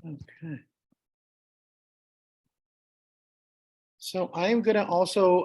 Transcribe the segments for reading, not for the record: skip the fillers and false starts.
Okay. So I'm going to also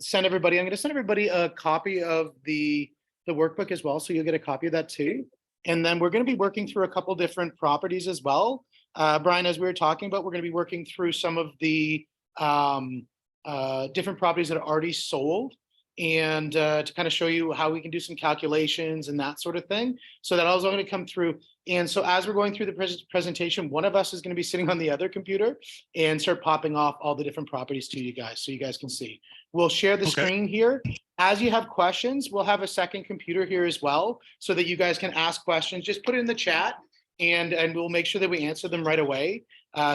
send everybody, I'm going to send everybody a copy of the workbook as well. So you'll get a copy of that too. And then we're going to be working through a couple different properties as well. Brian, as we were talking about, we're going to be working through some of the different properties that are already sold, and to kind of show you how we can do some calculations and that sort of thing. So that also going to come through. And so as we're going through the presentation, one of us is going to be sitting on the other computer and start popping off all the different properties to you guys so you guys can see. We'll share the screen here. As you have questions, we'll have a second computer here as well so that you guys can ask questions. Just put it in the chat and we'll make sure that we answer them right away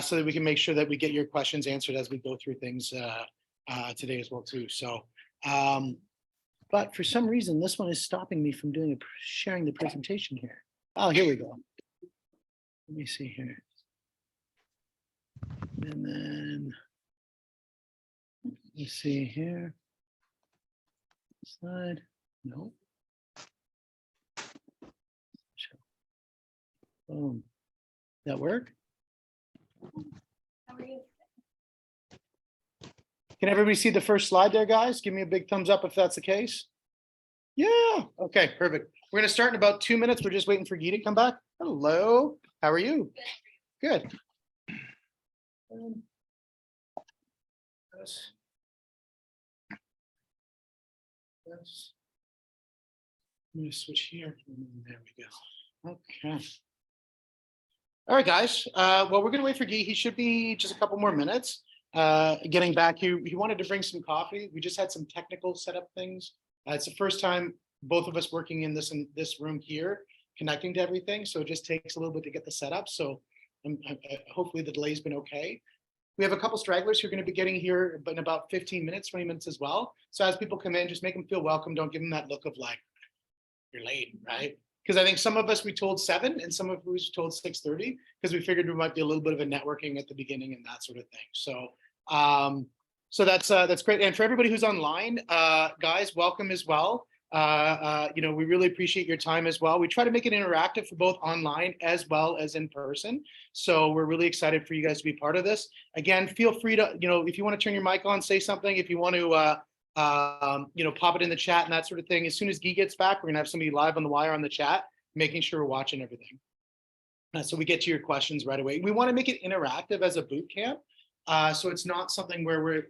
so that we can make sure that we get your questions answered as we go through things today as well too. So, but for some reason, this one is stopping me from sharing the presentation here. Oh, here we go. Let me see here. And then, let's see here. Slide, no. Boom. That work? Can everybody see the first slide there, guys? Give me a big thumbs up if that's the case. Yeah, okay, perfect. We're gonna start in about 2 minutes. We're just waiting for Guy to come back. Hello, how are you? Good. Yes. Yes. Let me switch here. There we go. Okay. All right, guys. Well, we're gonna wait for Guy. He should be just a couple more minutes. Getting back, he wanted to bring some coffee. We just had some technical setup things. It's the first time both of us working in this room here, connecting to everything. So it just takes a little bit to get the setup. So hopefully the delay's been okay. We have a couple stragglers who are going to be getting here in about 15 minutes, 20 minutes as well. So as people come in, just make them feel welcome. Don't give them that look of like, you're late, right? Because I think some of us, we told 7 and some of us told 6:30 because we figured there might be a little bit of a networking at the beginning and that sort of thing. So, so that's great. And for everybody who's online, guys, welcome as well. You know, we really appreciate your time as well. We try to make it interactive for both online as well as in person. So we're really excited for you guys to be part of this. Again, feel free to, you know, if you want to turn your mic on, say something. If you want to, you know, pop it in the chat and that sort of thing. As soon as Guy gets back, we're gonna have somebody live on the wire on the chat, making sure we're watching everything. So we get to your questions right away. We want to make it interactive as a boot camp. So it's not something where we're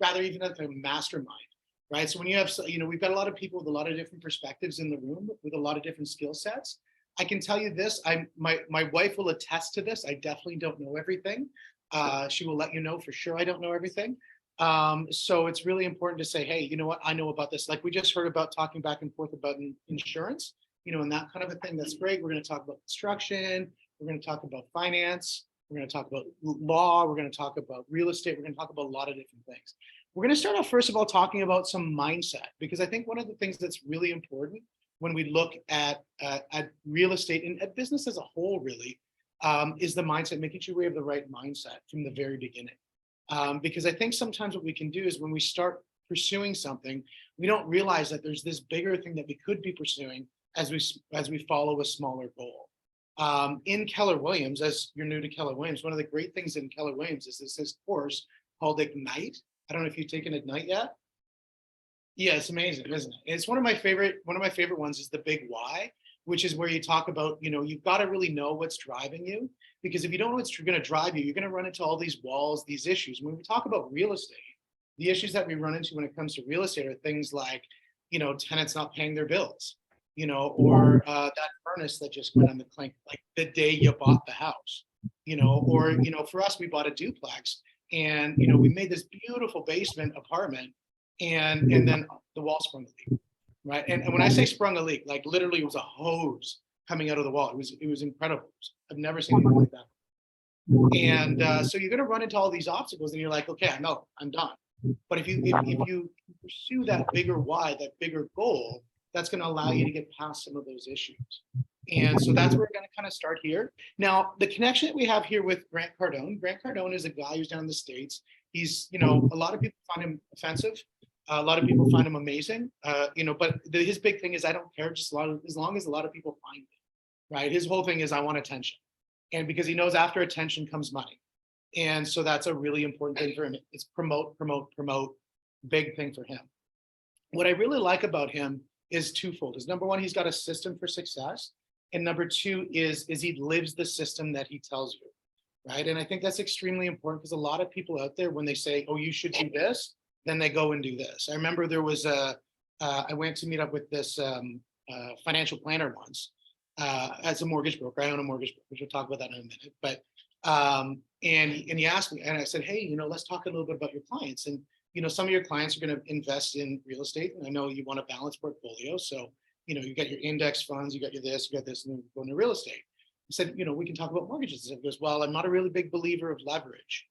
rather even like a mastermind, right? So when you have, you know, we've got a lot of people with a lot of different perspectives in the room with a lot of different skill sets. I can tell you this, my wife will attest to this. I definitely don't know everything. She will let you know for sure I don't know everything. So it's really important to say, hey, you know what, I know about this. Like we just heard about talking back and forth about insurance, you know, and that kind of a thing. That's great. We're going to talk about construction. We're going to talk about finance. We're going to talk about law. We're going to talk about real estate. We're going to talk about a lot of different things. We're going to start off, first of all, talking about some mindset, because I think one of the things that's really important when we look at real estate and at business as a whole, really, is the mindset, making sure we have the right mindset from the very beginning. Because I think sometimes what we can do is when we start pursuing something, we don't realize that there's this bigger thing that we could be pursuing as we follow a smaller goal. In Keller Williams, as you're new to Keller Williams, one of the great things in Keller Williams is this course called Ignite. I don't know if you've taken Ignite yet. Yeah, it's amazing, isn't it? It's one of my favorite ones is the Big Why, which is where you talk about, you know, you've got to really know what's driving you, because if you don't know what's going to drive you, you're going to run into all these walls, these issues. When we talk about real estate, the issues that we run into when it comes to real estate are things like, you know, tenants not paying their bills, you know, or that furnace that just went on the clink, like the day you bought the house, you know, or, you know, for us, we bought a duplex and, you know, we made this beautiful basement apartment and then the wall sprung a leak. Right. And when I say sprung a leak, like literally it was a hose coming out of the wall. It was incredible. I've never seen anything like that. And so you're going to run into all these obstacles and you're like, okay, I know, I'm done. But if you pursue that bigger why, that bigger goal, that's going to allow you to get past some of those issues. And so that's where we're going to kind of start here. Now, the connection that we have here with Grant Cardone is a guy who's down in the States. He's, you know, a lot of people find him offensive. A lot of people find him amazing, you know, but his big thing is I don't care, just as long as a lot of people find me, right? His whole thing is I want attention. And because he knows after attention comes money. And so that's a really important thing for him. It's promote, promote, promote, big thing for him. What I really like about him is twofold. Is number one, he's got a system for success. And number two is he lives the system that he tells you, right? And I think that's extremely important because a lot of people out there, when they say, oh, you should do this, then they go and do this. I remember there was I went to meet up with this financial planner once as a mortgage broker. I own a mortgage broker. We'll talk about that in a minute. But and he asked me, and I said, hey, let's talk a little bit about your clients. And some of your clients are going to invest in real estate, and I know you want a balanced portfolio. So you got your index funds, you got your this, you got this, and then go into real estate. He said, we can talk about mortgages. And he goes, well, I'm not a really big believer of leverage,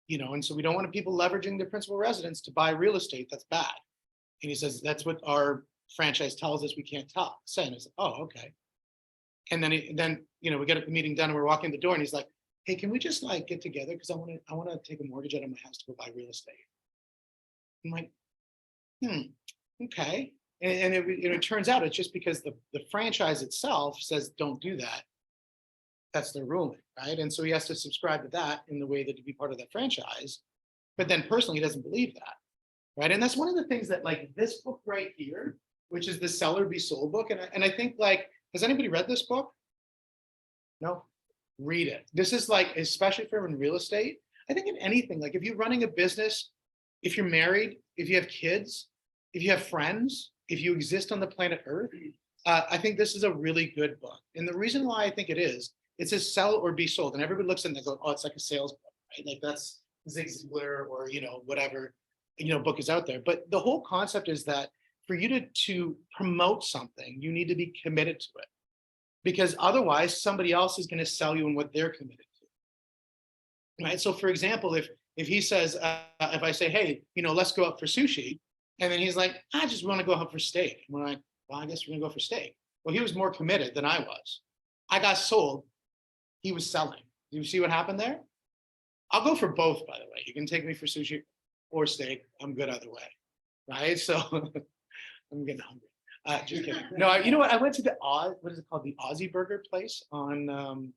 and so we don't want people leveraging their principal residence to buy real estate. That's bad. And he says, that's what our franchise tells us we can't say. And I said, oh, okay. And then we get a meeting done and we're walking the door and he's like, hey, can we just get together? Because I want to take a mortgage out of my house to go buy real estate. I'm like, okay. And it turns out it's just because the franchise itself says don't do that. That's their ruling, right? And so he has to subscribe to that in the way that to be part of that franchise. But then personally, he doesn't believe that, right? And that's one of the things that this book right here, which is the Sell or Be Sold book. And I think has anybody read this book? No? Read it. This is especially for in real estate. I think in anything, if you're running a business, if you're married, if you have kids, if you have friends, if you exist on the planet Earth, I think this is a really good book. And the reason why I think it says sell or be sold. And everybody looks at it and they go, oh, it's like a sales book, right? That's Zig Ziglar or, whatever, book is out there. But the whole concept is that for you to promote something, you need to be committed to it. Because otherwise somebody else is going to sell you on what they're committed to. Right. So for example, if he says, if I say, hey, let's go out for sushi. And then he's like, I just want to go out for steak. And we're like, well, I guess we're going to go for steak. Well, he was more committed than I was. I got sold. He was selling. Do you see what happened there? I'll go for both, by the way. You can take me for sushi or steak. I'm good either way. Right. So I'm getting hungry. Just kidding. No, you know what? I went to the what is it called? The Aussie Burger place on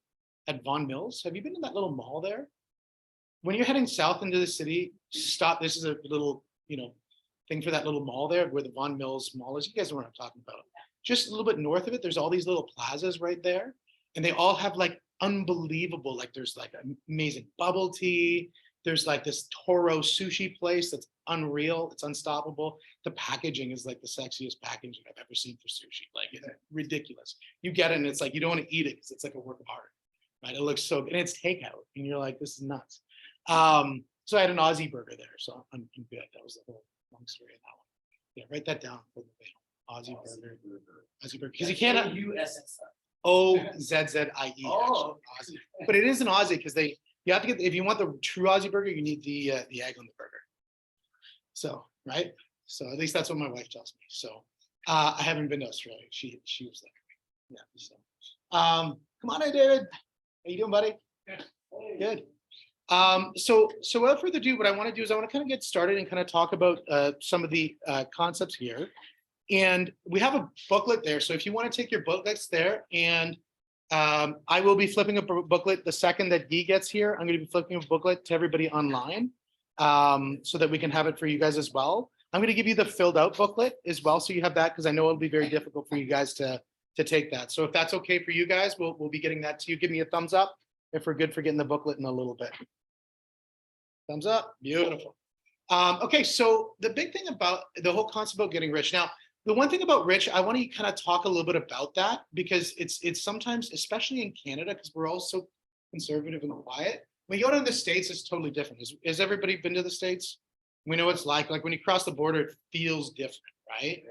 at Vaughan Mills. Have you been in that little mall there? When you're heading south into the city, stop. This is a little, thing for that little mall there where the Vaughan Mills Mall is. You guys know what I'm talking about. Just a little bit north of it, there's all these little plazas right there. And they all have unbelievable, there's amazing bubble tea. There's this Toro sushi place that's unreal. It's unstoppable. The packaging is the sexiest packaging I've ever seen for sushi. It's ridiculous. You get it and it's you don't want to eat it because it's a work of art, right? It looks so good. And it's takeout. And you're like, this is nuts. So I had an Aussie burger there. So I'm good. That was the whole long story of that one. Yeah, write that down for the video. Aussie burger. Aussie burger. Because you can't. OZZIE. Oh. Aussie. But it is an Aussie because you have to get, if you want the true Aussie burger, you need the egg on the burger. So, right? So at least that's what my wife tells me. So I haven't been to Australia. She was there. Yeah. So come on in, David. How you doing, buddy? Yeah. Hey. Good. So without further ado, what I want to do is I want to kind of get started and kind of talk about some of the concepts here. And we have a booklet there. So if you want to take your booklets there, and I will be flipping a booklet the second that Guy gets here. I'm going to be flipping a booklet to everybody online so that we can have it for you guys as well. I'm going to give you the filled out booklet as well. So you have that because I know it'll be very difficult for you guys to take that. So if that's okay for you guys, we'll be getting that to you. Give me a thumbs up if we're good for getting the booklet in a little bit. Thumbs up. Beautiful. Okay, so the big thing about the whole concept about getting rich. Now, the one thing about rich, I want to kind of talk a little bit about that because it's sometimes, especially in Canada, because we're all so conservative and quiet. When you go to the States, it's totally different. Has everybody been to the States? We know what it's like when you cross the border, it feels different, right?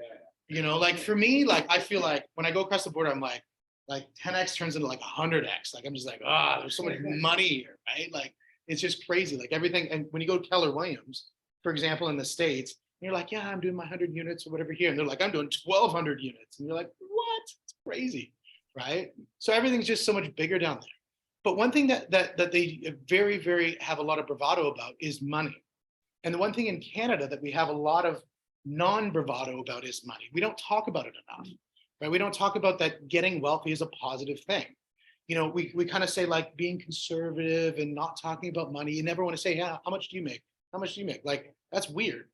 Yeah. For me, I feel when I go across the border, I'm like 10x turns into 100x. I'm just there's so much money here, right? It's just crazy. Everything. And when you go to Keller Williams, for example, in the States, and you're like, yeah, I'm doing my 100 units or whatever here. And they're like, I'm doing 1,200 units. And you're like, what? It's crazy, right? So everything's just so much bigger down there. But one thing that they very, very have a lot of bravado about is money. And the one thing in Canada that we have a lot of non-bravado about is money. We don't talk about it enough, right? We don't talk about that getting wealthy is a positive thing. we kind of say like being conservative and not talking about money. You never want to say, yeah, how much do you make? How much do you make? Like, that's weird,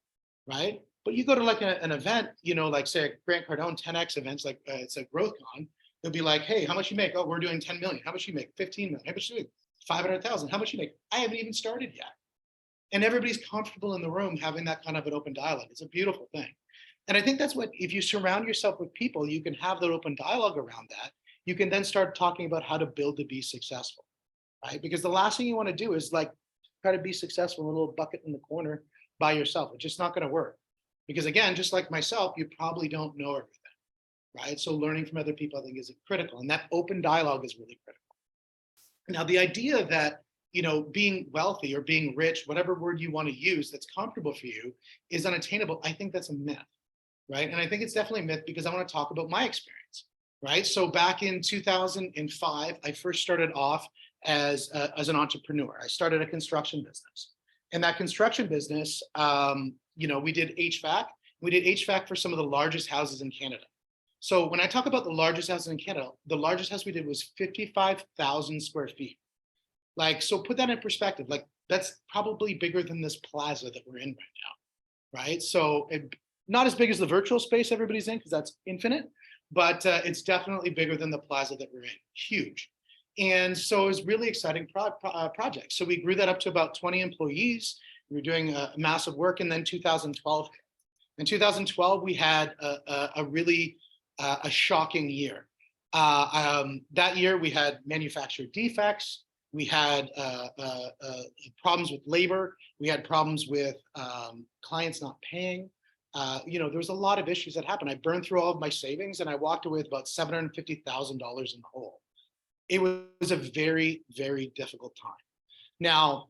right? But you go to like an event, like say a Grant Cardone 10X events, like it's a growth con. They'll be like, hey, how much you make? Oh, we're doing 10 million. How much you make? 15 million. How much you make? 500,000. How much you make? I haven't even started yet. And everybody's comfortable in the room having that kind of an open dialogue. It's a beautiful thing. And I think that's what, if you surround yourself with people, you can have that open dialogue around that. You can then start talking about how to build to be successful, right? Because the last thing you want to do is like try to be successful in a little bucket in the corner by yourself. It's just not going to work. Because again, just like myself, you probably don't know everything, right? So learning from other people, I think, is critical. And that open dialogue is really critical. Now, the idea that, being wealthy or being rich, whatever word you want to use that's comfortable for you, is unattainable, I think that's a myth, right? And I think it's definitely a myth because I want to talk about my experience, right? So back in 2005, I first started off as an entrepreneur. I started a construction business. And that construction business, we did HVAC. We did HVAC for some of the largest houses in Canada. So when I talk about the largest houses in Canada, the largest house we did was 55,000 square feet. Like, so put that in perspective, like that's probably bigger than this plaza that we're in right now, right? So not as big as the virtual space everybody's in, because that's infinite, but it's definitely bigger than the plaza that we're in, huge. And so it was really exciting project. So we grew that up to about 20 employees. We were doing massive work. And then 2012, in 2012, we had a really shocking year. That year we had manufacturer defects. We had problems with labor. We had problems with clients not paying. There was a lot of issues that happened. I burned through all of my savings and I walked away with about $750,000 in the hole. It was a very, very difficult time. Now,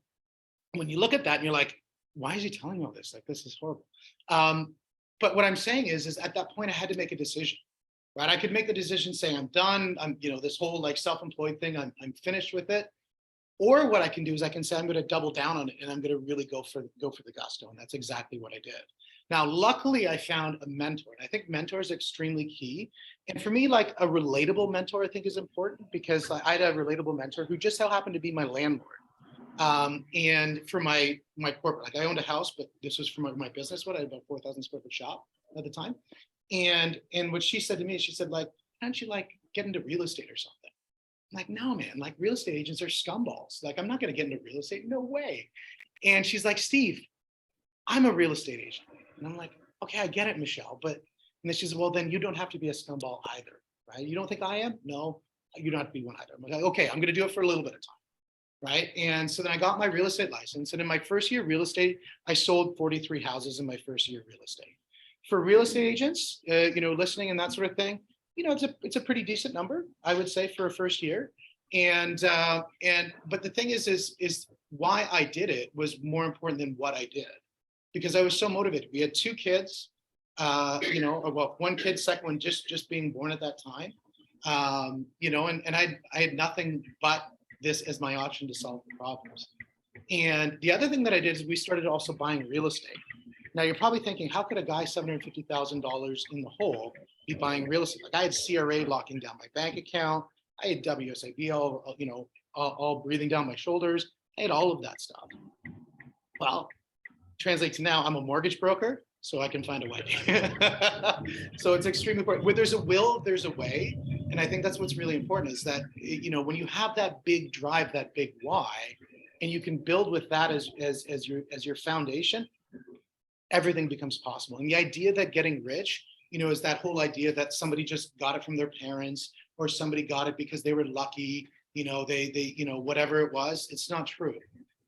when you look at that and you're like, why is he telling me all this? Like, this is horrible. But what I'm saying is at that point I had to make a decision, right? I could make the decision saying I'm done. I'm, this whole like self-employed thing, I'm finished with it. Or what I can do is I can say I'm going to double down on it and I'm going to really go for the gusto. And that's exactly what I did. Now, luckily, I found a mentor. And I think mentor is extremely key. And for me, like a relatable mentor, I think is important because I had a relatable mentor who just so happened to be my landlord. And for my corporate, like I owned a house, but this was for my business. I had about 4,000 square foot shop at the time. And what she said to me, she said, like, why don't you like get into real estate or something? I'm like, no, man, like real estate agents are scumballs. Like, I'm not going to get into real estate. No way. And she's like, Steve, I'm a real estate agent. And I'm like, okay, I get it, Michelle. And then she said, well, then you don't have to be a scumball either, right? You don't think I am? No, you don't have to be one either. I'm like, okay, I'm going to do it for a little bit of time, right? And so then I got my real estate license. And in my first year of real estate, I sold 43 houses in my first year of real estate. For real estate agents, listening and that sort of thing, it's a pretty decent number, I would say, for a first year. But the thing is why I did it was more important than what I did, because I was so motivated. We had 2 kids, well, 1 kid, second one just being born at that time, and I had nothing but this as my option to solve the problems. And the other thing that I did is we started also buying real estate. Now you're probably thinking, how could a guy $750,000 in the hole be buying real estate? Like I had CRA locking down my bank account. I had WSIB all breathing down my shoulders. I had all of that stuff. Well, translates to now I'm a mortgage broker, so I can find a way. So it's extremely important. Where there's a will, there's a way. And I think that's what's really important is that, when you have that big drive, that big why, and you can build with that as your foundation, everything becomes possible. And the idea that getting rich, is that whole idea that somebody just got it from their parents or somebody got it because they were lucky, they whatever it was, it's not true.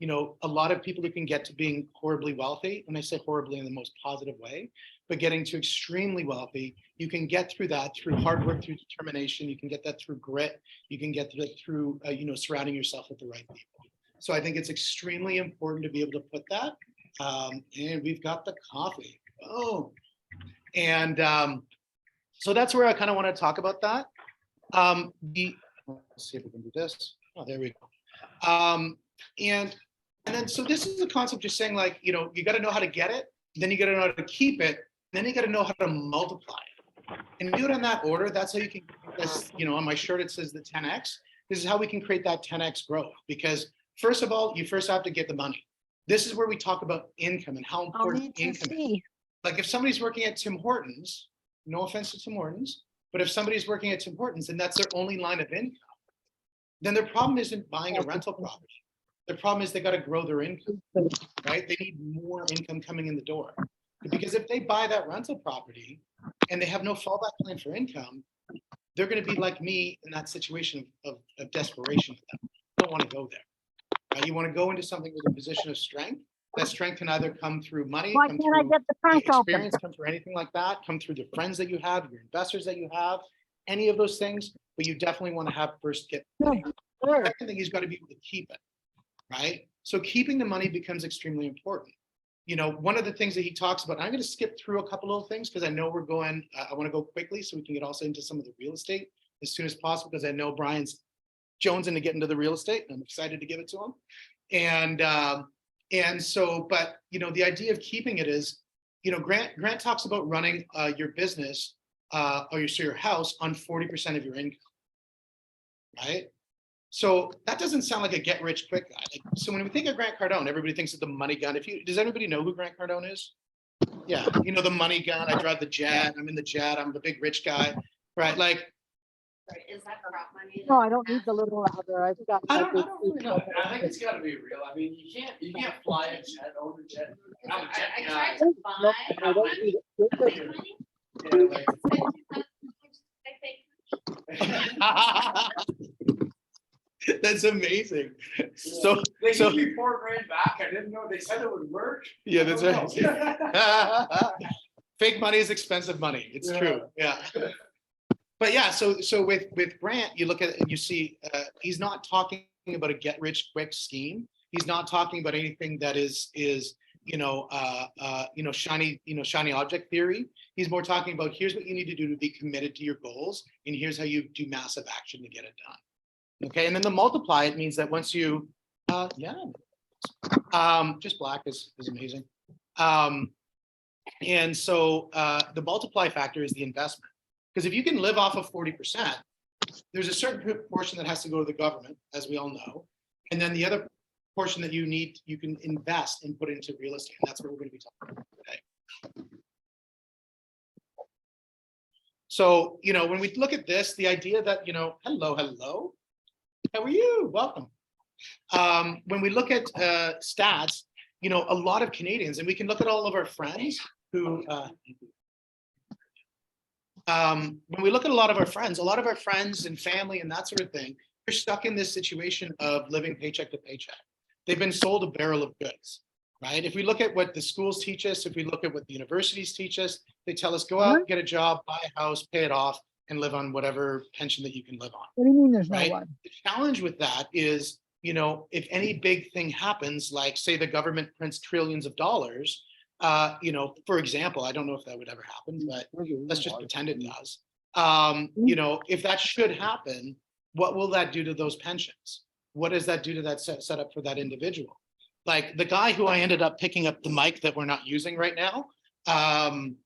A lot of people who can get to being horribly wealthy, and I say horribly in the most positive way, but getting to extremely wealthy, you can get through that through hard work, through determination, you can get that through grit, you can get that through, surrounding yourself with the right people. So I think it's extremely important to be able to put that. And we've got the coffee. Oh, and so that's where I kind of want to talk about that. Let's see if we can do this. Oh, there we go. And then so this is a concept just saying like, you got to know how to get it, then you got to know how to keep it, then you got to know how to multiply it. And do it in that order. That's how you can get this, on my shirt it says the 10X. this is how we can create that 10x growth. Because first of all, you first have to get the money. This is where we talk about income and how important income is. Like if somebody's working at Tim Hortons, no offense to Tim Hortons, but if somebody's working at Tim Hortons and that's their only line of income, then their problem isn't buying a rental property. Their problem is they got to grow their income, right? They need more income coming in the door. Because if they buy that rental property and they have no fallback plan for income, they're going to be like me in that situation of desperation. You don't want to go there. Right? You want to go into something with a position of strength. That strength can either come through money, come through experience, come through anything like that, come through the friends that you have, your investors that you have, any of those things. But you definitely want to have first get money. The second thing, he's got to be able to keep it, right? So keeping the money becomes extremely important. You know, one of the things that he talks about, I'm going to skip through a couple of things because I know we're going, I want to go quickly so we can get also into some of the real estate as soon as possible, because I know Brian's jonesing to get into the real estate and I'm excited to give it to him. And so, but, you know, the idea of keeping it is, you know, Grant talks about running your business or your house on 40% of your income, right? So that doesn't sound like a get rich quick guy. Like, so when we think of Grant Cardone, everybody thinks of the money gun. Does anybody know who Grant Cardone is? Yeah, you know, the money gun. I drive the jet. I'm in the jet. I'm the big rich guy, right? Like, is that prop money? No, I don't need the little ladder. I've got. I don't really know. I think it's got to be real. I mean, you can't fly a jet, own a jet. I'm a jet I guy. tried to Nope, buy I don't need it. money. Yeah, like, That's amazing. yeah. So They gave me $4,000 back. I didn't know they said it would work. yeah, that's I don't right. know. Fake money is expensive money. It's Yeah. true. Yeah. But yeah, so with Grant, you look at it and you see he's not talking about a get rich quick scheme. He's not talking about anything that is shiny object theory. He's more talking about here's what you need to do to be committed to your goals, and here's how you do massive action to get it done. Okay, and then the multiply, it means that once you just black is amazing. And so the multiply factor is the investment. Because if you can live off of 40%, there's a certain portion that has to go to the government, as we all know. And then the other portion that you can invest and put into real estate. And that's what we're going to be talking about today. So, you know, when we look at this, the idea that, you know, hello, how are you? Welcome. When we look at stats, you know, a lot of Canadians, and we can look at all of our friends who, when we look at a lot of our friends and family and that sort of thing, they're stuck in this situation of living paycheck to paycheck. They've been sold a barrel of goods, right? If we look at what the schools teach us, if we look at what the universities teach us, they tell us, go out, get a job, buy a house, pay it off, and live on whatever pension that you can live on. What do you mean there's Right? no one? The challenge with that is, you know, if any big thing happens, like say the government prints trillions of dollars, you know, for example, I don't know if that would ever happen, but let's just pretend it does. You know, if that should happen, what will that do to those pensions? What does that do to that setup for that individual? Like the guy who I ended up picking up the mic that we're not using right now, from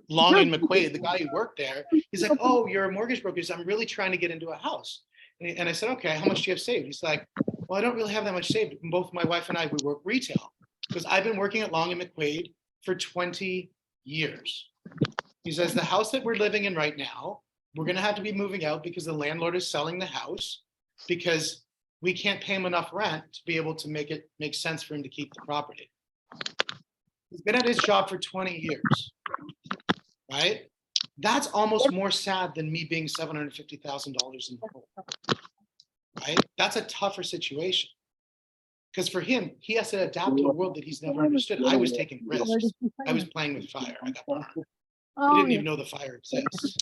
Long and McQuaid, the guy who worked there, he's like, oh, you're a mortgage broker. I'm really trying to get into a house. And I said, okay, how much do you have saved? He's like, well, I don't really have that much saved. Both my wife and I, we work retail because I've been working at Long and McQuaid for 20 years. He says, the house that we're living in right now, we're going to have to be moving out because the landlord is selling the house because we can't pay him enough rent to be able to make sense for him to keep the property. He's been at his job for 20 years, right? That's almost more sad than me being $750,000 in the hole, right? That's a tougher situation. Because for him, he has to adapt to a world that he's never understood. I was taking risks. I was playing with fire. I got burned. I didn't even know the fire exists,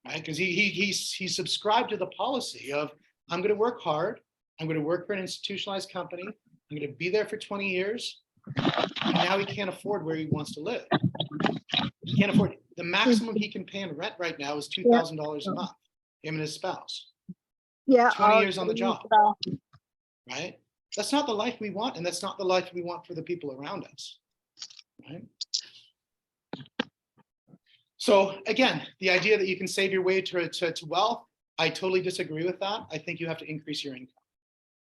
right? Because he subscribed to the policy of, I'm going to work hard. I'm going to work for an institutionalized company. I'm going to be there for 20 years. And now he can't afford where he wants to live. He can't afford it. The maximum he can pay in rent right now is $2,000 a month, him and his spouse. Yeah. 20 years on the job, right? That's not the life we want, and that's not the life we want for the people around us, right? So again, the idea that you can save your way to wealth, I totally disagree with that. I think you have to increase your income.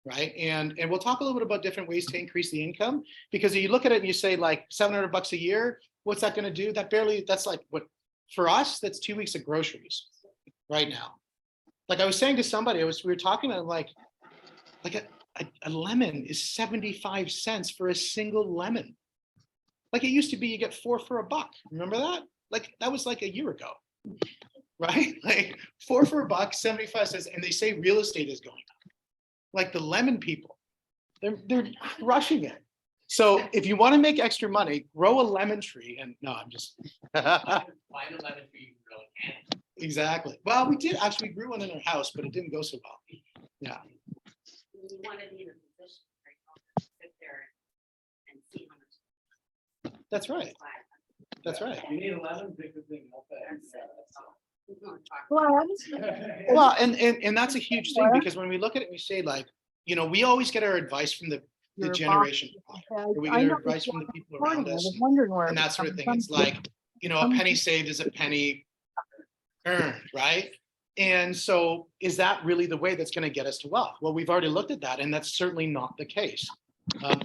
Right. And we'll talk a little bit about different ways to increase the income, because if you look at it and you say like $700 a year, what's that going to do? That's like what, for us, that's 2 weeks of groceries right now. Like I was saying to somebody, we were talking about like a lemon is 75 cents for a single lemon. Like it used to be, you get 4 for $1. Remember that? Like that was like a year ago, right? Like 4 for $1, 75 cents. And they say real estate is going up. Like the lemon people, they're crushing it. So if you want to make extra money, grow a lemon tree. And no, I'm just. Find a lemon tree you really can. Exactly. Well, we did actually, we grew one in our house, but it didn't go so well. Yeah. You want to be in a position where you can sit there and see how much. That's right. That's right. You need a lemon, pick the thing up. Well, Well, and that's a huge thing, because when we look at it, we say like, you know, we always get our advice from the Your generation. boss- Or we I get know our advice from the people around I us was wondering where. and it that sort of was thing. It's coming like, you know, a penny saved is a penny earned, right? And so is that really the way that's going to get us to wealth? Well, we've already looked at that, and that's certainly not the case.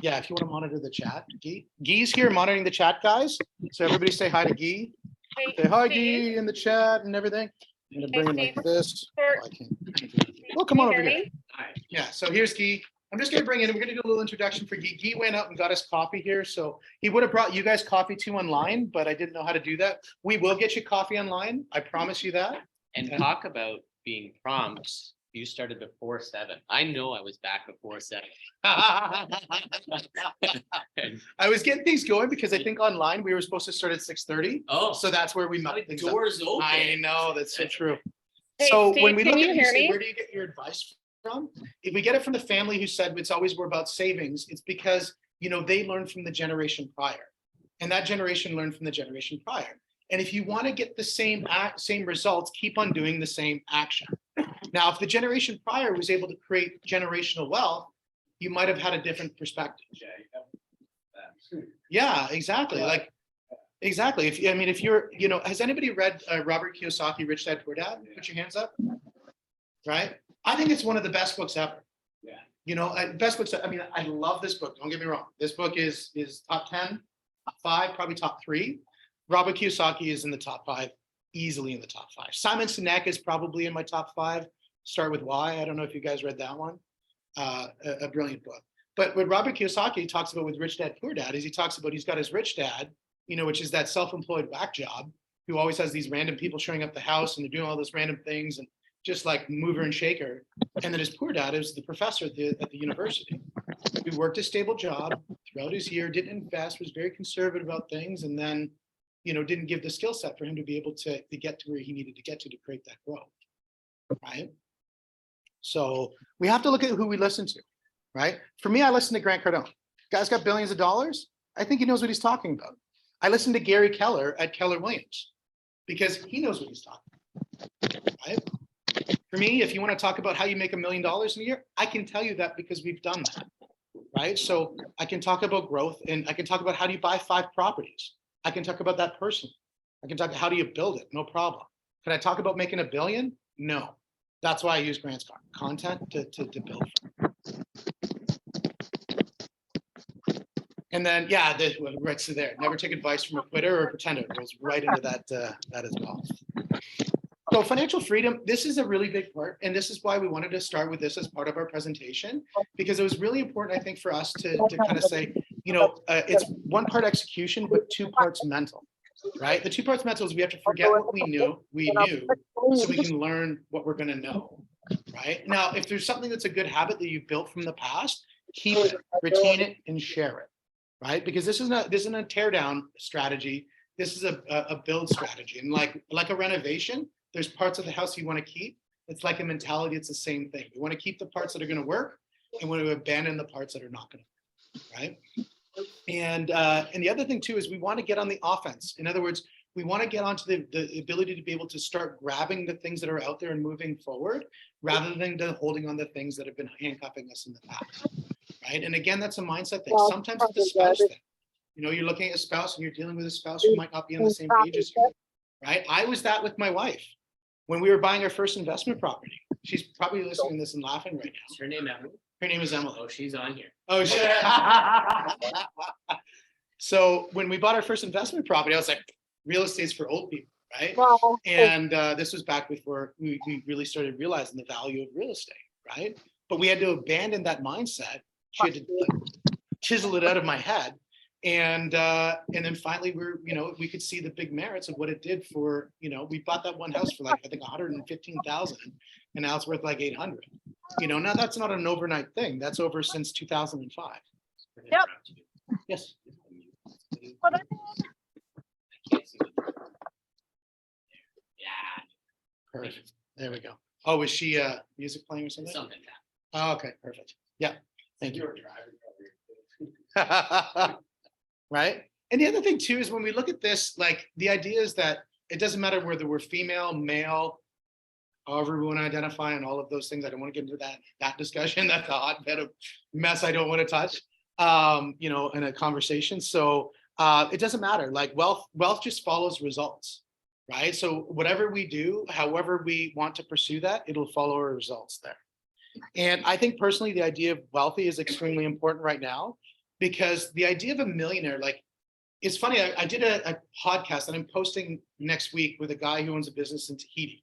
Yeah, if you want to monitor the chat, Guy. Guy's here monitoring the chat, guys. So everybody say hi to Guy. Say hi, Guy, in the chat and everything. I'm gonna bring him like this. Oh, I can't. Oh, come on over here. Yeah, so here's Guy. I'm just gonna bring in, we're gonna do a little introduction for Guy. Guy went out and got us coffee here. So he would have brought you guys coffee too online, but I didn't know how to do that. We will get you coffee online. I promise you that. And talk about being prompt. You started before 7. I know I was back before 7. I was getting things going because I think online we were supposed to start at 6:30. Oh, So that's where we my met things up. doors open. I know, that's so true. Hey, So Steve, when we can look you at it, you hear say, me? where do you get your advice from? If we get it from the family who said it's always more about savings, it's because, you know, they learned from the generation prior. And that generation learned from the generation prior. And if you want to get the same results, keep on doing the same action. Now, if the generation prior was able to create generational wealth, you might have had a different perspective. Yeah, exactly. Like, exactly. If you're, you know, has anybody read Robert Kiyosaki, Rich Dad Poor Dad? Put your hands up. Right? I think it's one of the best books ever. Yeah. You know, best books. I mean, I love this book. Don't get me wrong. This book is top 10, top 5, probably top 3. Robert Kiyosaki is in the top 5, easily in the top 5. Simon Sinek is probably in my top 5. Start with Why. I don't know if you guys read that one. A brilliant book. But what Robert Kiyosaki talks about with Rich Dad Poor Dad is he talks about he's got his rich dad, you know, which is that self-employed whack job who always has these random people showing up the house and they're doing all those random things and just like mover and shaker. And then his poor dad is the professor at the university who worked a stable job throughout his year, didn't invest, was very conservative about things, and then, you know, didn't give the skill set for him to be able to get to where he needed to get to create that growth, right? So we have to look at who we listen to, right? For me, I listen to Grant Cardone. Guy's got billions of dollars. I think he knows what he's talking about. I listen to Gary Keller at Keller Williams because he knows what he's talking about, right? For me, if you want to talk about how you make $1 million in a year, I can tell you that because we've done that, right? So I can talk about growth and I can talk about how do you buy 5 properties. I can talk about that person. I can talk about how do you build it? No problem. Can I talk about making $1 billion? No. That's why I use Grant's content to build from. And then, yeah, right to there. Never take advice from a quitter or a pretender. It goes right into that as well. So financial freedom, this is a really big part. And this is why we wanted to start with this as part of our presentation, because it was really important, I think, for us to kind of say, you know, it's 1 part execution, but 2 parts mental, right? The 2 parts mental is we have to forget what we knew, so we can learn what we're going to know, right? Now, if there's something that's a good habit that you built from the past, keep it, retain it, and share it, right? Because this isn't a tear down strategy. This is a build strategy. And like a renovation, there's parts of the house you want to keep. It's like a mentality. It's the same thing. We want to keep the parts that are going to work and we want to abandon the parts that are not going to work, right? And the other thing too is we want to get on the offense. In other words, we want to get onto the ability to be able to start grabbing the things that are out there and moving forward rather than holding on the things that have been handcuffing us in the past, right? And again, that's a mindset thing. Sometimes it's a spouse thing. You know, you're looking at a spouse and you're dealing with a spouse who might not be on the same page as you, right? I was that with my wife. when we were buying our first investment property. She's probably listening to this and laughing right now. Is her name Emily? Her name is Emily. Oh, she's on here. Oh, shit. So when we bought our first investment property, I was like, real estate's for old people, right? Well, And this was back before we really started realizing the value of real estate, right? But we had to abandon that mindset. She had to like, chisel it out of my head. And then finally we could see the big merits of what it did for, we bought that one house for like, I think 115,000 and now it's worth like 800. Now that's not an overnight thing. That's over since 2005. Yep. Yes. But I Can't see the- Yeah, Perfect. There we go. Oh, is she music playing or something? something like that. Oh, okay, perfect. Yeah, thank you. You're driving. Right? And the other thing too is when we look at this, like the idea is that it doesn't matter whether we're female, male, however we want to identify and all of those things. I don't want to get into that discussion. That's a hotbed of mess I don't want to touch, in a conversation. So it doesn't matter. Like wealth just follows results, right? So whatever we do, however we want to pursue that, it'll follow our results there. And I think personally, the idea of wealthy is extremely important right now because the idea of a millionaire, like, it's funny. I did a podcast that I'm posting next week with a guy who owns a business in Tahiti.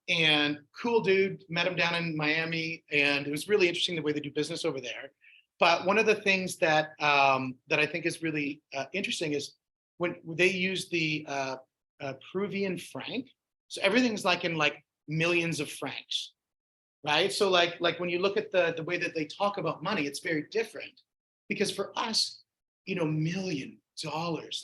And cool dude, met him down in Miami, and it was really interesting the way they do business over there. But one of the things that that I think is really interesting is when they use the Peruvian franc. So everything's like in like millions of francs, right? So like when you look at the way that they talk about money, it's very different because for us, $1 million,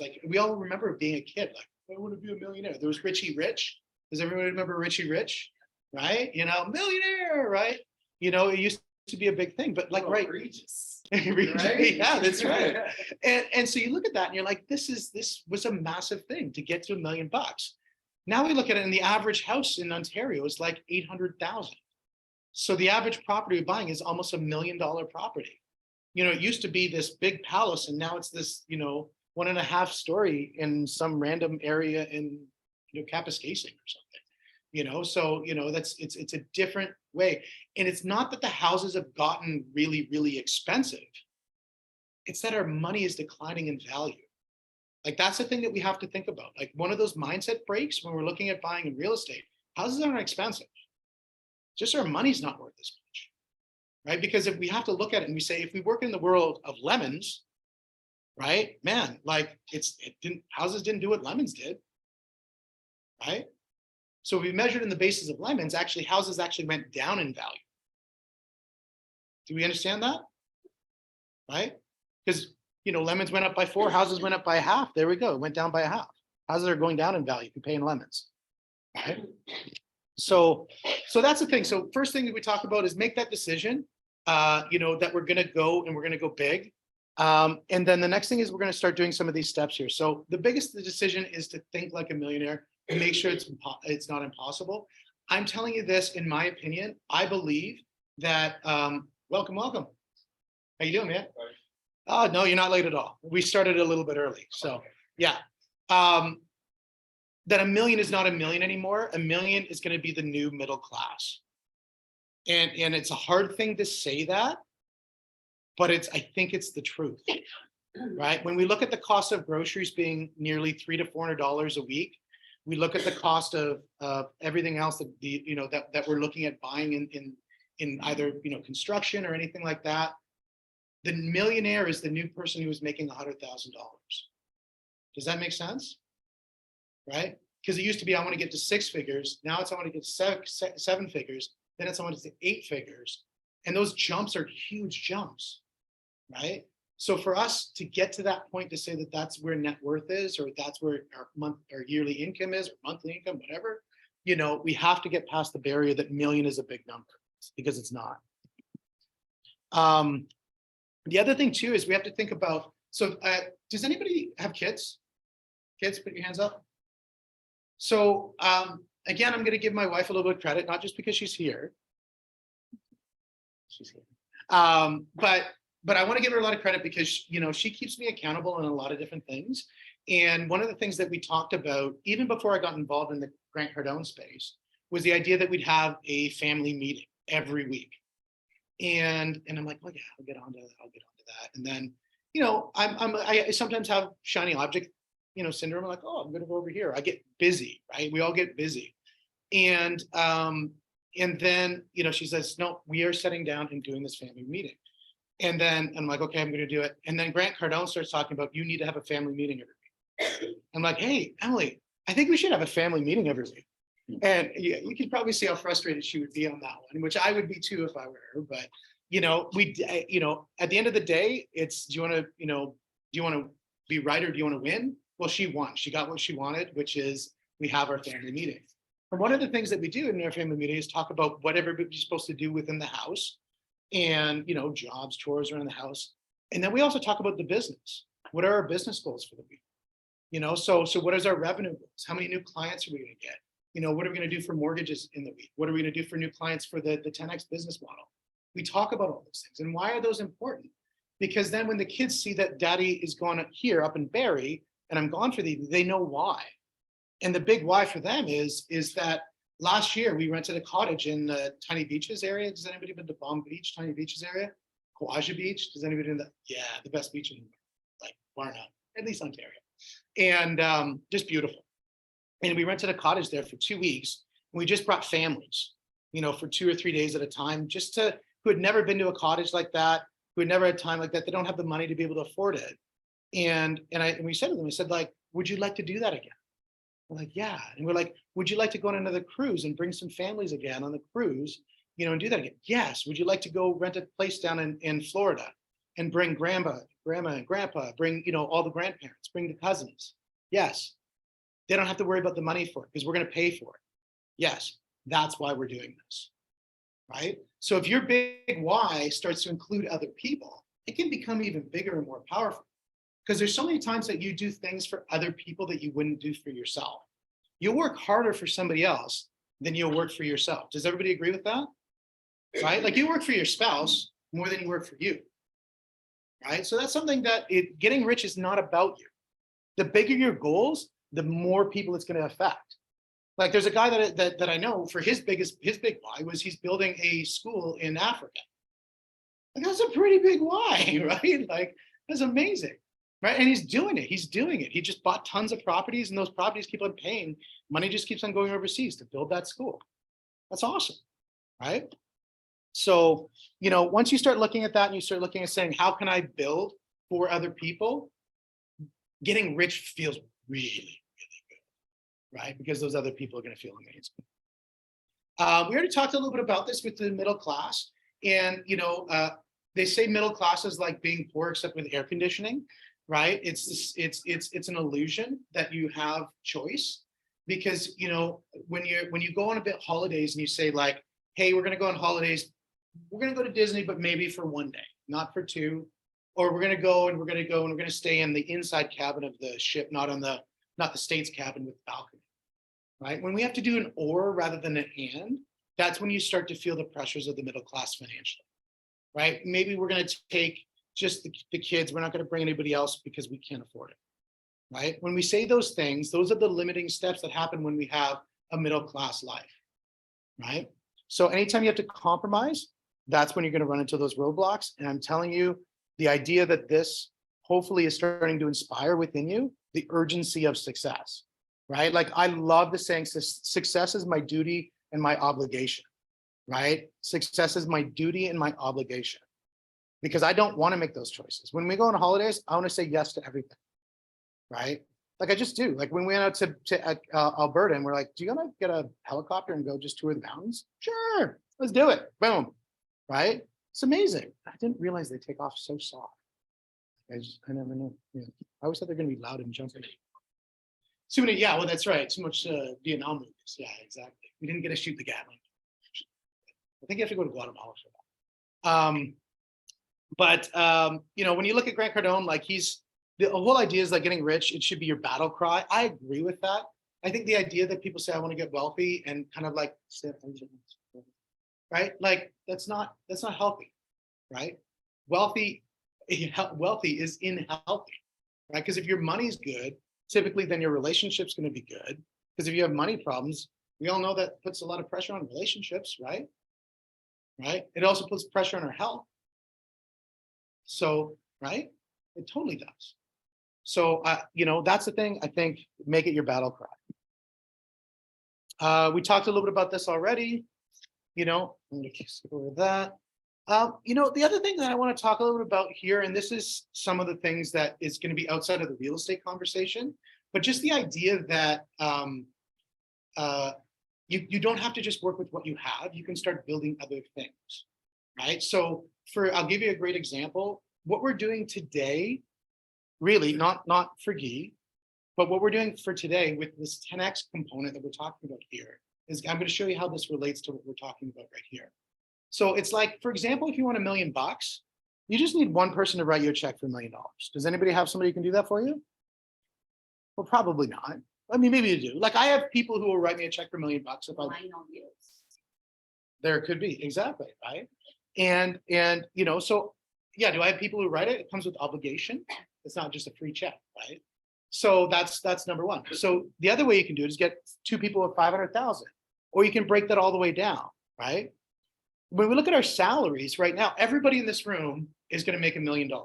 like we all remember being a kid, like I want to be a millionaire. There was Richie Rich. Does everybody remember Richie Rich? Right? Millionaire, right? It used to be a big thing, but like, Oh, right. egregious. Right? Yeah, that's right. And so you look at that and you're like, this was a massive thing to get to $1 million. Now we look at it and the average house in Ontario is like 800,000. So the average property we're buying is almost $1 million property. It used to be this big palace and now it's this, 1.5 story in some random area in Kapuskasing or something, so it's a different way. And it's not that the houses have gotten really, really expensive. It's that our money is declining in value. Like that's the thing that we have to think about. Like one of those mindset breaks when we're looking at buying in real estate, houses aren't expensive. Just our money's not worth as much. Right? Because if we have to look at it and we say, if we work in the world of lemons, right, man, like houses didn't do what lemons did. Right? So if we measured in the basis of lemons, actually houses actually went down in value. Do we understand that? Right? Because lemons went up by 4, houses went up by half. There we go. It went down by a half. Houses are going down in value if you pay in lemons. Right? So that's the thing. So first thing that we talk about is make that decision, that we're gonna go and we're gonna go big. And then the next thing is we're gonna start doing some of these steps here. So the biggest decision is to think like a millionaire and make sure it's not impossible. I'm telling you this, in my opinion, I believe that, welcome. How you doing, man? Oh, no, you're not late at all. We started a little bit early. So yeah. That $1 million is not $1 million anymore. $1 million is going to be the new middle class. And it's a hard thing to say that, but I think it's the truth, right? When we look at the cost of groceries being nearly $300 to $400 a week, we look at the cost of everything else that that we're looking at buying in either construction or anything like that. The millionaire is the new person who is making $100,000. Does that make sense? Right? Because it used to be, I want to get to 6 figures. Now it's, I want to get to 7 figures. Then it's, I want to get to 8 figures. And those jumps are huge jumps, right? So for us to get to that point to say that that's where net worth is, or that's where our yearly income is, or monthly income, whatever, we have to get past the barrier that million is a big number, because it's not. The other thing too is we have to think about, so does anybody have kids? Kids, put your hands up. So again, I'm going to give my wife a little bit of credit, not just because she's here. She's here. But I want to give her a lot of credit because, she keeps me accountable on a lot of different things. And one of the things that we talked about, even before I got involved in the Grant Cardone space, was the idea that we'd have a family meeting every week. And I'm like, well, yeah, I'll get onto that. And then, you know, I sometimes have shiny object, you know, syndrome. I'm like, oh, I'm gonna go over here. I get busy, right? We all get busy. And then, you know, she says, no, we are sitting down and doing this family meeting. And then I'm like, okay, I'm going to do it. And then Grant Cardone starts talking about, you need to have a family meeting every week. I'm like, hey, Emily, I think we should have a family meeting every week. And you can probably see how frustrated she would be on that one, which I would be too if I were her. But, you know, at the end of the day, it's, do you want to be right or do you want to win? Well, she won. She got what she wanted, which is we have our family meeting. And one of the things that we do in our family meeting is talk about what everybody's supposed to do within the house and, you know, jobs, chores around the house. And then we also talk about the business. What are our business goals for the week? You know, so what is our revenue goals? How many new clients are we going to get? You know, what are we going to do for mortgages in the week? What are we going to do for new clients for the 10X business model? We talk about all those things. And why are those important? Because then when the kids see that daddy is gone here up in Barrie and I'm gone for they know why. And the big why for them is that last year we rented a cottage in the Tiny Beaches area. Does anybody been to Palm Beach, Tiny Beaches area? Kawaja Beach? Does anybody in that? Yeah, the best beach in like Varna, at least Ontario. And just beautiful. And we rented a cottage there for 2 weeks. And we just brought families, you know, for 2 or 3 days at a time, who had never been to a cottage like that, who had never had time like that. They don't have the money to be able to afford it. And we said to them, I said, like, would you like to do that again? We're like, yeah. And we're like, would you like to go on another cruise and bring some families again on the cruise, you know, and do that again? Yes. Would you like to go rent a place down in Florida and bring grandma and grandpa, bring, you know, all the grandparents, bring the cousins? Yes. They don't have to worry about the money for it because we're going to pay for it. Yes. That's why we're doing this. Right. So if your big why starts to include other people, it can become even bigger and more powerful. Because there's so many times that you do things for other people that you wouldn't do for yourself. You'll work harder for somebody else than you'll work for yourself. Does everybody agree with that? Right? Like you work for your spouse more than you work for you. Right? So that's something that getting rich is not about you. The bigger your goals, the more people it's going to affect. Like there's a guy that I know for his big why was he's building a school in Africa. Like that's a pretty big why, right? Like that's amazing. Right. And he's doing it. He just bought tons of properties and those properties keep on paying. Money just keeps on going overseas to build that school. That's awesome. Right. So, you know, once you start looking at that and you start looking at saying, how can I build for other people? Getting rich feels really, really good. Right. Because those other people are going to feel amazing. We already talked a little bit about this with the middle class. And, you know, they say middle class is like being poor except with air conditioning. Right? It's an illusion that you have choice because, you know, when you go on a bit holidays and you say like, hey, we're going to go on holidays. We're going to go to Disney, but maybe for 1 day, not for 2, or we're going to go and we're going to stay in the inside cabin of the ship, not the States cabin with the balcony. Right? When we have to do an or rather than an and, that's when you start to feel the pressures of the middle class financially. Right? Maybe we're going to take just the kids. We're not going to bring anybody else because we can't afford it. Right? When we say those things, those are the limiting steps that happen when we have a middle class life. Right? So anytime you have to compromise, that's when you're going to run into those roadblocks. And I'm telling you, the idea that this hopefully is starting to inspire within you the urgency of success. Right? Like I love the saying, success is my duty and my obligation. Right? Success is my duty and my obligation. Because I don't want to make those choices. When we go on holidays, I want to say yes to everything, right? Like I just do. Like when we went out to Alberta and we're like, do you want to get a helicopter and go just tour the mountains? Sure, let's do it. Boom, right? It's amazing. I didn't realize they take off so soft. I never knew. Yeah. I always thought they're going to be loud and jumpy. Too many, yeah, well, that's right. Too much Vietnam movies. Yeah, exactly. We didn't get to shoot the Gatling. I think you have to go to Guatemala for that. But you know, when you look at Grant Cardone, like the whole idea is like getting rich, it should be your battle cry. I agree with that. I think the idea that people say, I want to get wealthy and kind of like, right? Like that's not healthy, right? Wealthy is unhealthy, right? Because if your money's good, typically then your relationship's going to be good. Because if you have money problems, We all know that puts a lot of pressure on relationships, right? Right? It also puts pressure on our health. So, right? It totally does. So, that's the thing. I think make it your battle cry. We talked a little bit about this already. I'm going to skip over that. The other thing that I want to talk a little bit about here, and this is some of the things that is going to be outside of the real estate conversation, but just the idea that you don't have to just work with what you have. You can start building other things, right? So I'll give you a great example. What we're doing today, really not for Guy, but what we're doing for today with this 10X component that we're talking about here is I'm going to show you how this relates to what we're talking about right here. So it's like, for example, if you want $1 million, you just need one person to write you a check for $1 million. Does anybody have somebody who can do that for you? Well, probably not. I mean, maybe you do. Like I have people who will write me a check for $1 million if Why not use? there could be, exactly, right? And so yeah, do I have people who write it? It comes with obligation. It's not just a free check, right? So that's number one. So the other way you can do it is get 2 people with 500,000, or you can break that all the way down, right? When we look at our salaries right now, everybody in this room is going to make $1 million. Do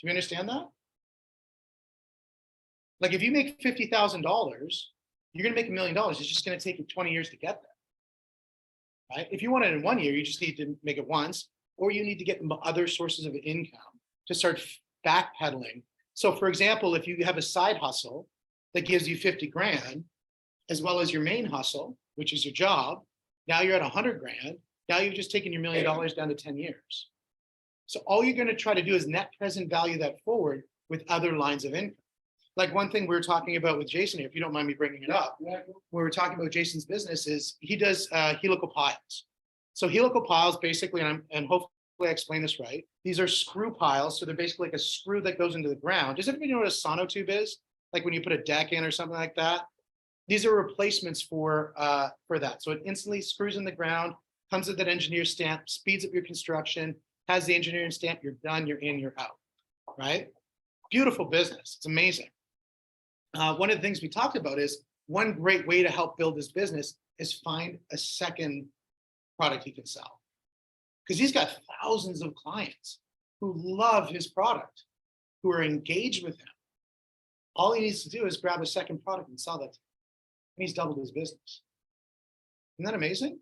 you understand that? Like if you make $50,000, you're going to make $1 million. It's just going to take you 20 years to get there, right? If you want it in 1 year, you just need to make it once, or you need to get other sources of income to start backpedaling. So for example, if you have a side hustle that gives you 50 grand, as well as your main hustle, which is your job, now you're at 100 grand. Now you've just taken your $1 million down to 10 years. So all you're going to try to do is net present value that forward with other lines of income. Like one thing we were talking about with Jason here, if you don't mind me bringing it up, when we were talking about Jason's business is he does helical piles. So helical piles basically, and hopefully I explain this right, these are screw piles. So they're basically like a screw that goes into the ground. Does everybody know what a sonotube is? Like when you put a deck in or something like that? These are replacements for that. So it instantly screws in the ground, comes with that engineer stamp, speeds up your construction, has the engineering stamp, you're done, you're in, you're out, right? Beautiful business, it's amazing. One of the things we talked about is one great way to help build this business is find a second product he can sell. Because he's got thousands of clients who love his product, who are engaged with him. All he needs to do is grab a second product and sell that to him. And he's doubled his business. Isn't that amazing?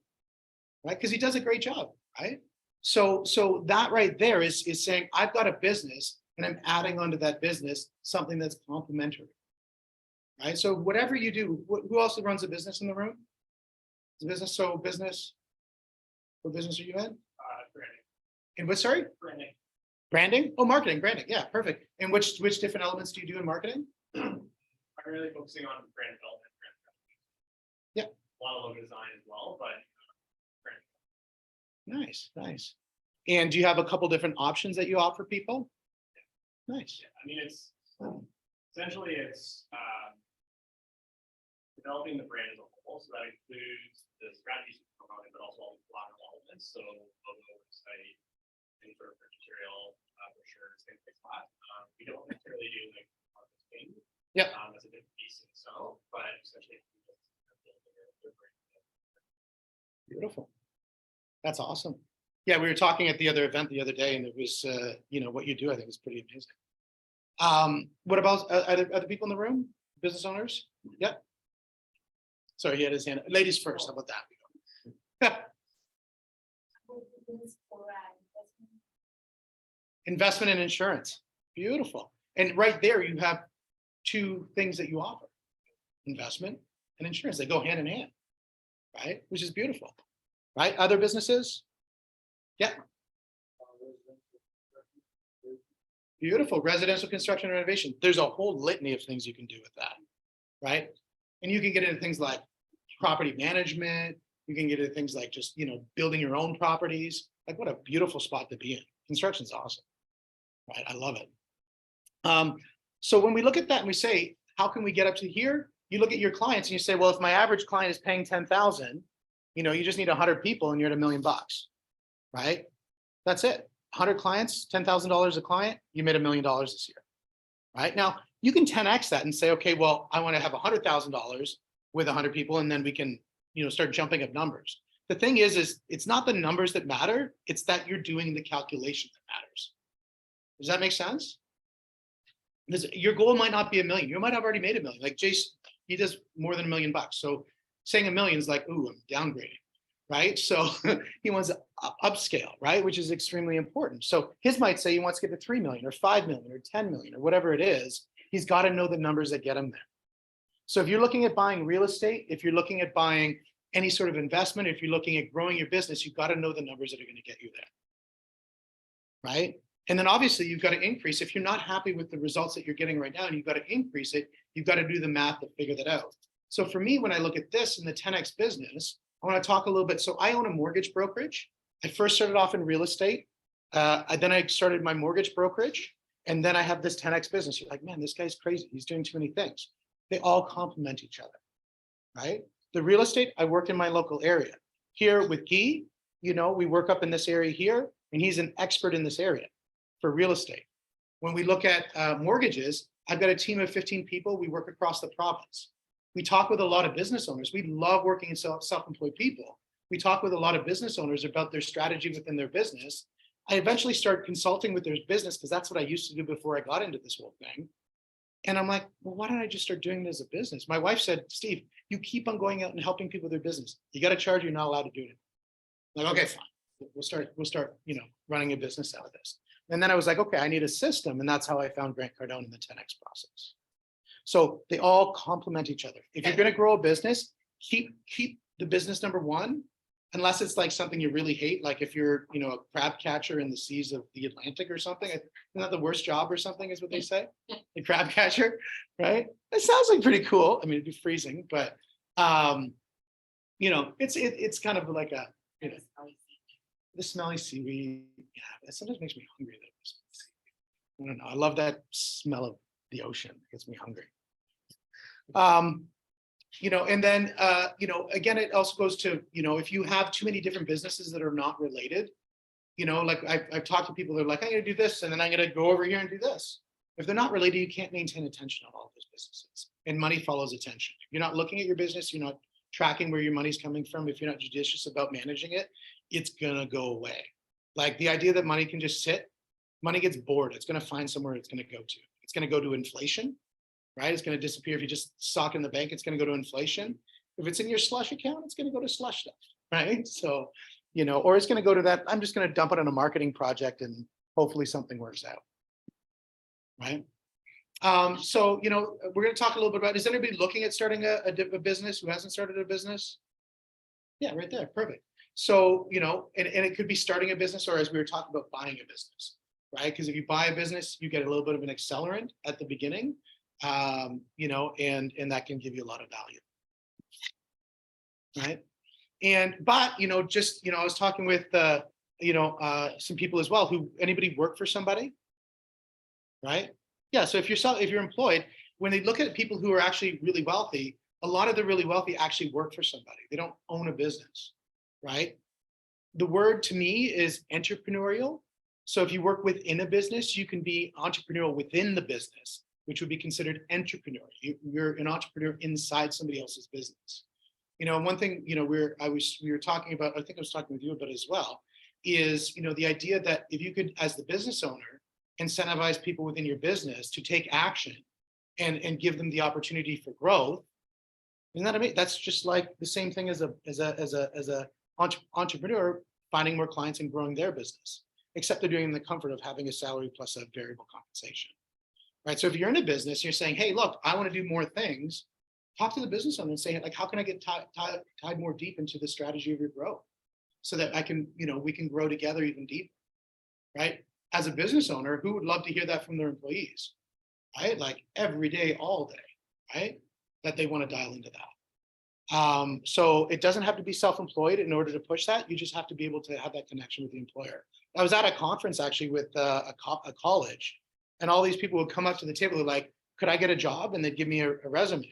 Right? Because he does a great job, right? So that right there is saying, I've got a business and I'm adding onto that business something that's complementary. Right? So whatever you do, who else runs a business in the room? Business. What business are you in? Branding. In what, sorry? Branding. Branding? Oh, marketing, branding. Yeah, perfect. And which different elements do you do in marketing? I'm really focusing on brand development, brand strategy. Yeah. A lot of logo design as well, but Nice, nice. And do you have a couple different options that you offer people? Nice. yeah, I mean, it's essentially developing the brand as a whole. So that includes the strategies component, but also all the collateral elements. So logo, website, any sort of material, brochures, things like that. We don't necessarily do like marketing. Yep. That's a different piece in itself, but essentially Beautiful. That's awesome. Yeah, we were talking at the other event the other day, and it was, what you do, I think is pretty amazing. What about other people in the room? Business owners? Yep. Sorry, he had his hand. Ladies first. How about that? Investment and insurance. Beautiful. And right there, you have 2 things that you offer: investment and insurance. They go hand in hand, right? Which is beautiful, right? Other businesses? Yeah. Beautiful. Residential construction and renovation. There's a whole litany of things you can do with that, right? And you can get into things like property management. You can get into things like just, building your own properties. Like what a beautiful spot to be in. Construction's awesome, right? I love it. So when we look at that and we say, how can we get up to here? You look at your clients and you say, well, if my average client is paying 10,000, you just need 100 people and you're at $1 million, right? That's it. 100 clients, $10,000 a client, you made $1 million this year, right? Now you can 10X that and say, okay, well, I want to have $100,000 with 100 people, and then we can, start jumping up numbers. The thing is it's not the numbers that matter, it's that you're doing the calculation that matters. Does that make sense? Because your goal might not be $1 million. You might have already made $1 million. Like Jace, he does more than $1 million. So saying $1 million is like, ooh, I'm downgrading, right? So he wants to upscale, right? Which is extremely important. So his might say he wants to get to 3 million or 5 million or 10 million or whatever it is. He's got to know the numbers that get him there. So if you're looking at buying real estate, if you're looking at buying any sort of investment, if you're looking at growing your business, you've got to know the numbers that are going to get you there, right? And then obviously you've got to increase. If you're not happy with the results that you're getting right now and you've got to increase it, you've got to do the math to figure that out. So for me, when I look at this in the 10X business, I want to talk a little bit. So I own a mortgage brokerage. I first started off in real estate. Then I started my mortgage brokerage. And then I have this 10X business. You're like, man, this guy's crazy. He's doing too many things. They all complement each other, right? The real estate, I work in my local area. Here with Guy, we work up in this area here, and he's an expert in this area for real estate. When we look at mortgages, I've got a team of 15 people. We work across the province. We talk with a lot of business owners. We love working in self-employed people. We talk with a lot of business owners about their strategy within their business. I eventually started consulting with their business because that's what I used to do before I got into this whole thing. And I'm like, well, why don't I just start doing it as a business? My wife said, Steve, you keep on going out and helping people with their business. You got to charge, you're not allowed to do it. I'm like, okay, fine. We'll start, running a business out of this. And then I was like, okay, I need a system. And that's how I found Grant Cardone in the 10X process. So they all complement each other. If you're going to grow a business, keep the business number one, unless it's like something you really hate, like if you're, a crab catcher in the seas of the Atlantic or something. Isn't that the worst job or something is what they say? The crab catcher, right? It sounds like pretty cool. I mean, it'd be freezing, but it's kind of like the smelly seaweed. Yeah, it sometimes makes me hungry though. I don't know. I love that smell of the ocean. It gets me hungry. And then, again, it also goes to, if you have too many different businesses that are not related, like I've talked to people that are like, I'm going to do this, and then I'm going to go over here and do this. If they're not related, you can't maintain attention on all of those businesses, and money follows attention. If you're not looking at your business, you're not tracking where your money's coming from. If you're not judicious about managing it, it's going to go away. Like the idea that money can just sit, money gets bored. It's going to find somewhere it's going to go to. It's going to go to inflation. Right? It's going to disappear. If you just stock in the bank, it's going to go to inflation. If it's in your slush account, it's going to go to slush stuff, right? So, or it's going to go to that. I'm just going to dump it on a marketing project and hopefully something works out, right? So, we're going to talk a little bit about, is anybody looking at starting a business who hasn't started a business? Yeah, right there. Perfect. So, and it could be starting a business, or as we were talking about, buying a business, right? Because if you buy a business, you get a little bit of an accelerant at the beginning. And that can give you a lot of value, right? But I was talking with some people as well. Anybody work for somebody, right? Yeah. So if you're employed, when they look at people who are actually really wealthy, a lot of the really wealthy actually work for somebody. They don't own a business, right? The word to me is entrepreneurial. So if you work within a business, you can be entrepreneurial within the business, which would be considered entrepreneur. You're an entrepreneur inside somebody else's business. One thing, we were talking about, I think I was talking with you about as well, is, the idea that if you could, as the business owner, incentivize people within your business to take action and give them the opportunity for growth. Isn't that amazing? That's just like the same thing as a entrepreneur finding more clients and growing their business, except they're doing it in the comfort of having a salary plus a variable compensation. Right. So if you're in a business, you're saying, hey, look, I want to do more things. Talk to the business owner and say, like, how can I get tied more deep into the strategy of your growth so that I can, we can grow together even deeper. Right. As a business owner, who would love to hear that from their employees? Right. Like every day, all day. Right. That they want to dial into that. So it doesn't have to be self-employed in order to push that. You just have to be able to have that connection with the employer. I was at a conference actually with a college. And all these people would come up to the table like, could I get a job? And they'd give me a resume. I'm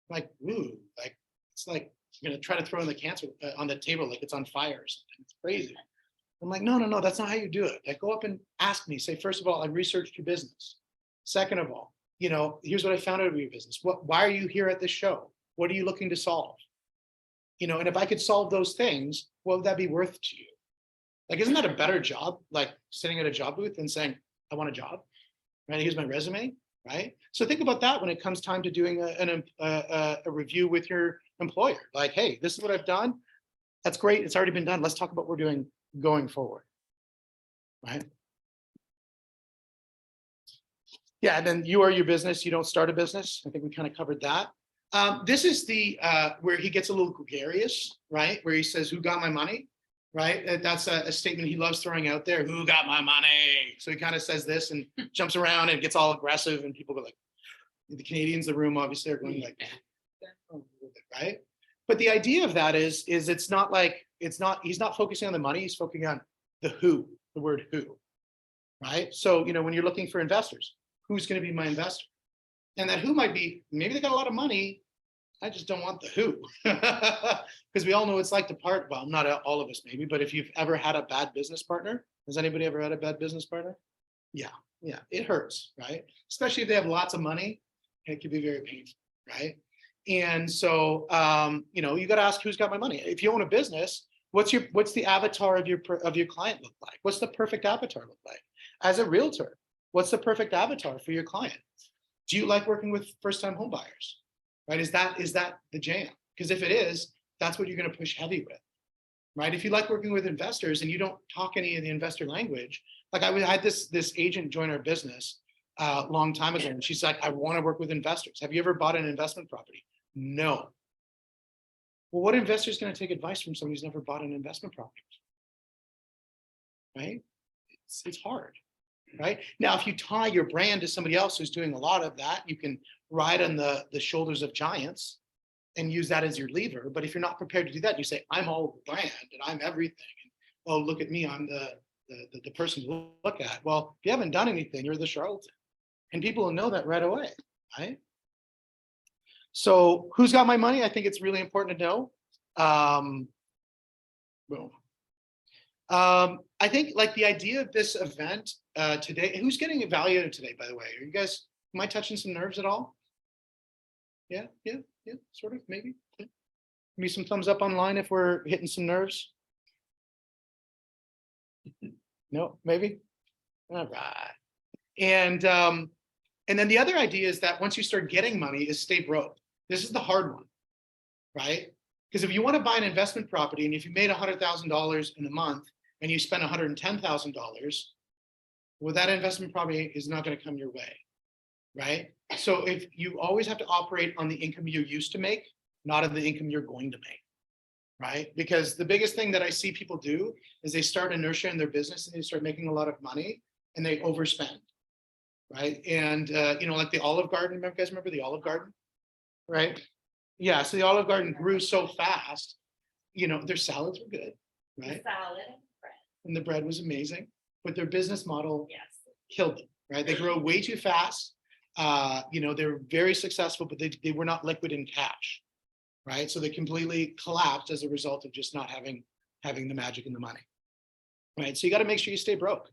like, ooh, like, it's like, you're going to try to throw in the cancer on the table like it's on fire or something. It's crazy. I'm like, no, that's not how you do it. Like, go up and ask me. Say, first of all, I researched your business. Second of all, here's what I found out of your business. Why are you here at this show? What are you looking to solve? You know, and if I could solve those things, what would that be worth to you? Like, isn't that a better job? Like sitting at a job booth and saying, I want a job, right? Here's my resume, right? So think about that when it comes time to doing a review with your employer. Like, hey, this is what I've done. That's great. It's already been done. Let's talk about what we're doing going forward, right? Yeah, and then you are your business. You don't start a business. I think we kind of covered that. This is the where he gets a little gregarious, right? Where he says, "Who got my money?" Right? That's a statement he loves throwing out there. Who got my money? So he kind of says this and jumps around and gets all aggressive, and people go like, the Canadians in the room obviously are going like, right? But the idea of that is it's not like he's not focusing on the money. He's focusing on the who, the word who, right? So you know when you're looking for investors, who's going to be my investor? And that who might be, maybe they got a lot of money. I just don't want the who. Because we all know it's like to part, well, not all of us maybe, but if you've ever had a bad business partner, has anybody ever had a bad business partner? Yeah, it hurts, right? Especially if they have lots of money, it can be very painful, right? And so, you know, you got to ask who's got my money. If you own a business, what's the avatar of your client look like? What's the perfect avatar look like? As a realtor, what's the perfect avatar for your client? Do you like working with first-time home buyers? Right? Is that the jam? Because if it is, that's what you're going to push heavy with, right? If you like working with investors and you don't talk any of the investor language, like I had this agent join our business a long time ago, and she's like, I want to work with investors. Have you ever bought an investment property? No. Well, what investor is going to take advice from somebody who's never bought an investment property? Right? It's hard. Right now, if you tie your brand to somebody else who's doing a lot of that, you can ride on the shoulders of giants and use that as your lever. But if you're not prepared to do that, you say, I'm all brand and I'm everything. And, oh, look at me, I'm the person to look at. Well, if you haven't done anything, you're the charlatan. And people will know that right away, right? So who's got my money? I think it's really important to know. Boom. I think like the idea of this event today, who's getting evaluated today, by the way? Are you guys, am I touching some nerves at all? Yeah, sort of, maybe. Yeah. Give me some thumbs up online if we're hitting some nerves. No, maybe. All right. And then the other idea is that once you start getting money is stay broke. This is the hard one, right? Because if you want to buy an investment property and if you made $100,000 in a month and you spend $110,000, well, that investment property is not going to come your way, right? So if you always have to operate on the income you used to make, not on the income you're going to make, right? Because the biggest thing that I see people do is they start inertia in their business and they start making a lot of money and they overspend, right? And you know, like the Olive Garden, remember, guys remember the Olive Garden, right? Yeah, so the Olive Garden grew so fast, you know, their salads were good, right? Salad and bread. And the bread was amazing, but their business model Yes. killed them, right? They grew way too fast. You know, they were very successful, but they were not liquid in cash, right? So they completely collapsed as a result of just not having the magic and the money, right? So you got to make sure you stay broke,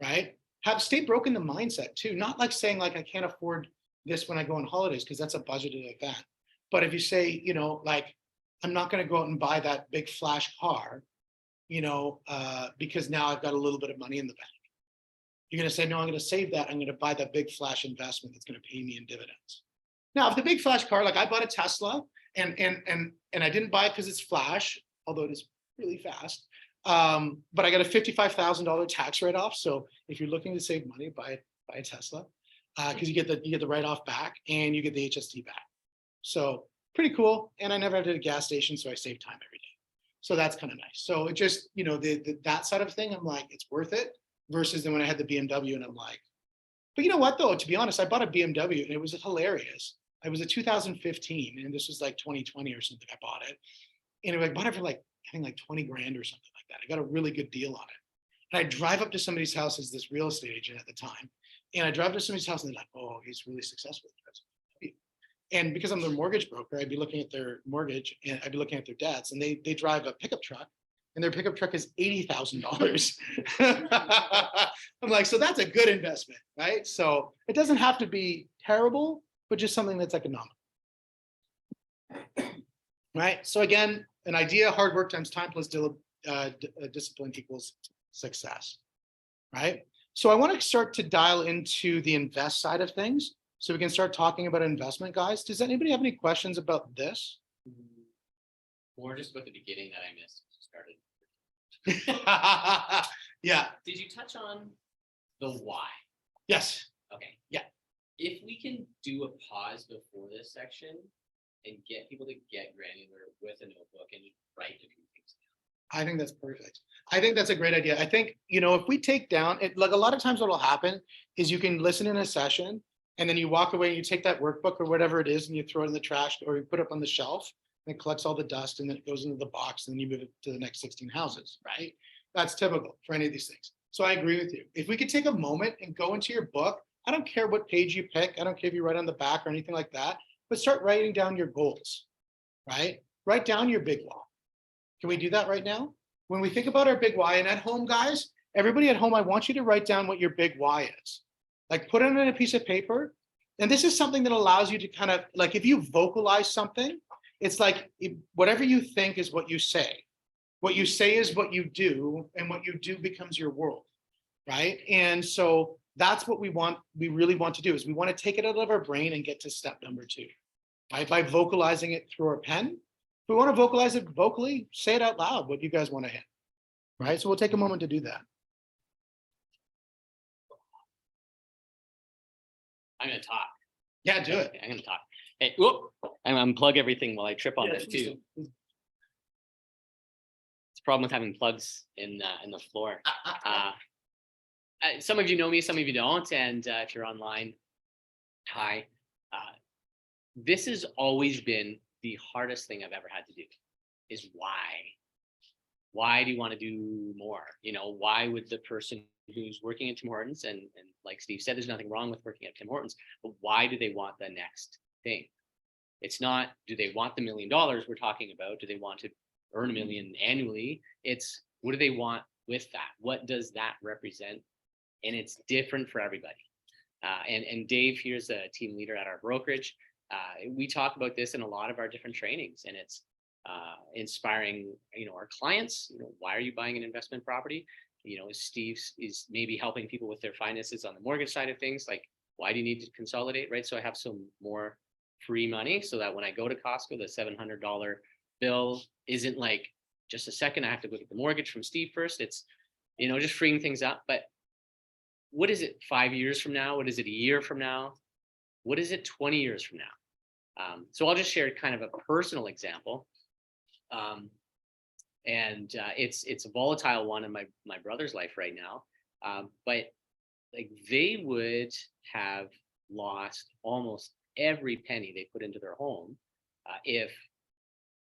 right? Stay broke in the mindset too, not like saying like I can't afford this when I go on holidays because that's a budgeted event. But if you say, you know, like I'm not going to go out and buy that big flash car, you know, because now I've got a little bit of money in the bank. You're going to say, no, I'm going to save that. I'm going to buy that big flash investment that's going to pay me in dividends. Now, if the big flash car, like I bought a Tesla and I didn't buy it because it's flash, although it is really fast. But I got a $55,000 tax write-off. So if you're looking to save money, buy a Tesla because you get the write-off back and you get the HST back. So pretty cool. And I never had a gas station, so I save time every day. So that's kind of nice. So it just, you know, that side of thing, I'm like, it's worth it. Versus then when I had the BMW and I'm like, but you know what though, to be honest, I bought a BMW and it was hilarious. It was a 2015 and this was like 2020 or something. I bought it and I bought it for like, I think like 20 grand or something like that. I got a really good deal on it. And I drive up to somebody's house as this real estate agent at the time. And I drive to somebody's house and they're like, oh, he's really successful. And because I'm their mortgage broker, I'd be looking at their mortgage and I'd be looking at their debts and they drive a pickup truck and their pickup truck is $80,000. I'm like, so that's a good investment, right? So it doesn't have to be terrible, but just something that's economical. Right? So again, an idea, hard work times time plus discipline equals success, right? So I want to start to dial into the invest side of things so we can start talking about investment, guys. Does anybody have any questions about this? Or just about the beginning that I missed started. Yeah, Did you touch on the why? yes, Okay. Yeah. If we can do a pause before this section and get people to get granular with a notebook and write a few things down. I think that's perfect. I think that's a great idea. I think, if we take down it, like a lot of times what will happen is you can listen in a session and then you walk away and you take that workbook or whatever it is and you throw it in the trash or you put it up on the shelf and it collects all the dust and then it goes into the box and then you move it to the next 16 houses, right? That's typical for any of these things. So I agree with you. If we could take a moment and go into your book, I don't care what page you pick. I don't care if you write on the back or anything like that, but start writing down your goals, right? Write down your big why. Can we do that right now? When we think about our big why, and at home, guys, everybody at home, I want you to write down what your big why is. Like put it on a piece of paper. And this is something that allows you to kind of like, if you vocalize something, it's like whatever you think is what you say. What you say is what you do, and what you do becomes your world, right? And so that's what we really want to do is we want to take it out of our brain and get to step number 2, right? By vocalizing it through our pen. If we want to vocalize it vocally, say it out loud, what you guys want to hit, right? So we'll take a moment to do that. I'm gonna talk. Yeah, do it. Okay, I'm gonna talk. Hey, whoop, I'm unplug everything while I trip on Yeah, this please too. do. It's a problem with having plugs in the floor. Some of you know me, some of you don't, and if you're online, hi. This has always been the hardest thing I've ever had to do, is why? Why do you want to do more? Why would the person who's working at Tim Hortons, and like Steve said, there's nothing wrong with working at Tim Hortons, but why do they want the next thing? It's not, do they want the $1 million we're talking about? Do they want to earn $1 million annually? It's, what do they want with that? What does that represent? And it's different for everybody. And Dave here's a team leader at our brokerage. We talk about this in a lot of our different trainings, and it's inspiring, our clients. Why are you buying an investment property? Steve is maybe helping people with their finances on the mortgage side of things. Like, why do you need to consolidate, right? So I have some more free money so that when I go to Costco, the $700 bill isn't like, just a second, I have to go get the mortgage from Steve first. It's, just freeing things up. But what is it 5 years from now? What is it a year from now? What is it 20 years from now? So I'll just share kind of a personal example. It's a volatile one in my brother's life right now. But like, they would have lost almost every penny they put into their home if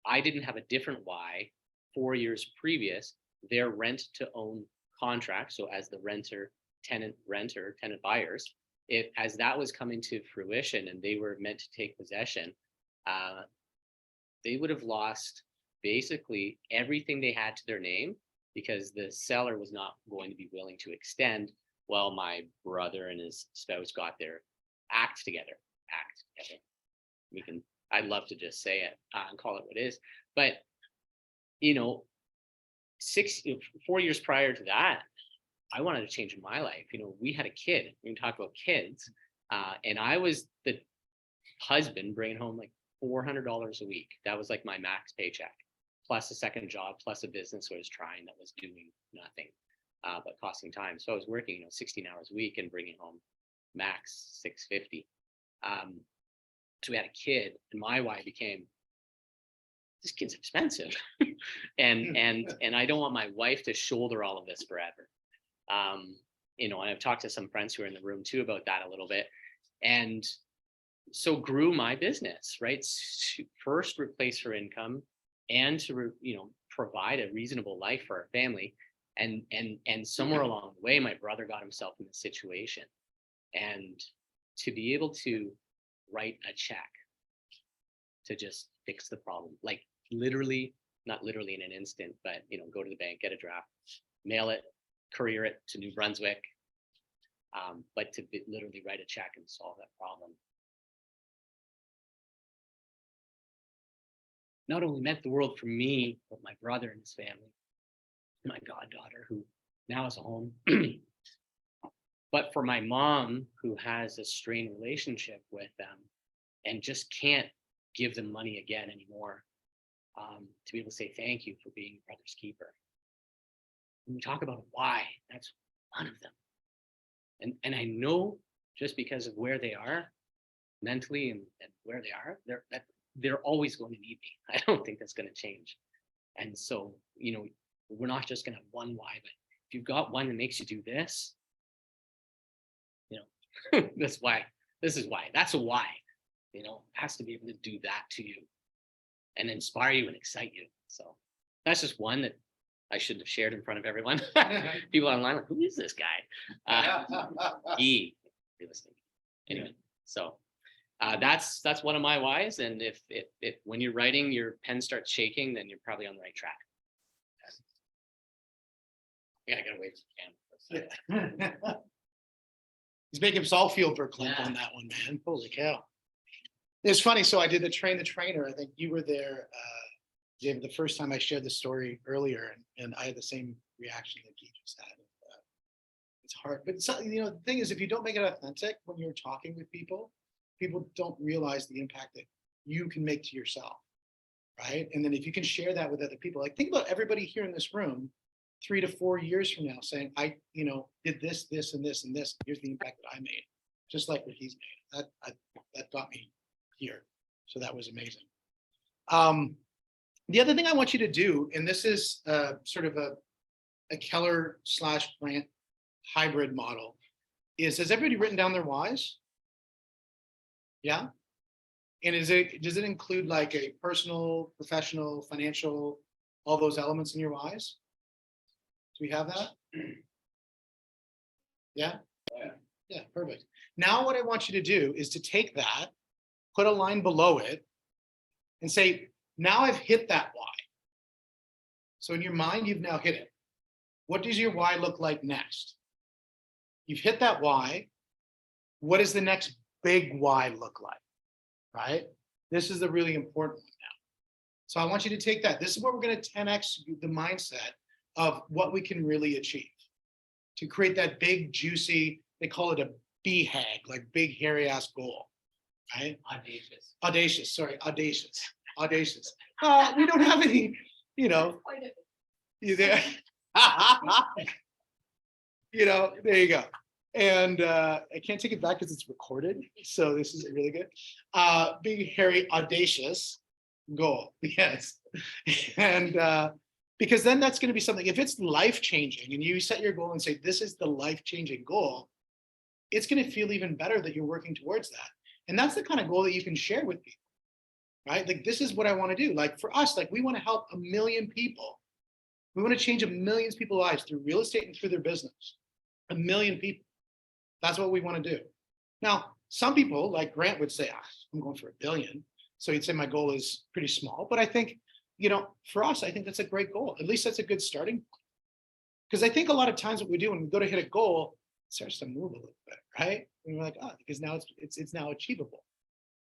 I didn't have a different why 4 years previous. Their rent to own contract, so as the tenant buyers, as that was coming to fruition and they were meant to take possession, they would have lost basically everything they had to their name, because the seller was not going to be willing to extend while my brother and his spouse got their act together. I'd love to just say it and call it what it is, but 4 years prior to that, I wanted to change my life. We had a kid. We can talk about kids, and I was the husband bringing home like $400 a week. That was like my max paycheck, plus a second job, plus a business I was trying that was doing nothing but costing time. So I was working 16 hours a week and bringing home max $650. So we had a kid, and my why became, this kid's expensive, and I don't want my wife to shoulder all of this forever. And I've talked to some friends who are in the room too about that a little bit, and so grew my business, right? To first replace her income and to provide a reasonable life for our family, and somewhere along the way, my brother got himself in this situation, and to be able to write a check to just fix the problem, like literally, not literally in an instant, but go to the bank, get a draft, mail it, courier it to New Brunswick, but to literally write a check and solve that problem. not only meant the world for me, but my brother and his family, my goddaughter, who now has a home, but for my mom, who has a strained relationship with them and just can't give them money again anymore, to be able to say thank you for being a brother's keeper. When we talk about why, that's one of them. And I know just because of where they are mentally and where they are, they're always going to need me. I don't think that's going to change. And so, you know, we're not just going to have one why, but if you've got one that makes you do this, you know, that's why. This is why. That's a why. You know, has to be able to do that to you and inspire you and excite you. So that's just one that I shouldn't have shared in front of everyone. People online, like, who is this guy? He, listening. Anyway, so that's one of my whys. And if when you're writing, your pen starts shaking, then you're probably on the right track. Yeah, I gotta wait for the camera. He's making us all feel verklempt Yeah. on that one, man. Holy cow. It's funny. So I did the trainer. I think you were there, David, the first time I shared the story earlier, and I had the same reaction that he just had. It's hard, but you know, the thing is, if you don't make it authentic when you're talking with people, people don't realize the impact that you can make to yourself, right? And then if you can share that with other people, like think about everybody here in this room 3 to 4 years from now saying, I, you know, did this, this, and this, and this. Here's the impact that I made, just like what he's made. That got me here. So that was amazing. The other thing I want you to do, and this is sort of a Keller/Grant hybrid model, is, has everybody written down their whys? Yeah. And does it include like a personal, professional, financial, all those elements in your whys? Do we have that? Yeah. Yeah, perfect. Now what I want you to do is to take that, put a line below it, and say, now I've hit that why. So in your mind, you've now hit it. What does your why look like next? You've hit that why. What does the next big why look like? Right? This is the really important one now. So I want you to take that. This is where we're going to 10x the mindset of what we can really achieve to create that big, juicy, they call it a BHAG, like big, hairy ass goal. Right? Audacious. We don't have any, you know, you there. You know, there you go. And I can't take it back because it's recorded. So this is really good. Big, hairy, audacious goal. Yes. And because then that's going to be something, if it's life-changing and you set your goal and say, this is the life-changing goal, it's going to feel even better that you're working towards that. And that's the kind of goal that you can share with people, right? Like, this is what I want to do. Like for us, like we want to help 1 million people. We want to change 1 million people's lives through real estate and through their business. 1 million people. That's what we want to do. Now, some people like Grant would say, I'm going for 1 billion. So he'd say my goal is pretty small. But I think, you know, for us, I think that's a great goal. At least that's a good starting point. Because I think a lot of times what we do when we go to hit a goal, it starts to move a little bit, right? And we're like, because now it's now achievable.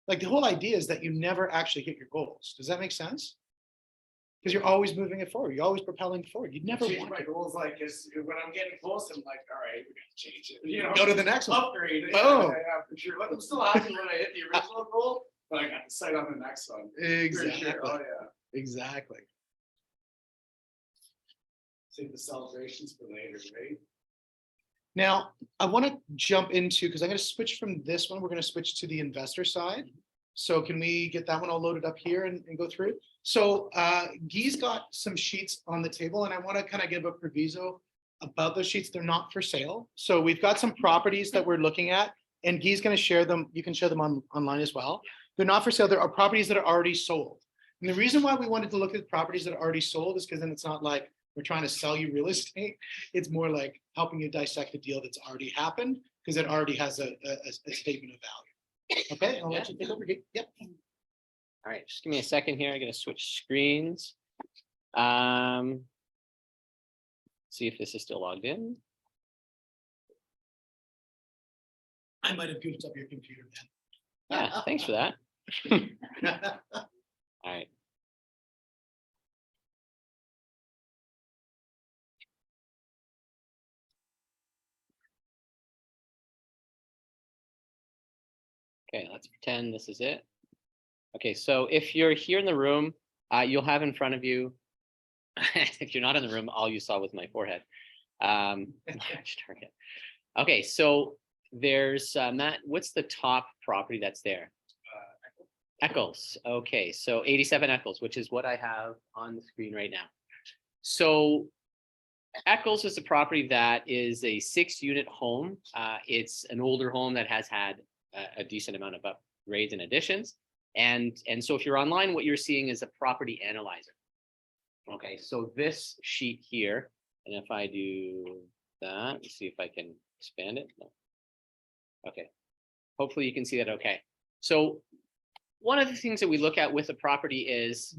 Like the whole idea is that you never actually hit your goals. Does that make sense? Because you're always moving it forward. You're always propelling forward. You'd never change want my to goals, like, is when I'm getting close, I'm like, all right, we gotta change it. You know, go to the next one. upgrade. Oh. Yeah, for sure. Like, I'm still happy when I hit the original goal, but I got the sight on the next one. For Exactly. sure. Oh yeah. Exactly. Save the celebrations for later, right? Now, I want to jump into, because I'm going to switch from this one. We're going to switch to the investor side. So can we get that one all loaded up here and go through it? So Guy's got some sheets on the table, and I want to kind of give a proviso about those sheets. They're not for sale. So we've got some properties that we're looking at, and Guy's going to share them. You can share them online as well. They're not for sale. There are properties that are already sold. And the reason why we wanted to look at properties that are already sold is because then it's not like we're trying to sell you real estate. It's more like helping you dissect a deal that's already happened because it already has a statement of value. Okay, I'll let you take over. Yep. All right, just give me a second here. I gotta switch screens. See if this is still logged in. I might have goofed up your computer, Yeah, thanks for that. man. All right. Okay, let's pretend this is it. Okay, so if you're here in the room, you'll have in front of you, if you're not in the room, all you saw was my forehead. Large target. Okay, so there's Matt, what's the top property that's there? Eccles. Okay, so 87 Eccles, which is what I have on the screen right now. So Eccles is a property that is a 6-unit home. It's an older home that has had a decent amount of upgrades and additions. And so if you're online, what you're seeing is a property analyzer. Okay, so this sheet here, and if I do that, let's see if I can expand it. No. Okay, hopefully you can see that okay. So one of the things that we look at with a property is,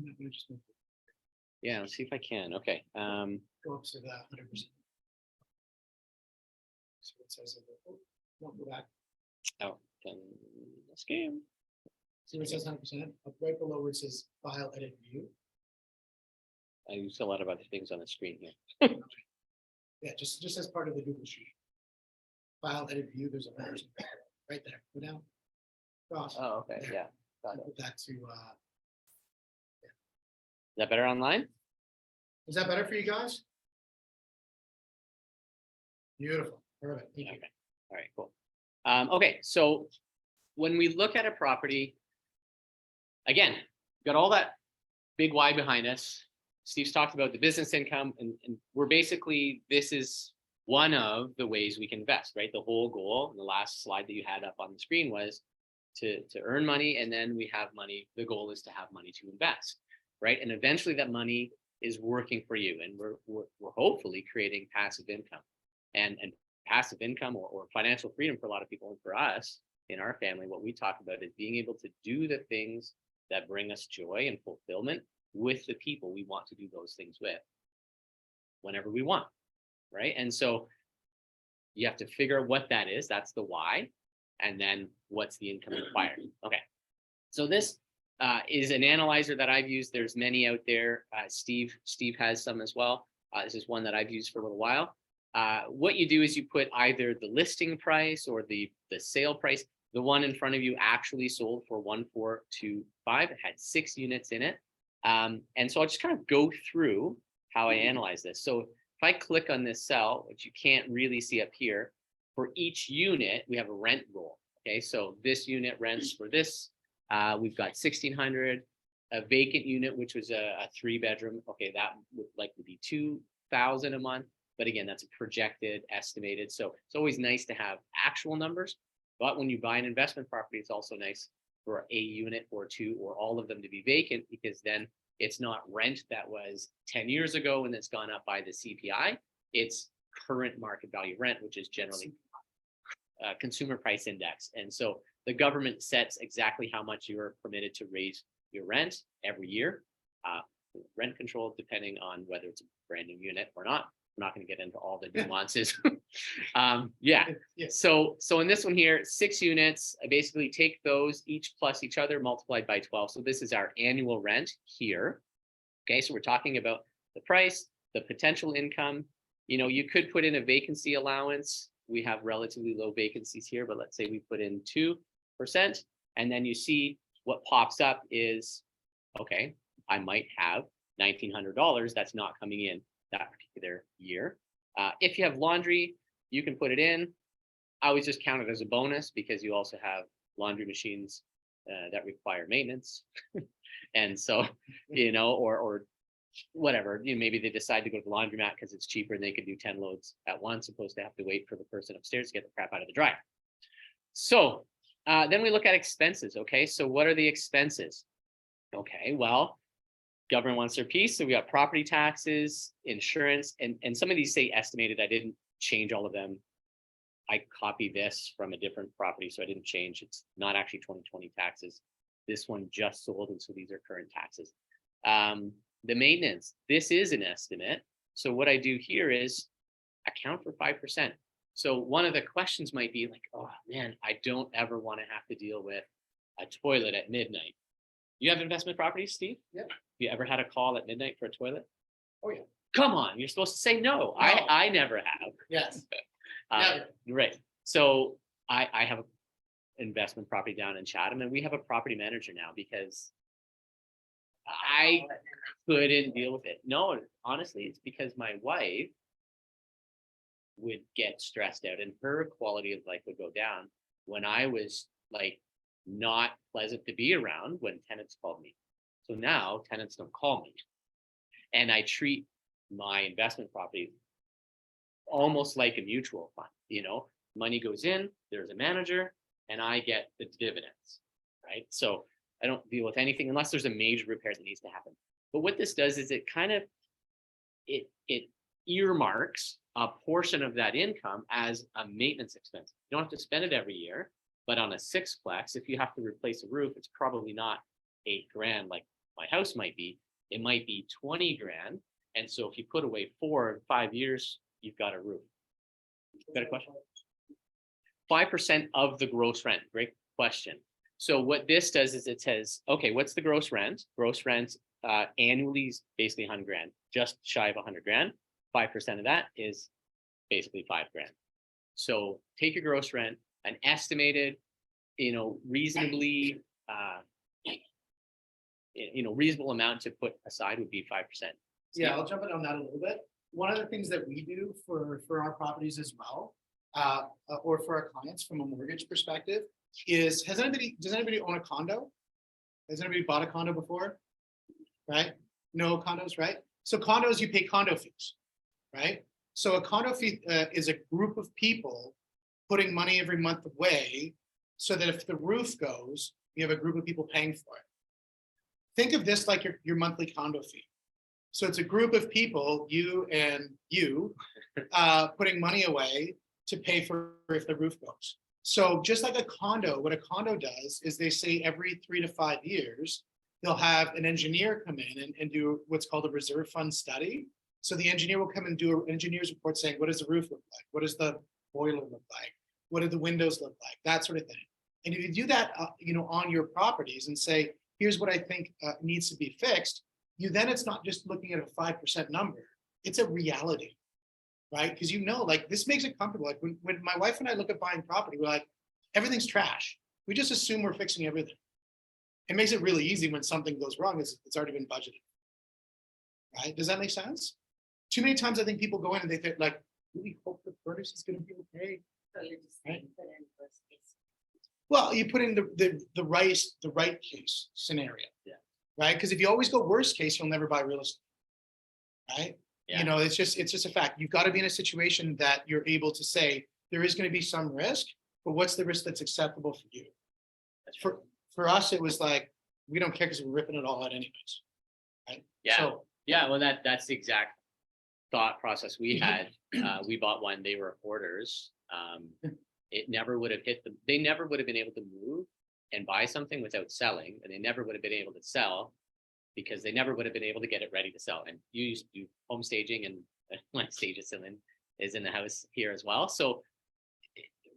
yeah, let's see if I can. Okay. Go up to that 100%. So it says, won't go back. Oh, then this game. See where it says 100%? Up right below where it says file, edit, view. I use a lot of other things on the screen here. Yeah, just as part of the Google sheet. File, edit, view, there's a 100% right there. Go down. Cross. Oh, okay, yeah. Got it. Put that to, Is that better online? is that better for you guys? Beautiful. Perfect. Thank you. Okay. All right, cool. Okay, so when we look at a property, again, got all that big why behind us. Steve's talked about the business income, and we're basically, this is one of the ways we can invest, right? The whole goal, the last slide that you had up on the screen was to earn money, and then we have money. The goal is to have money to invest, right? And eventually that money is working for you, and we're hopefully creating passive income, and passive income or financial freedom for a lot of people, and for us in our family, what we talk about is being able to do the things that bring us joy and fulfillment with the people we want to do those things with whenever we want, right? And so you have to figure out what that is. That's the why. And then what's the income required? Okay. So this is an analyzer that I've used. There's many out there. Steve has some as well. This is one that I've used for a little while. What you do is you put either the listing price or the sale price. The one in front of you actually sold for 1,425. It had 6 units in it. And so I'll just kind of go through how I analyze this. So if I click on this cell, which you can't really see up here, for each unit, we have a rent roll. Okay, so this unit rents for this. We've got 1,600, a vacant unit, which was a 3-bedroom. Okay, that would likely be 2,000 a month. But again, that's a projected, estimated. So it's always nice to have actual numbers. But when you buy an investment property, it's also nice for a unit or 2 or all of them to be vacant, because then it's not rent that was 10 years ago and it's gone up by the CPI. It's current market value rent, which is generally consumer price index. And so the government sets exactly how much you're permitted to raise your rent every year. Rent control, depending on whether it's a brand new unit or not. I'm not going to get into all the nuances. Yeah. So in this one here, 6 units, I basically take those each plus each other multiplied by 12. So this is our annual rent here. Okay, so we're talking about the price, the potential income. You know, you could put in a vacancy allowance. We have relatively low vacancies here, but let's say we put in 2%, and then you see what pops up is, okay, I might have $1,900 that's not coming in that particular year. If you have laundry, you can put it in. I always just count it as a bonus because you also have laundry machines that require maintenance. And so, you know, or whatever, you know, maybe they decide to go to the laundromat because it's cheaper and they can do 10 loads at once, opposed to have to wait for the person upstairs to get the crap out of the dryer. So then we look at expenses. Okay, so what are the expenses? Okay, well, government wants their piece. So we got property taxes, insurance, and some of these say estimated. I didn't change all of them. I copied this from a different property, so I didn't change. It's not actually 2020 taxes. This one just sold, and so these are current taxes. The maintenance, this is an estimate. So what I do here is account for 5%. So one of the questions might be like, oh man, I don't ever want to have to deal with a toilet at midnight. You have investment properties, Steve? Yep. You ever had a call at midnight for a toilet? Oh yeah. Come on, you're supposed to say no. No. I never have. Yes. Right. So I have investment property down in Chatham, and we have a property manager now because I couldn't deal with it. No, honestly, it's because my wife would get stressed out and her quality of life would go down when I was like not pleasant to be around when tenants called me. So now tenants don't call me. And I treat my investment property almost like a mutual fund, you know, money goes in, there's a manager, and I get the dividends, right? So I don't deal with anything unless there's a major repair that needs to happen. But what this does is it kind of, it earmarks a portion of that income as a maintenance expense. You don't have to spend it every year, but on a sixplex, if you have to replace a roof, it's probably not $8,000 like my house might be. It might be 20 grand. And so if you put away 4 or 5 years, you've got a roof. Got a question? 5% of the gross rent. Great question. So what this does is it says, okay, what's the gross rent? Gross rent annually is basically 100 grand, just shy of 100 grand. 5% of that is basically $5,000. So take your gross rent, an estimated, reasonably, reasonable amount to put aside would be 5%. Yeah, I'll jump in on that a little bit. One of the things that we do for our properties as well, or for our clients from a mortgage perspective, is does anybody own a condo? Has anybody bought a condo before? Right? No condos, right? So condos, you pay condo fees, right? So a condo fee is a group of people putting money every month away so that if the roof goes, you have a group of people paying for it. Think of this like your monthly condo fee. So it's a group of people, you and you, putting money away to pay for if the roof goes. So just like a condo, what a condo does is they say every 3 to 5 years, they'll have an engineer come in and do what's called a reserve fund study. So the engineer will come and do an engineer's report saying, what does the roof look like? What does the boiler look like? What do the windows look like? That sort of thing. And if you do that, on your properties and say, here's what I think needs to be fixed, it's not just looking at a 5% number, it's a reality, right? Because like this makes it comfortable. Like when my wife and I look at buying property, we're like, everything's trash. We just assume we're fixing everything. It makes it really easy when something goes wrong, it's already been budgeted, right? Does that make sense? Too many times I think people go in and they think like, really hope the furnace is gonna be okay. So you're just Right. put in worst case. Well, you put in the right case scenario. Yeah. Right? Because if you always go worst case, you'll never buy real estate. Right? Yeah. It's just a fact. You've got to be in a situation that you're able to say there is going to be some risk, but what's the risk that's acceptable for you? For us, it was like we don't care because we're ripping it all out anyways. Right? Yeah. So Yeah, well, that's the exact thought process we had. We bought one, they were hoarders. It never would have hit them. They never would have been able to move and buy something without selling, and they never would have been able to sell because they never would have been able to get it ready to sell. And you used to do home staging, and my stage is in the house here as well. So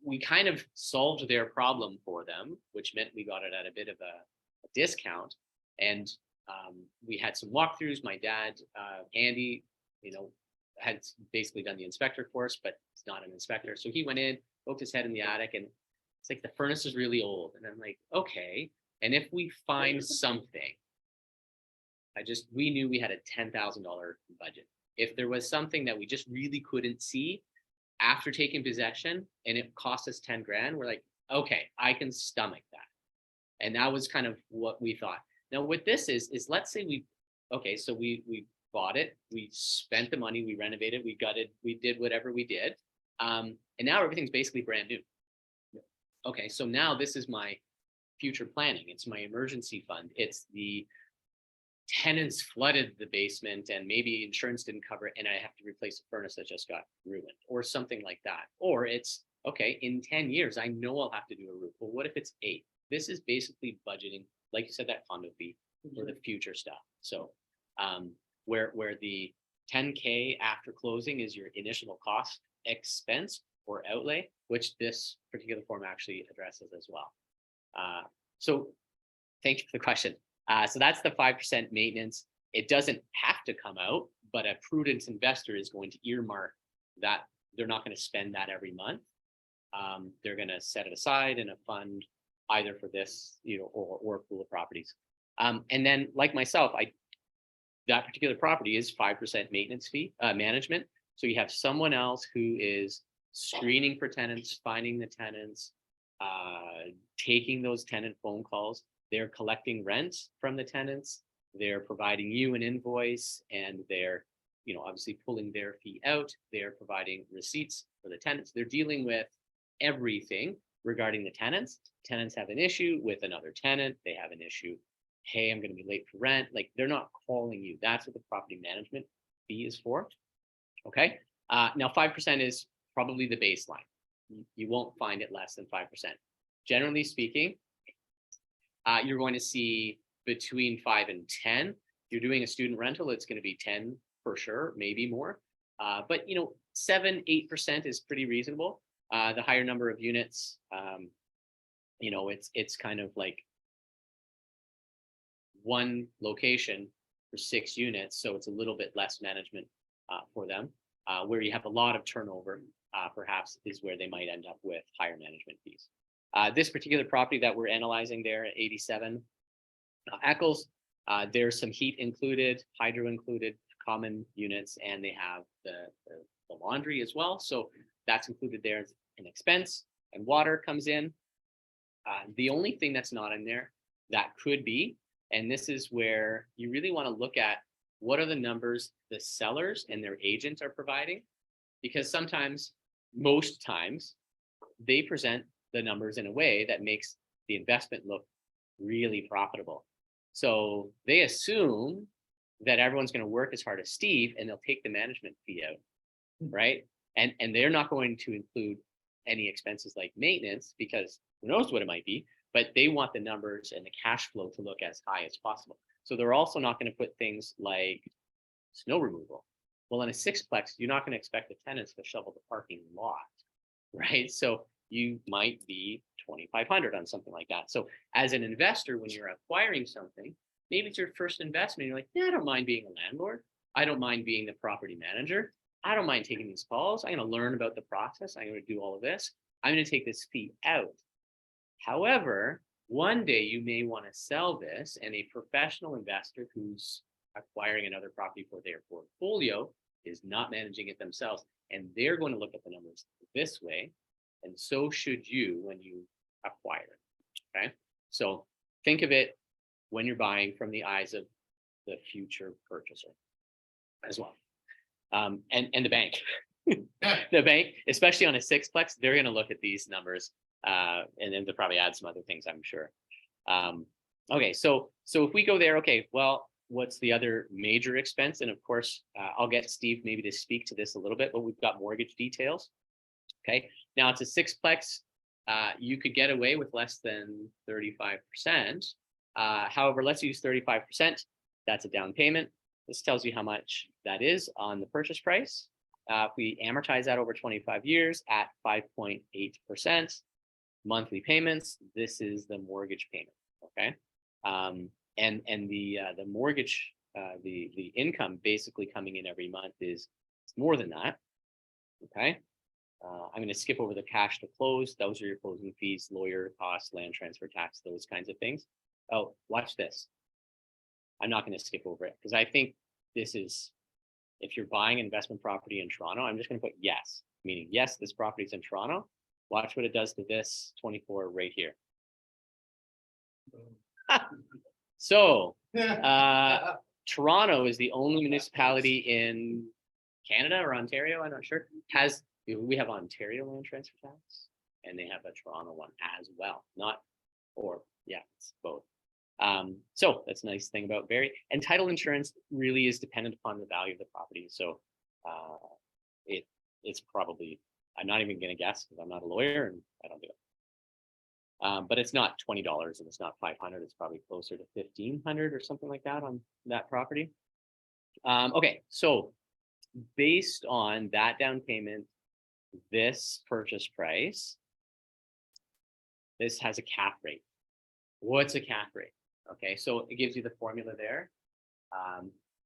we kind of solved their problem for them, which meant we got it at a bit of a discount. And we had some walkthroughs. My dad, Andy, had basically done the inspector course, but he's not an inspector. So he went in, poked his head in the attic, and it's like the furnace is really old. And I'm like, okay. And if we find something, we knew we had a $10,000 budget. If there was something that we just really couldn't see after taking possession and it cost us 10 grand, we're like, okay, I can stomach that. And that was kind of what we thought. Now, what this is let's say we bought it, we spent the money, we renovated, we gutted, we did whatever we did. And now everything's basically brand new. Okay, so now this is my future planning. It's my emergency fund. It's the tenants flooded the basement and maybe insurance didn't cover it and I have to replace a furnace that just got ruined or something like that. Or it's, okay, in 10 years, I know I'll have to do a roof. Well, what if it's 8? This is basically budgeting, like you said, that condo fee for the future stuff. So where the 10K after closing is your initial cost expense or outlay, which this particular form actually addresses as well. So thank you for the question. So that's the 5% maintenance. It doesn't have to come out, but a prudent investor is going to earmark that they're not going to spend that every month. They're gonna set it aside in a fund either for this, or a pool of properties. And then like myself, that particular property is 5% maintenance fee, management. So you have someone else who is screening for tenants, finding the tenants, taking those tenant phone calls. They're collecting rent from the tenants. They're providing you an invoice, and they're, obviously pulling their fee out. They're providing receipts for the tenants. They're dealing with everything regarding the tenants. Tenants have an issue with another tenant. They have an issue. Hey, I'm going to be late for rent. Like, they're not calling you. That's what the property management fee is for. Okay. Now 5% is probably the baseline. You won't find it less than 5%. Generally speaking, you're going to see between 5 and 10. If you're doing a student rental, it's going to be 10 for sure, maybe more. But 7, 8% is pretty reasonable. The higher number of units, it's kind of like one location for 6 units, so it's a little bit less management for them. Where you have a lot of turnover, perhaps is where they might end up with higher management fees. This particular property that we're analyzing there at 87 Eccles, there's some heat included, hydro included, common units, and they have the laundry as well. So that's included there as an expense, and water comes in. The only thing that's not in there that could be, and this is where you really want to look at, what are the numbers the sellers and their agents are providing? Because sometimes, most times, they present the numbers in a way that makes the investment look really profitable. So they assume that everyone's going to work as hard as Steve, and they'll take the management fee out, right? And they're not going to include any expenses like maintenance, because who knows what it might be, but they want the numbers and the cash flow to look as high as possible. So they're also not going to put things like snow removal. Well, in a sixplex, you're not going to expect the tenants to shovel the parking lot, right? So you might be 2,500 on something like that. So as an investor, when you're acquiring something, maybe it's your first investment, you're like, yeah, I don't mind being a landlord. I don't mind being the property manager. I don't mind taking these calls. I'm going to learn about the process. I'm going to do all of this. I'm going to take this fee out. However, one day you may want to sell this, and a professional investor who's acquiring another property for their portfolio is not managing it themselves, and they're going to look at the numbers this way, and so should you when you acquire it. Okay, so think of it when you're buying from the eyes of the future purchaser as well, and the bank. The bank, especially on a sixplex, they're going to look at these numbers, and then they'll probably add some other things, I'm sure. Okay, so if we go there, okay, well, what's the other major expense? And of course, I'll get Steve maybe to speak to this a little bit, but we've got mortgage details. Okay, now it's a sixplex. You could get away with less than 35%. However, let's use 35%. That's a down payment. This tells you how much that is on the purchase price. If we amortize that over 25 years at 5.8% monthly payments, this is the mortgage payment. Okay, and the mortgage, the income basically coming in every month is more than that. Okay, I'm going to skip over the cash to close. Those are your closing fees, lawyer costs, land transfer tax, those kinds of things. Oh, watch this. I'm not going to skip over it because I think this is, if you're buying an investment property in Toronto, I'm just going to put yes, meaning yes, this property is in Toronto. Watch what it does to this 24 right here. So Toronto is the only municipality in Canada or Ontario, I'm not sure, we have Ontario land transfer tax, and they have a Toronto one as well. It's both. So that's a nice thing about Barrie. And title insurance really is dependent upon the value of the property. So it's probably, I'm not even going to guess because I'm not a lawyer and I don't do it. But it's not $20 and it's not $500. It's probably closer to $1,500 or something like that on that property. Okay, so based on that down payment, this purchase price, this has a cap rate. What's a cap rate? Okay, so it gives you the formula there.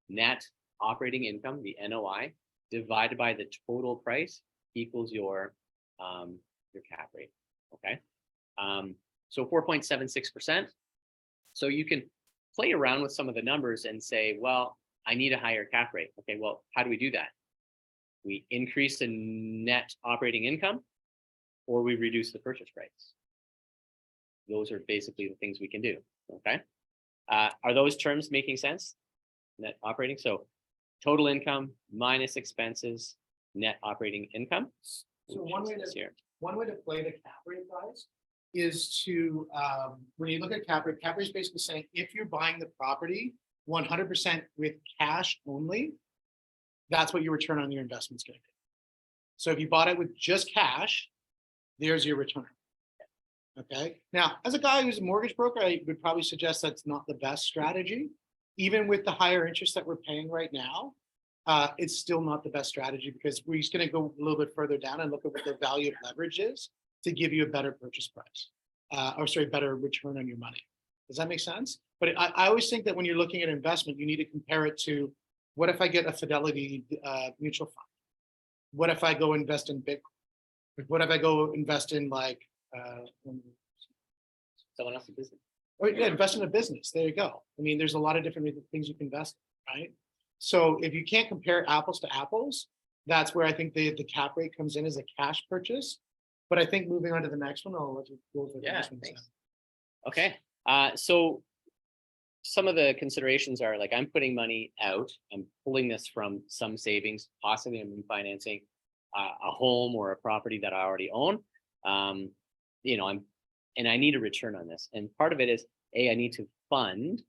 Net operating income, the NOI, divided by the total price equals your your cap rate. Okay. So 4.76%. So you can play around with some of the numbers and say, well, I need a higher cap rate. Okay, well, how do we do that? We increase the net operating income or we reduce the purchase price. Those are basically the things we can do. Okay. Are those terms making sense? Net operating. So total income minus expenses, net operating income. So one way Which is to here. One way to play the cap rate, guys, is to, when you look at cap rate is basically saying if you're buying the property 100% with cash only, that's what your return on your investment's going to be. So if you bought it with just cash, there's your return. Okay. Now, as a guy who's a mortgage broker, I would probably suggest that's not the best strategy. Even with the higher interest that we're paying right now, it's still not the best strategy because we're just going to go a little bit further down and look at what the value of leverage is to give you a better purchase price, better return on your money. Does that make sense? But I always think that when you're looking at investment, you need to compare it to what if I get a Fidelity mutual fund? What if I go invest in Bitcoin? What if I go invest in Someone else's business. or invest in a business? There you go. I mean, there's a lot of different things you can invest in, right? So if you can't compare apples to apples, that's where I think the cap rate comes in as a cash purchase. But I think moving on to the next one, I'll let you go over the Yeah, next one. thanks. Okay. So some of the considerations are like I'm putting money out. I'm pulling this from some savings, possibly I'm refinancing a home or a property that I already own. And I need a return on this. And part of it is, I need to fund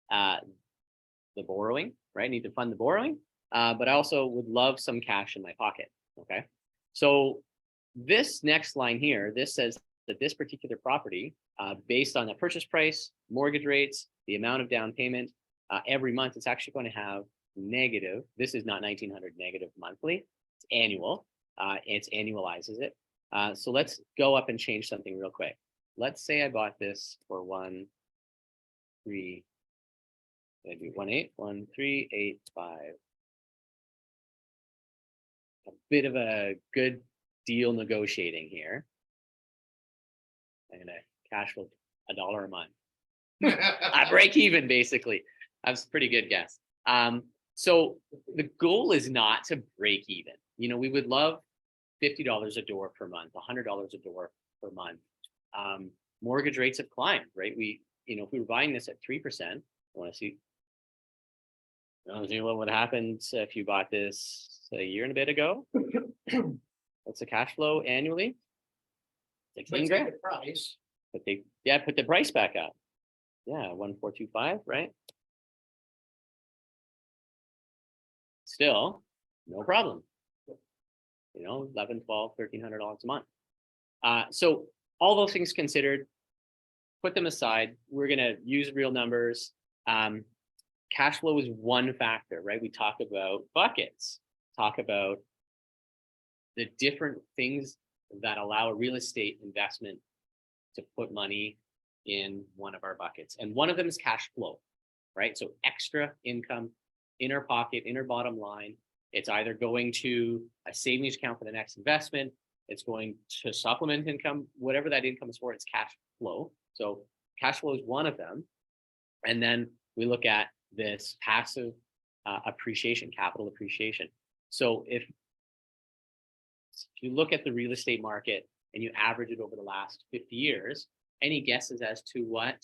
the borrowing, right? I need to fund the borrowing, but I also would love some cash in my pocket. Okay. So this next line here, this says that this particular property, based on the purchase price, mortgage rates, the amount of down payment, every month, it's actually going to have negative. This is not 1900 negative monthly. It's annual. It annualizes it. So let's go up and change something real quick. Let's say I bought this for 1,385. A bit of a good deal negotiating here. I'm gonna cash flow $1 a month. I break even basically. That's a pretty good guess. So the goal is not to break even. We would love $50 a door per month, $100 a door per month. Mortgage rates have climbed, right? If we were buying this at 3%, I want to see what would happen if you bought this a year and a bit ago. What's the cash flow annually? 16 grand. Price. But put the price back up. Yeah, 1,425, right? Still, no problem. $11, $12, $1,300 a month. So all those things considered, put them aside. We're gonna use real numbers. Cash flow is one factor, right? We talk about buckets, talk about the different things that allow a real estate investment to put money in one of our buckets. And one of them is cash flow, right? So extra income in our pocket, in our bottom line. It's either going to a savings account for the next investment, it's going to supplement income, whatever that income is for, it's cash flow. So cash flow is one of them. And then we look at this passive appreciation, capital appreciation. So if you look at the real estate market and you average it over the last 50 years, any guesses as to what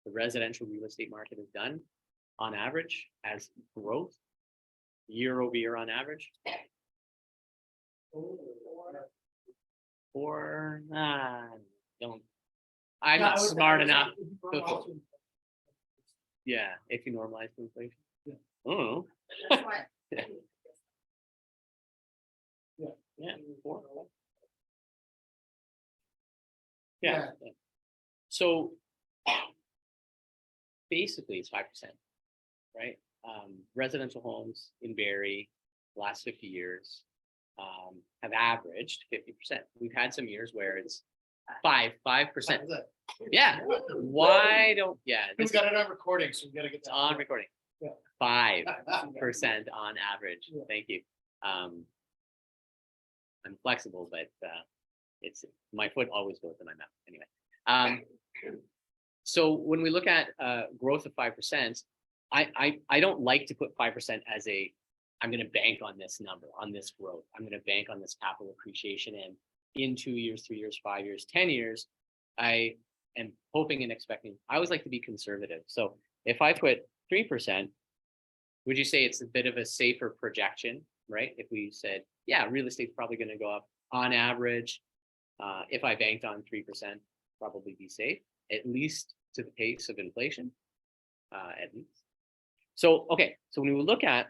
the residential real estate market has done on average as growth year over year on average? I'm not smart enough. Yeah, if you normalize the inflation. Yeah. Oh. That's what- Yeah. 4. Yeah. So basically it's 5%, right? Residential homes in Barrie last 50 years have averaged 50%. We've had some years where it's 5%. Yeah. Why don't, We've got it on recording, so we gotta get it's that. on recording. Yeah. 5% on average. Yeah. Thank you. I'm flexible, but It's my foot always goes in my mouth anyway. So when we look at growth of 5%, I don't like to put 5% as I'm going to bank on this number, on this growth. I'm going to bank on this capital appreciation, and in 2 years, 3 years, 5 years, 10 years, I am hoping and expecting. I always like to be conservative. So if I put 3%, would you say it's a bit of a safer projection, right? If we said, yeah, real estate's probably going to go up on average. If I banked on 3%, probably be safe, at least to the pace of inflation, at least. So, okay, so when we look at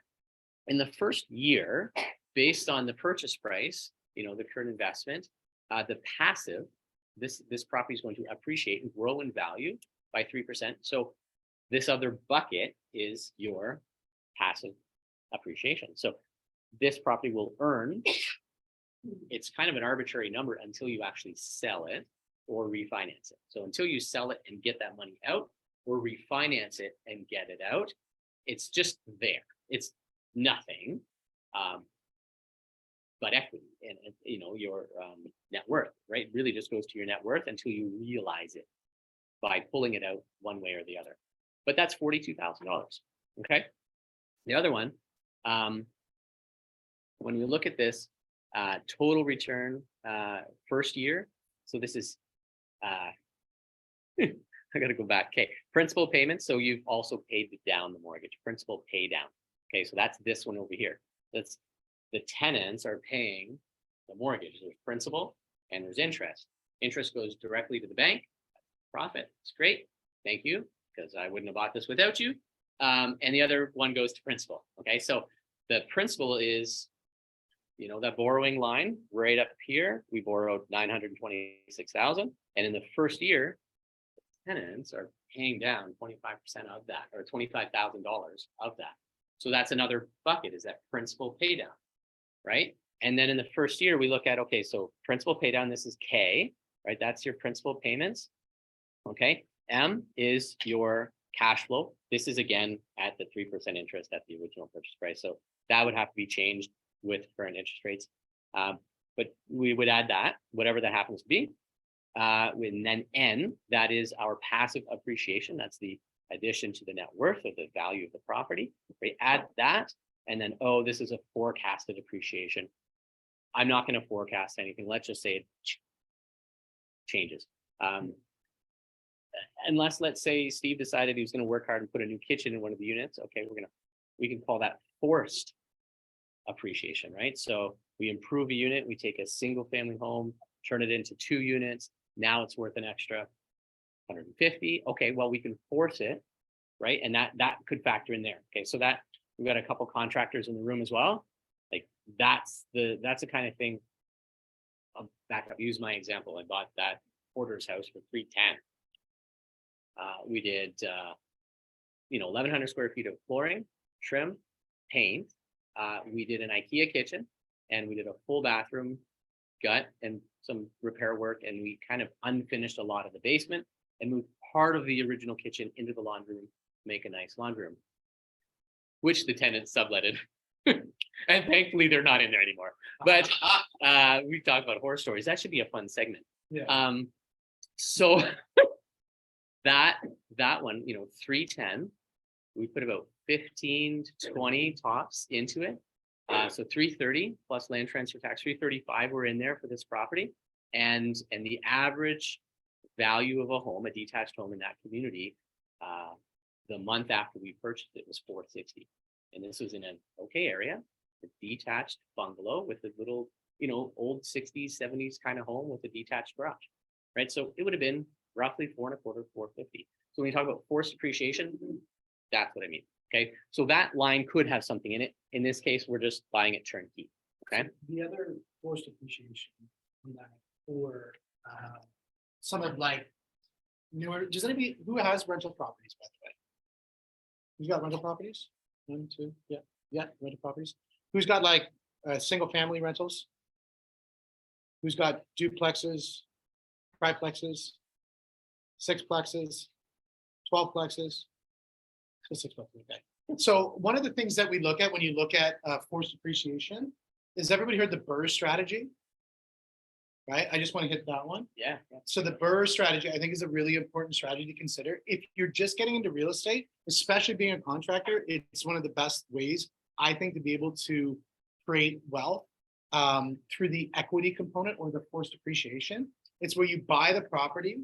in the first year, based on the purchase price, the current investment, the passive, this property is going to appreciate and grow in value by 3%. So this other bucket is your passive appreciation. So this property will earn, it's kind of an arbitrary number until you actually sell it or refinance it. So until you sell it and get that money out, or refinance it and get it out, it's just there. It's nothing but equity and your net worth, right? Really just goes to your net worth until you realize it by pulling it out one way or the other. But that's $42,000. Okay. The other one, when we look at this total return first year, so this is I got to go back. Okay, principal payments. So you've also paid down the mortgage, principal pay down. Okay, so that's this one over here. That's the tenants are paying the mortgage. There's principal and there's interest. Interest goes directly to the bank. Profit. It's great. Thank you, because I wouldn't have bought this without you. And the other one goes to principal. Okay, so the principal is, that borrowing line right up here. We borrowed $926,000, and in the first year, tenants are paying down 25% of that, or $25,000 of that. So that's another bucket, is that principal pay down, right? And then in the first year, we look at, okay, so principal pay down, this is K, right? That's your principal payments. Okay, M is your cash flow. This is again at the 3% interest at the original purchase price. So that would have to be changed with current interest rates. But we would add that, whatever that happens to be. And then N, that is our passive appreciation. That's the addition to the net worth or the value of the property. We add that, and then O, this is a forecasted appreciation. I'm not going to forecast anything. Let's just say it changes. Unless, let's say, Steve decided he was going to work hard and put a new kitchen in one of the units. Okay, we can call that forced appreciation, right? So we improve a unit, we take a single family home, turn it into 2 units. Now it's worth an extra 150. Okay, well, we can force it, right? And that could factor in there. Okay, so that we've got a couple contractors in the room as well. Like that's the kind of thing. I'll back up, use my example. I bought that Porter's house for $310. We did 1,100 square feet of flooring, trim, paint. We did an IKEA kitchen, and we did a full bathroom gut and some repair work, and we kind of unfinished a lot of the basement and moved part of the original kitchen into the laundry room to make a nice laundry room, which the tenants subletted. And thankfully they're not in there anymore. But we talked about horror stories. That should be a fun segment. Yeah. So that one, 310, we put about 15 to 20 tops into it. So 330 plus land transfer tax, 335 were in there for this property. And the average value of a home, a detached home in that community, the month after we purchased it was $460. And this was in an okay area, a detached bungalow with a little, old 60s, 70s kind of home with a detached garage, right? So it would have been roughly $425, $450. So when you talk about forced appreciation, that's what I mean. Okay, so that line could have something in it. In this case, we're just buying it turnkey. Okay. The other forced appreciation on that, or some of like newer, does anybody who has rental properties, by the way? Who's got rental properties? 1, 2, yeah, rental properties. Who's got like single family rentals? Who's got duplexes, triplexes, sixplexes, 12plexes? Okay. So one of the things that we look at when you look at forced appreciation is, everybody heard the BRRRR strategy? right? I just want to hit that one. Yeah. So the Burr strategy, I think, is a really important strategy to consider. If you're just getting into real estate, especially being a contractor, it's one of the best ways, I think, to be able to create wealth through the equity component or the forced appreciation. It's where you buy the property,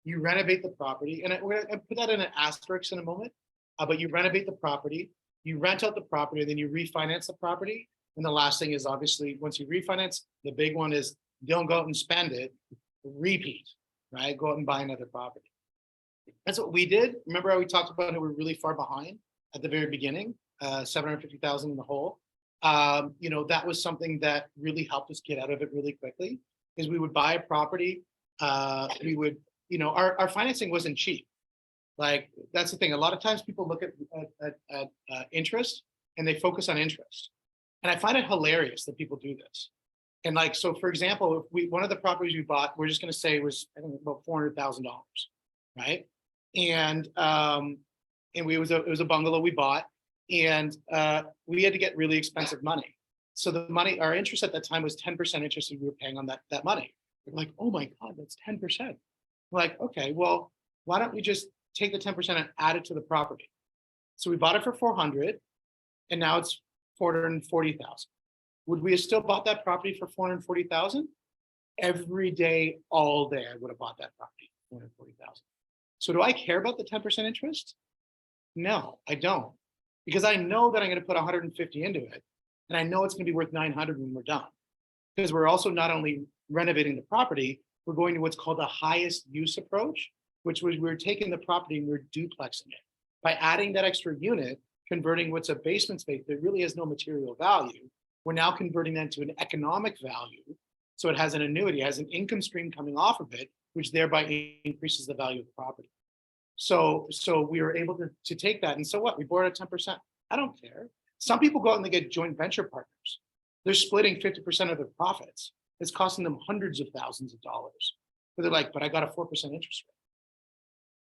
you renovate the property, and we're gonna put that in an asterisk in a moment, but you renovate the property, you rent out the property, then you refinance the property. And the last thing is, obviously, once you refinance, the big one is don't go out and spend it, repeat, right? Go out and buy another property. That's what we did. Remember how we talked about how we're really far behind at the very beginning, 750,000 in the hole. That was something that really helped us get out of it really quickly, is we would buy a property. We would, our financing wasn't cheap. Like, that's the thing. A lot of times people look at interest and they focus on interest. And I find it hilarious that people do this. And like, so for example, if one of the properties we bought, we're just going to say was, I think, about $400,000, right? And it was a bungalow we bought, and we had to get really expensive money. So the money, our interest at that time was 10% interest, and we were paying on that money. We're like, oh my God, that's 10%. We're like, okay, well, why don't we just take the 10% and add it to the property? So we bought it for 400, and now it's 440,000. Would we have still bought that property for 440,000? Every day, all day, I would have bought that property for 440,000. So do I care about the 10% interest? No, I don't, because I know that I'm going to put 150 into it, and I know it's going to be worth 900 when we're done. Because we're also not only renovating the property, we're going to what's called a highest use approach, which was we're taking the property and we're duplexing it. By adding that extra unit, converting what's a basement space that really has no material value, we're now converting that to an economic value. So it has an annuity, has an income stream coming off of it, which thereby increases the value of the property. So we were able to take that. And so what? We bought it at 10%. I don't care. Some people go out and they get joint venture partners. They're splitting 50% of their profits. It's costing them hundreds of thousands of dollars. But they're like, but I got a 4% interest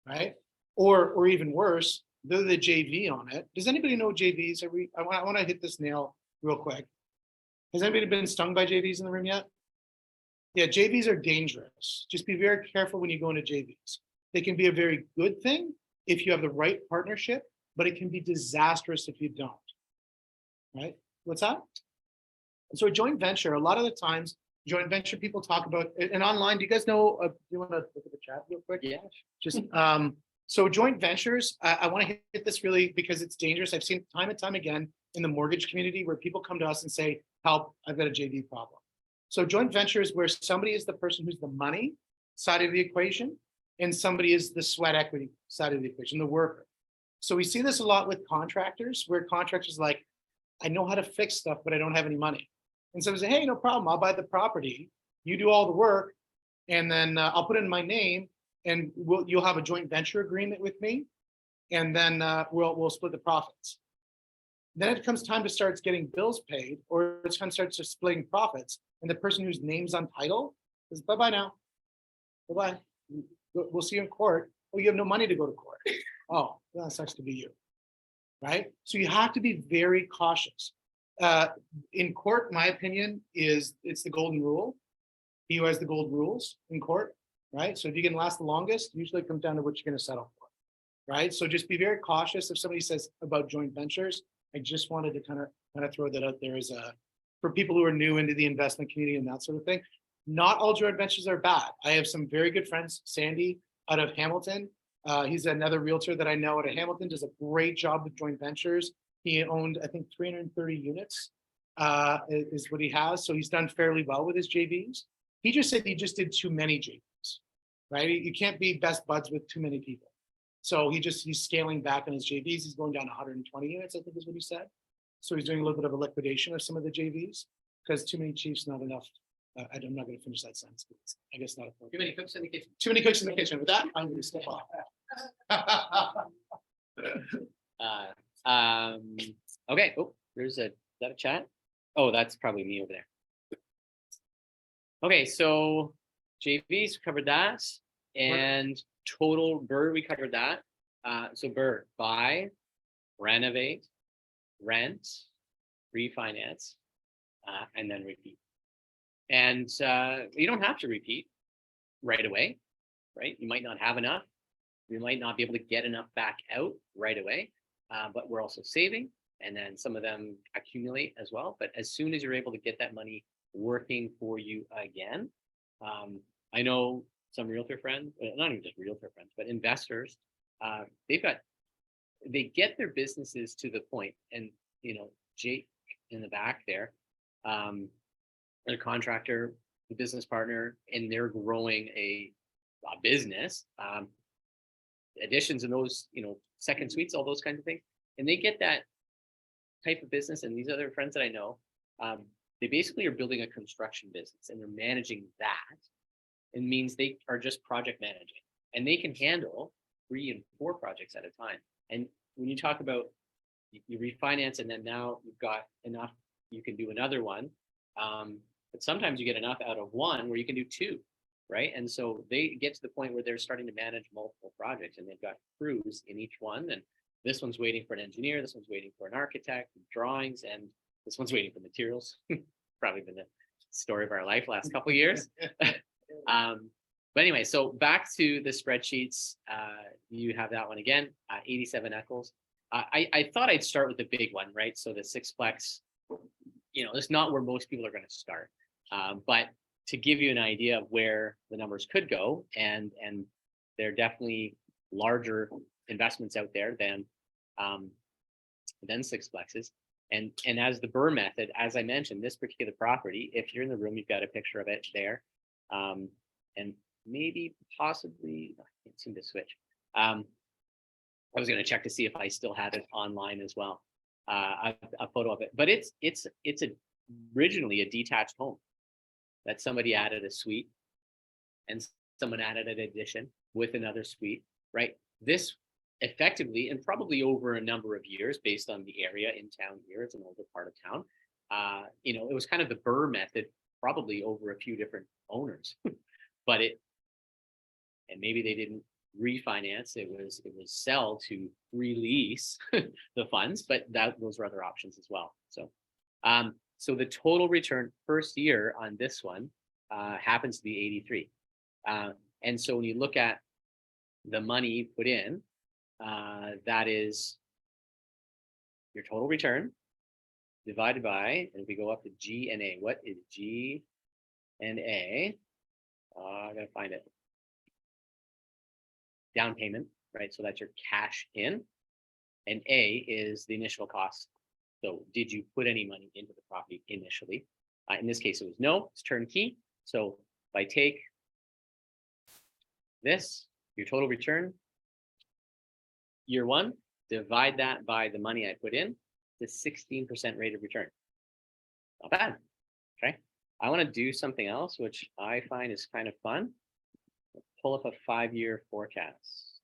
rate, right? Or even worse, they're the JV on it. Does anybody know JVs? I want to hit this nail real quick. Has anybody been stung by JVs in the room yet? Yeah, JVs are dangerous. Just be very careful when you go into JVs. They can be a very good thing if you have the right partnership, but it can be disastrous if you don't, right? What's that? So a joint venture, a lot of the times, joint venture people talk about, and online, do you guys know, do you want to look at the chat real quick? Yeah. Just, so joint ventures, I want to hit this really because it's dangerous. I've seen time and time again in the mortgage community where people come to us and say, help, I've got a JV problem. So joint ventures where somebody is the person who's the money side of the equation and somebody is the sweat equity side of the equation, the worker. So we see this a lot with contractors where contractors like, I know how to fix stuff, but I don't have any money. And so we say, hey, no problem, I'll buy the property, you do all the work, and then I'll put it in my name, and you'll have a joint venture agreement with me, and then we'll split the profits. Then it comes time to start getting bills paid, or it's time to start splitting profits, and the person whose name's on title says, bye-bye now, bye-bye. We'll see you in court. Oh, you have no money to go to court. Oh, well, that sucks to be you, right? So you have to be very cautious. In court, my opinion is it's the golden rule. He who has the gold rules in court, right? So if you can last the longest, usually it comes down to what you're going to settle for, right? So just be very cautious if somebody says about joint ventures. I just wanted to kind of throw that out there as for people who are new into the investment community and that sort of thing. Not all joint ventures are bad. I have some very good friends, Sandy out of Hamilton. He's another realtor that I know out of Hamilton, does a great job with joint ventures. He owned, I think, 330 units is what he has. So he's done fairly well with his JVs. He just said he just did too many JVs, right? You can't be best buds with too many people. So he's scaling back on his JVs. He's going down 120 units, I think is what he said. So he's doing a little bit of a liquidation of some of the JVs because too many chiefs, not enough. I'm not going to finish that sentence. I guess not. Too many cooks in the kitchen. Too many cooks in the kitchen. With that, I'm going to step off. Okay. Oh, is that a chat? Oh, that's probably me over there. Okay, so JVs covered that, and total Burr we covered that. So Burr, buy, renovate, rent, refinance, and then repeat. And you don't have to repeat right away, right? You might not have enough. We might not be able to get enough back out right away, but we're also saving, and then some of them accumulate as well. But as soon as you're able to get that money working for you again, I know some realtor friends, not even just realtor friends, but investors, they get their businesses to the point, and Jake in the back there, their contractor, the business partner, and they're growing a business. Additions and those, second suites, all those kinds of things. And they get that type of business. And these other friends that I know, they basically are building a construction business and they're managing that. It means they are just project managing and they can handle 3 and 4 projects at a time. And when you talk about you refinance and then now you've got enough, you can do another one. But sometimes you get enough out of one where you can do 2. Right. And so they get to the point where they're starting to manage multiple projects and they've got crews in each one. And this one's waiting for an engineer, this one's waiting for an architect, drawings, and this one's waiting for materials. Probably been the story of our life last couple of years. But anyway, so back to the spreadsheets. You have that one again, 87 Eccles. I thought I'd start with the big one, right? So the 6plex, it's not where most people are going to start. But to give you an idea of where the numbers could go, and there are definitely larger investments out there than 6plexes. And as the Burr method, as I mentioned, this particular property, if you're in the room, you've got a picture of it there. And maybe possibly, I can't seem to switch. I was going to check to see if I still had it online as well, a photo of it. But it's originally a detached home that somebody added a suite and someone added an addition with another suite, right? This effectively, and probably over a number of years based on the area in town here, it's an older part of town, it was kind of the Burr method, probably over a few different owners, but and maybe they didn't refinance, it was sell to release the funds, but those were other options as well. So the total return first year on this one happens to be 83. And so when you look at the money you put in, that is your total return divided by, and if we go up to G and A, what is G and A? I gotta find it. Down payment, right? So that's your cash in, and A is the initial cost. So did you put any money into the property initially? In this case, it was no, it's turnkey. So if I take this, your total return, year 1, divide that by the money I put in, the 16% rate of return. Not bad, okay? I wanna do something else, which I find is kind of fun. Pull up a 5-year forecast.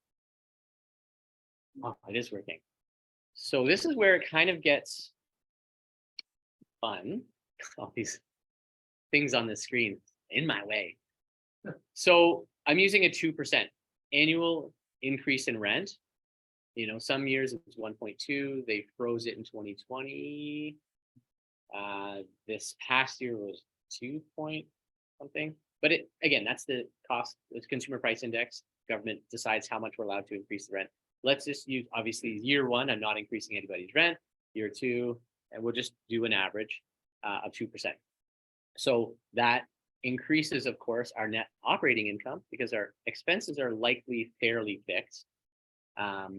Oh, it is working. So this is where it kind of gets fun. All these things on the screen in my way. So I'm using a 2% annual increase in rent. Some years it was 1.2. They froze it in 2020. This past year was 2 point something. But again, that's the cost. It's consumer price index. Government decides how much we're allowed to increase the rent. Let's just use, obviously, year 1, I'm not increasing anybody's rent. Year 2, and we'll just do an average of 2%. So that increases, of course, our net operating income because our expenses are likely fairly fixed. Our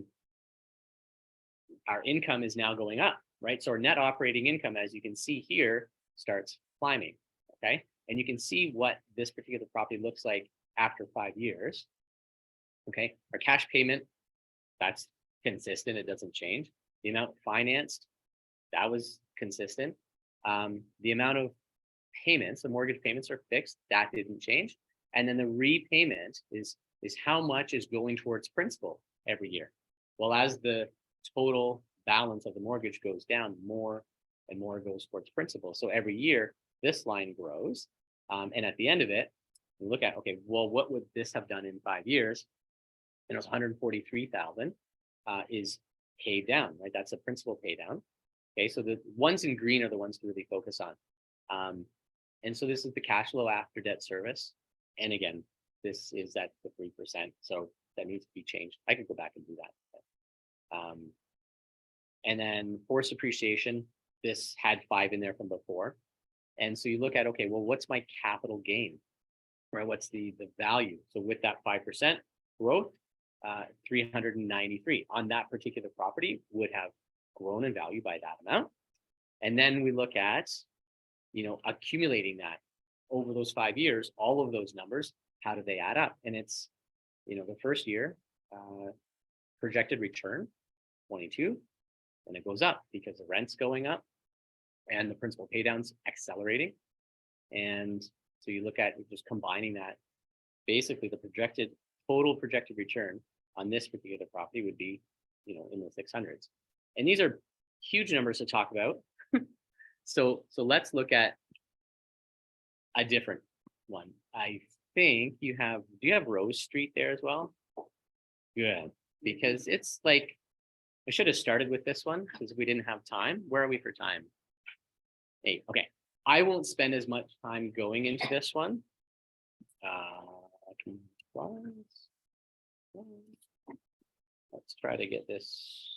income is now going up, right? So our net operating income, as you can see here, starts climbing, okay? And you can see what this particular property looks like after 5 years, okay? Our cash payment, that's consistent, it doesn't change. The amount financed, that was consistent. The amount of payments, the mortgage payments are fixed, that didn't change. And then the repayment is how much is going towards principal every year. Well, as the total balance of the mortgage goes down, more and more goes towards principal. So every year, this line grows. And at the end of it, we look at, okay, well, what would this have done in 5 years? And it was 143,000 is paid down, right? That's a principal pay down. Okay, so the ones in green are the ones to really focus on. And so this is the cash flow after debt service. And again, this is at the 3%. So that needs to be changed. I could go back and do that. And then forced appreciation, this had 5 in there from before. And so you look at, okay, well, what's my capital gain, right? What's the value? So with that 5% growth, 393 on that particular property would have grown in value by that amount. And then we look at, accumulating that over those 5 years, all of those numbers, how do they add up? And it's, the first year, projected return, 22, and it goes up because the rent's going up and the principal pay down's accelerating. And so you look at just combining that, basically the total projected return on this particular property would be, in the 600s. And these are huge numbers to talk about. So let's look at a different one. I think do you have Rose Street there as well? Good, because it's like, I should have started with this one because we didn't have time. Where are we for time? 8, okay. I won't spend as much time going into this one. Let's try to get this.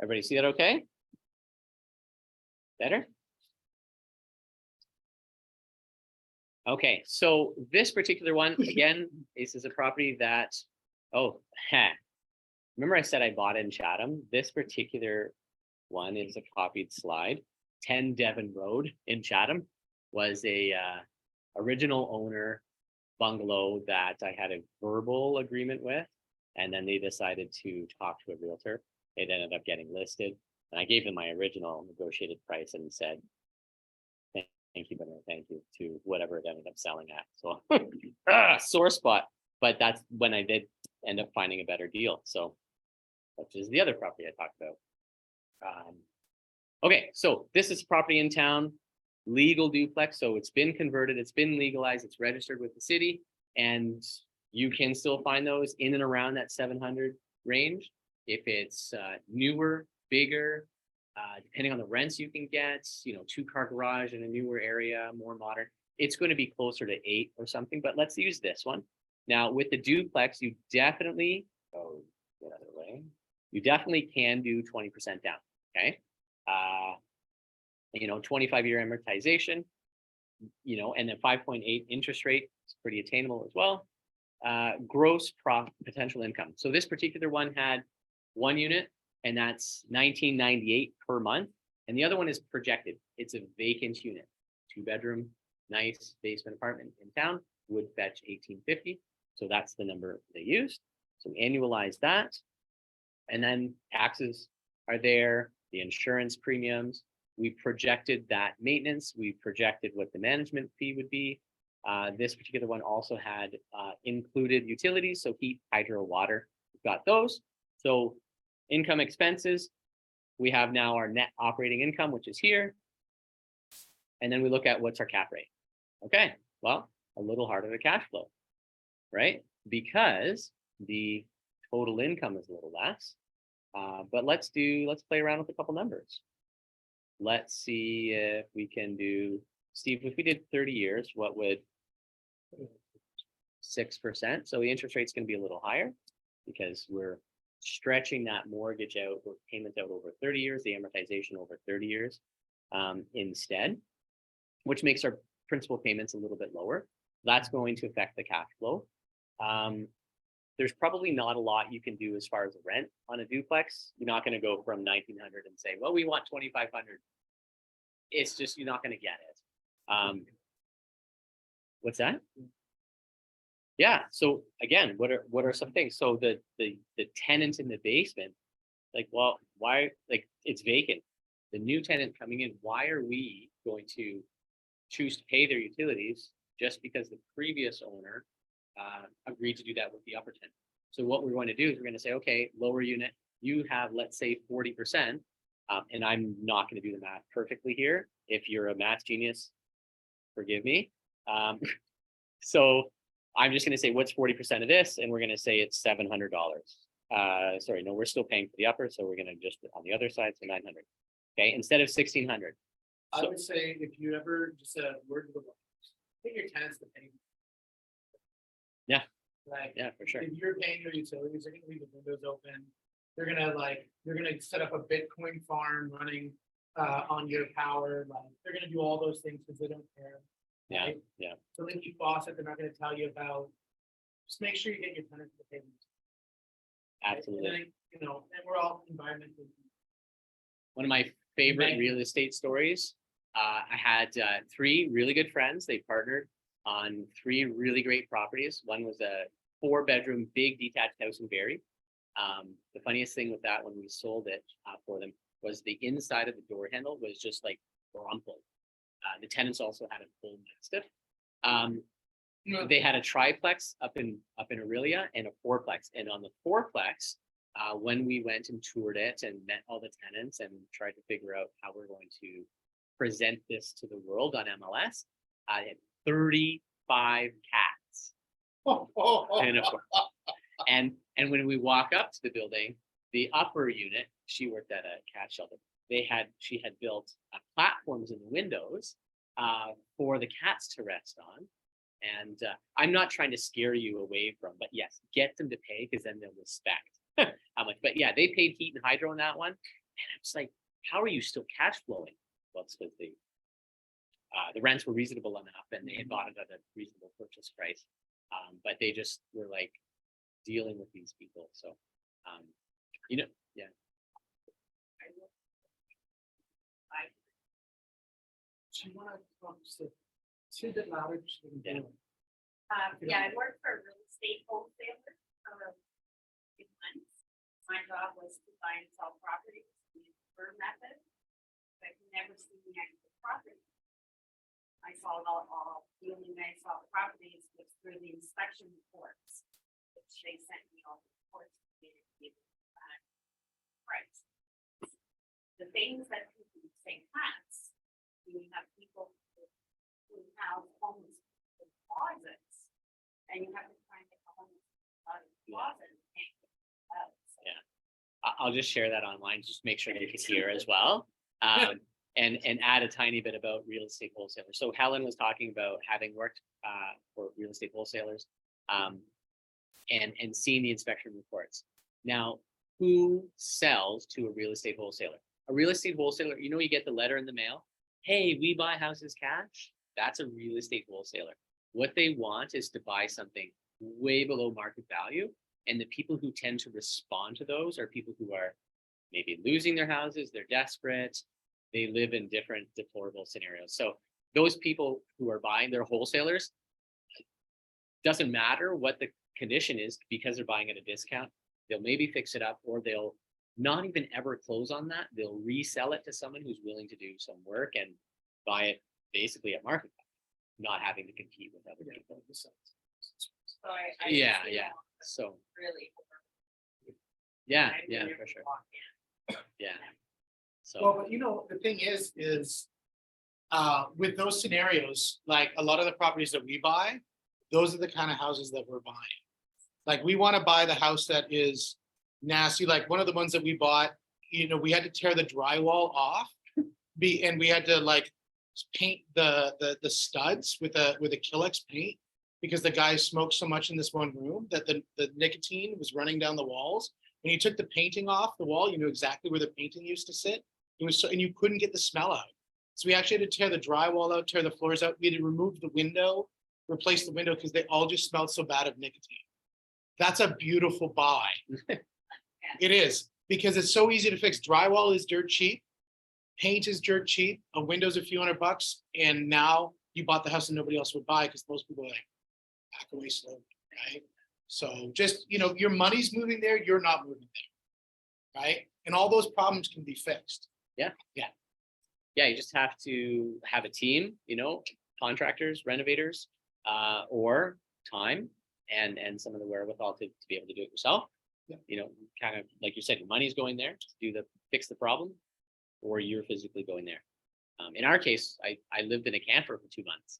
Everybody see that okay? Better? Okay, so this particular one, again, this is a property that, remember I said I bought in Chatham? This particular one is a copied slide. 10 Devon Road in Chatham was a original owner bungalow that I had a verbal agreement with, and then they decided to talk to a realtor. It ended up getting listed, and I gave them my original negotiated price and said, thank you, but no thank you to whatever it ended up selling at. So sore spot, but that's when I did end up finding a better deal. So which is the other property I talked about. Okay, so this is property in town, legal duplex. So it's been converted, it's been legalized, it's registered with the city, and you can still find those in and around that 700 range. If it's newer, bigger, depending on the rents you can get, 2-car garage in a newer area, more modern, it's going to be closer to 8 or something, but let's use this one. Now with the duplex, you definitely, get out of the way. You definitely can do 20% down, okay? 25-year amortization, and then 5.8 interest rate is pretty attainable as well. Gross potential income. So this particular one had 1 unit, and that's $19.98 per month. And the other one is projected. It's a vacant unit, 2-bedroom, nice basement apartment in town, would fetch $18.50. So that's the number they used. So annualize that. And then taxes are there, the insurance premiums. We projected that maintenance. We projected what the management fee would be. This particular one also had included utilities, so heat, hydro, water. We've got those. So income expenses, we have now our net operating income, which is here. And then we look at what's our cap rate. Okay, well, a little harder to cash flow, right? Because the total income is a little less. But let's play around with a couple numbers. Let's see if we can do, Steve, if we did 30 years, what would 6%? So the interest rate's going to be a little higher because we're stretching that mortgage out or payment out over 30 years, the amortization over 30 years instead, which makes our principal payments a little bit lower. That's going to affect the cash flow. There's probably not a lot you can do as far as the rent on a duplex. You're not going to go from 1,900 and say, well, we want 2,500. It's just, you're not going to get it. What's that? Yeah. So again, what are some things? So the tenant in the basement, like, well, why, like, it's vacant. The new tenant coming in, why are we going to choose to pay their utilities just because the previous owner agreed to do that with the upper tenant? So what we're going to do is we're going to say, okay, lower unit, you have, let's say 40%, and I'm not going to do the math perfectly here. If you're a math genius, forgive me. So I'm just going to say, what's 40% of this? And we're going to say it's $700 Sorry, no, we're still paying for the upper, so we're gonna just on the other side, so 900. Okay, instead of 1,600. I So- would say if you ever just a word to the wise, get your tenants to pay. Yeah. Like, Yeah, for sure. if you're paying your utilities, they're gonna leave the windows open. They're gonna set up a Bitcoin farm running on your power, like, they're gonna do all those things because they don't care. Yeah, right? yeah. So leaky faucet, they're not gonna tell you about, just make sure you get your tenants to pay. right? Absolutely. And then, you know, and we're all environmentally. One of my favorite Thank you. real estate stories. I had 3 really good friends. They partnered on 3 really great properties. One was a 4-bedroom, big detached house in Barrie. The funniest thing with that when we sold it for them was the inside of the door handle was just like crumpled. The tenants also had a full mastiff. They had a triplex up in Aurelia and a 4-plex. And on the 4-plex, when we went and toured it and met all the tenants and tried to figure out how we're going to present this to the world on MLS, I had 35 cats. And, of course, and when we walk up to the building, the upper unit, she worked at a cat shelter. She had built platforms in the windows for the cats to rest on. And I'm not trying to scare you away from, but yes, get them to pay because then they'll respect how much. But yeah, they paid heat and hydro on that one. And I was like, how are you still cash flowing? Well, it's because the rents were reasonable enough and they had bought it at a reasonable purchase price. But they just were like dealing with these people. So, you know, yeah. Do you wanna talk to the louder? just so we can Yeah. hear. Yeah, I worked for a real estate wholesaler for 8 months. My job was to buy and sell properties using the firm method. But you never see the actual property. I saw it all, the only way I saw the properties was through the inspection reports, which they sent me all the reports. Right. The things that people say cats, you have people who have homes with closets, and you have to try and get the homes out of the closet. And can't get it out. So Yeah. I'll just share that online, just make sure they can hear as well. And add a tiny bit about real estate wholesalers. So Helen was talking about having worked for real estate wholesalers and seeing the inspection reports. Now, who sells to a real estate wholesaler? A real estate wholesaler, you get the letter in the mail. Hey, we buy houses cash. That's a real estate wholesaler. What they want is to buy something way below market value. And the people who tend to respond to those are people who are maybe losing their houses, they're desperate, they live in different deplorable scenarios. So those people who are buying, their wholesalers, doesn't matter what the condition is because they're buying at a discount, they'll maybe fix it up or they'll not even ever close on that. They'll resell it to someone who's willing to do some work and buy it basically at market value, not having to compete with other people. So I Yeah, just, you yeah. know, So really. yeah, I yeah, really for sure. walk in. Yeah. Well, So but the thing is with those scenarios, like a lot of the properties that we buy, those are the kind of houses that we're buying. Like, we want to buy the house that is nasty, like one of the ones that we bought, we had to tear the drywall off. And we had to like paint the studs with a Kilex paint because the guy smoked so much in this one room that the nicotine was running down the walls. When you took the painting off the wall, you knew exactly where the painting used to sit. It was and you couldn't get the smell out. So we actually had to tear the drywall out, tear the floors out. We had to remove the window, replace the window because they all just smelled so bad of nicotine. That's a beautiful buy. It is, because it's so easy to fix. Drywall is dirt cheap. Paint is dirt cheap. A window's a few $100. And now you bought the house that nobody else would buy because most people are like, back away slowly, right? So just, your money's moving there, you're not moving there, right? And all those problems can be fixed. yeah, you just have to have a team, contractors, renovators, or time and some of the wherewithal to be able to do it yourself. Yeah. Kind of like you said, your money's going there to fix the problem, or you're physically going there. In our case, I lived in a camper for 2 months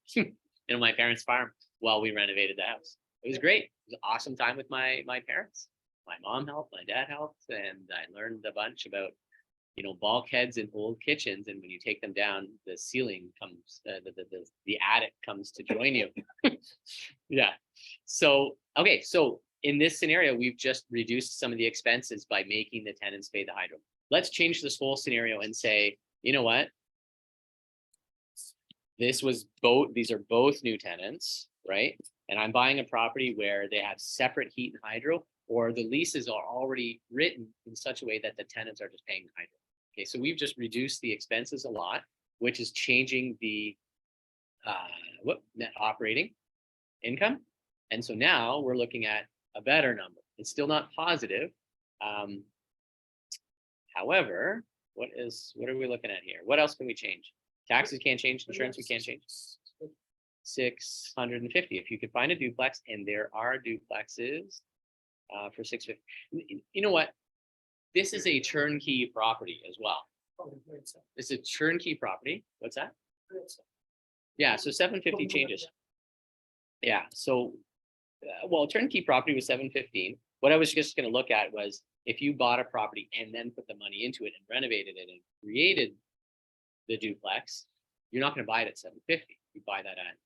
in my parents' farm while we renovated the house. It was great. It was an awesome time with my parents. my mom helped, my dad helped, and I learned a bunch about, bulkheads in old kitchens. And when you take them down, the ceiling comes, the attic comes to join you. Yeah. So, okay. So in this scenario, we've just reduced some of the expenses by making the tenants pay the hydro. Let's change this whole scenario and say, you know what? These are both new tenants, right? And I'm buying a property where they have separate heat and hydro, or the leases are already written in such a way that the tenants are just paying hydro. Okay, so we've just reduced the expenses a lot, which is changing the net operating income. And so now we're looking at a better number. It's still not positive. However, what are we looking at here? What else can we change? Taxes can't change, insurance we can't change. 650. If you could find a duplex, and there are duplexes for 650. You know what? This is a turnkey property as well. It's a turnkey property. What's that? Yeah, so 750 changes. Yeah, so turnkey property was 715. What I was just going to look at was if you bought a property and then put the money into it and renovated it and created the duplex, you're not going to buy it at 750. You buy that at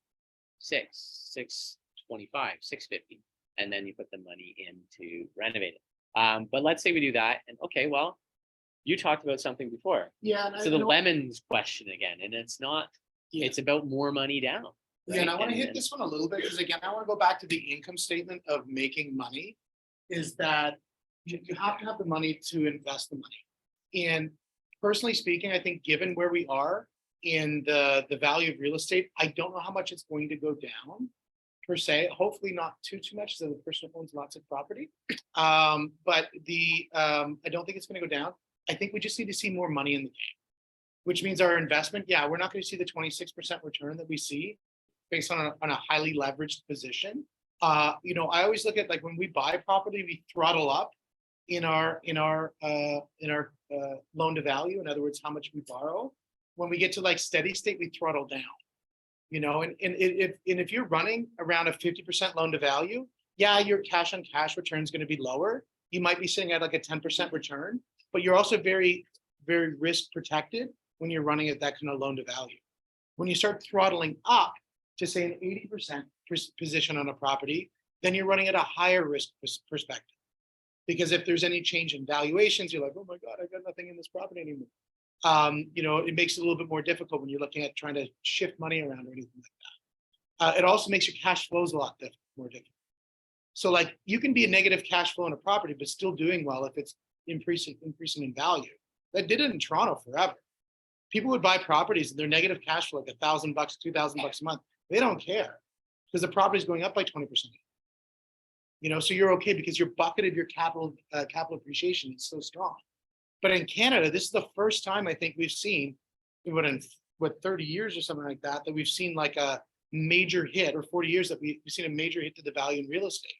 625, 650, and then you put the money in to renovate it. But let's say we do that, and okay, well, you talked about something before. Yeah. So the lemons question again, and it's not. Yeah. It's about more money down. Yeah, and I want to hit And- this one a little bit, because again, I want to go back to the income statement of making money, is that you have to have the money to invest the money. And personally speaking, I think given where we are in the value of real estate, I don't know how much it's going to go down per se. Hopefully not too much, so the person owns lots of property. But I don't think it's going to go down. I think we just need to see more money in the game, which means our investment, we're not going to see the 26% return that we see based on a highly leveraged position. I always look at, like, when we buy property, we throttle up in our loan to value. In other words, how much we borrow. When we get to like steady state, we throttle down. And if you're running around a 50% loan to value, your cash on cash return is going to be lower. You might be sitting at like a 10% return, but you're also very, very risk protected when you're running at that kind of loan to value. When you start throttling up to say an 80% position on a property, then you're running at a higher risk perspective. Because if there's any change in valuations, you're like, oh my God, I got nothing in this property anymore. It makes it a little bit more difficult when you're looking at trying to shift money around or anything like that. It also makes your cash flows a lot more difficult. So like you can be a negative cash flow in a property, but still doing well if it's increasing in value. That did it in Toronto forever. People would buy properties and their negative cash flow like $1,000, $2,000 a month. They don't care because the property is going up by 20%. So you're okay because your bucket of your capital appreciation is so strong. But in Canada, this is the first time I think we've seen, in 30 years or something like that, that we've seen like a major hit, or 40 years that we've seen a major hit to the value in real estate.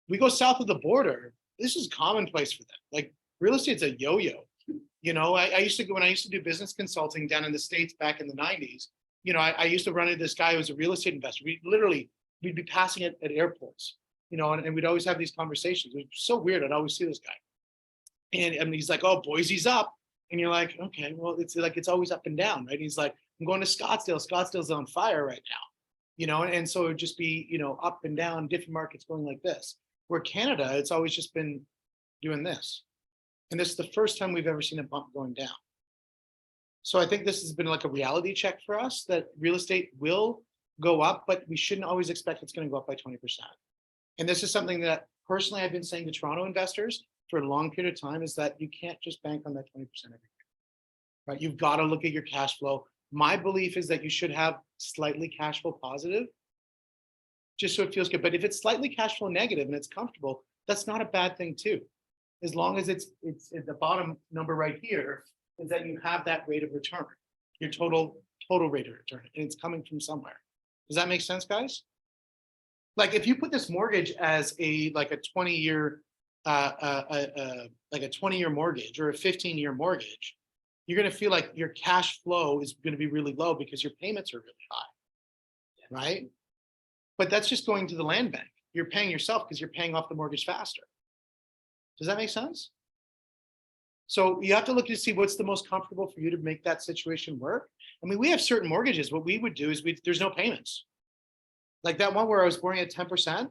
We go south of the border, this is commonplace for them. Like real estate's a yo-yo. I used to go, when I used to do business consulting down in the States back in the 90s, I used to run into this guy who was a real estate investor. We'd be passing it at airports, and we'd always have these conversations. It was so weird. I'd always see this guy. And he's like, oh, Boise's up. And you're like, okay, well, it's always up and down, right? He's like, I'm going to Scottsdale. Scottsdale's on fire right now, and so it would just be, up and down, different markets going like this. Where Canada, it's always just been doing this. And this is the first time we've ever seen a bump going down. So I think this has been like a reality check for us that real estate will go up, but we shouldn't always expect it's going to go up by 20%. And this is something that personally I've been saying to Toronto investors for a long period of time, is that you can't just bank on that 20% every year, right? You've got to look at your cash flow. My belief is that you should have slightly cash flow positive, just so it feels good. But if it's slightly cash flow negative and it's comfortable, that's not a bad thing too. As long as it's at the bottom number right here, is that you have that rate of return, your total rate of return, and it's coming from somewhere. Does that make sense, guys? Like if you put this mortgage as a 20-year like a 20-year mortgage or a 15-year mortgage, you're going to feel like your cash flow is going to be really low because your payments are really high, right? But that's just going to the land bank. You're paying yourself because you're paying off the mortgage faster. Does that make sense? So you have to look to see what's the most comfortable for you to make that situation work. I mean, we have certain mortgages. What we would do is there's no payments. Like that one where I was borrowing at 10%,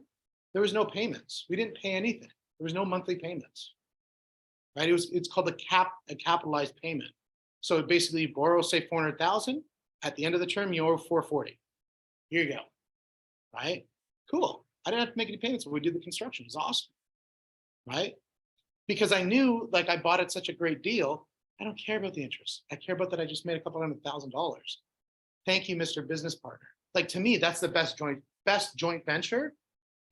there was no payments. We didn't pay anything. There was no monthly payments. Right? It's called a capitalized payment. So basically you borrow, say 400,000, at the end of the term, you owe 440. Here you go. Right? Cool. I didn't have to make any payments when we did the construction. It was awesome. Right? Because I knew, like, I bought it such a great deal. I don't care about the interest. I care about that I just made a couple $100,000. Thank you, Mr. Business Partner. Like, to me, that's the best joint venture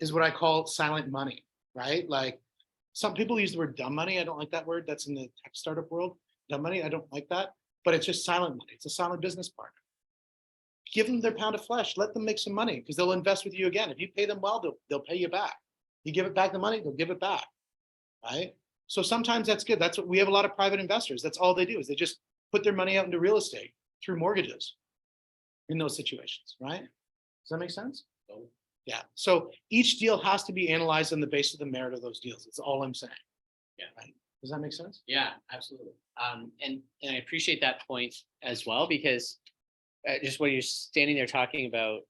is what I call silent money, right? Like, some people use the word dumb money. I don't like that word. That's in the tech startup world. Dumb money, I don't like that. But it's just silent money. It's a silent business partner. Give them their pound of flesh. Let them make some money because they'll invest with you again. If you pay them well, they'll pay you back. You give it back the money, they'll give it back, right? So sometimes that's good. That's what we have a lot of private investors. That's all they do is they just put their money out into real estate through mortgages in those situations, right? Does that make sense? Yeah. So each deal has to be analyzed on the basis of the merit of those deals. That's all I'm saying. Yeah. Right. Does that make sense? Yeah, absolutely. And I appreciate that point as well, because just when you're standing there talking about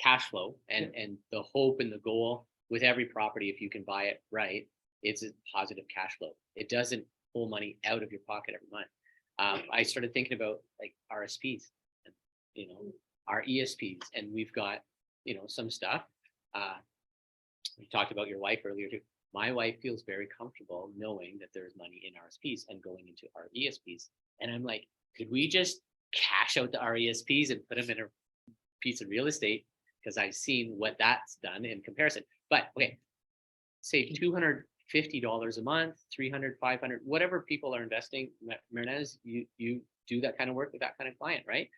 cash flow and the hope and the goal with every property, if you can buy it right, it's a positive cash flow. It doesn't pull money out of your pocket every month. I started thinking about like RSPs, and, you know, our ESPs, and we've got, you know, some stuff. We talked about your wife earlier too. My wife feels very comfortable knowing that there's money in RSPs and going into our ESPs. And I'm like, could we just cash out the RESPs and put them in a piece of real estate? Because I've seen what that's done in comparison. But okay, say $250 a month, 300, 500, whatever people are investing. Marinez, you do that kind of work with that kind of client, right?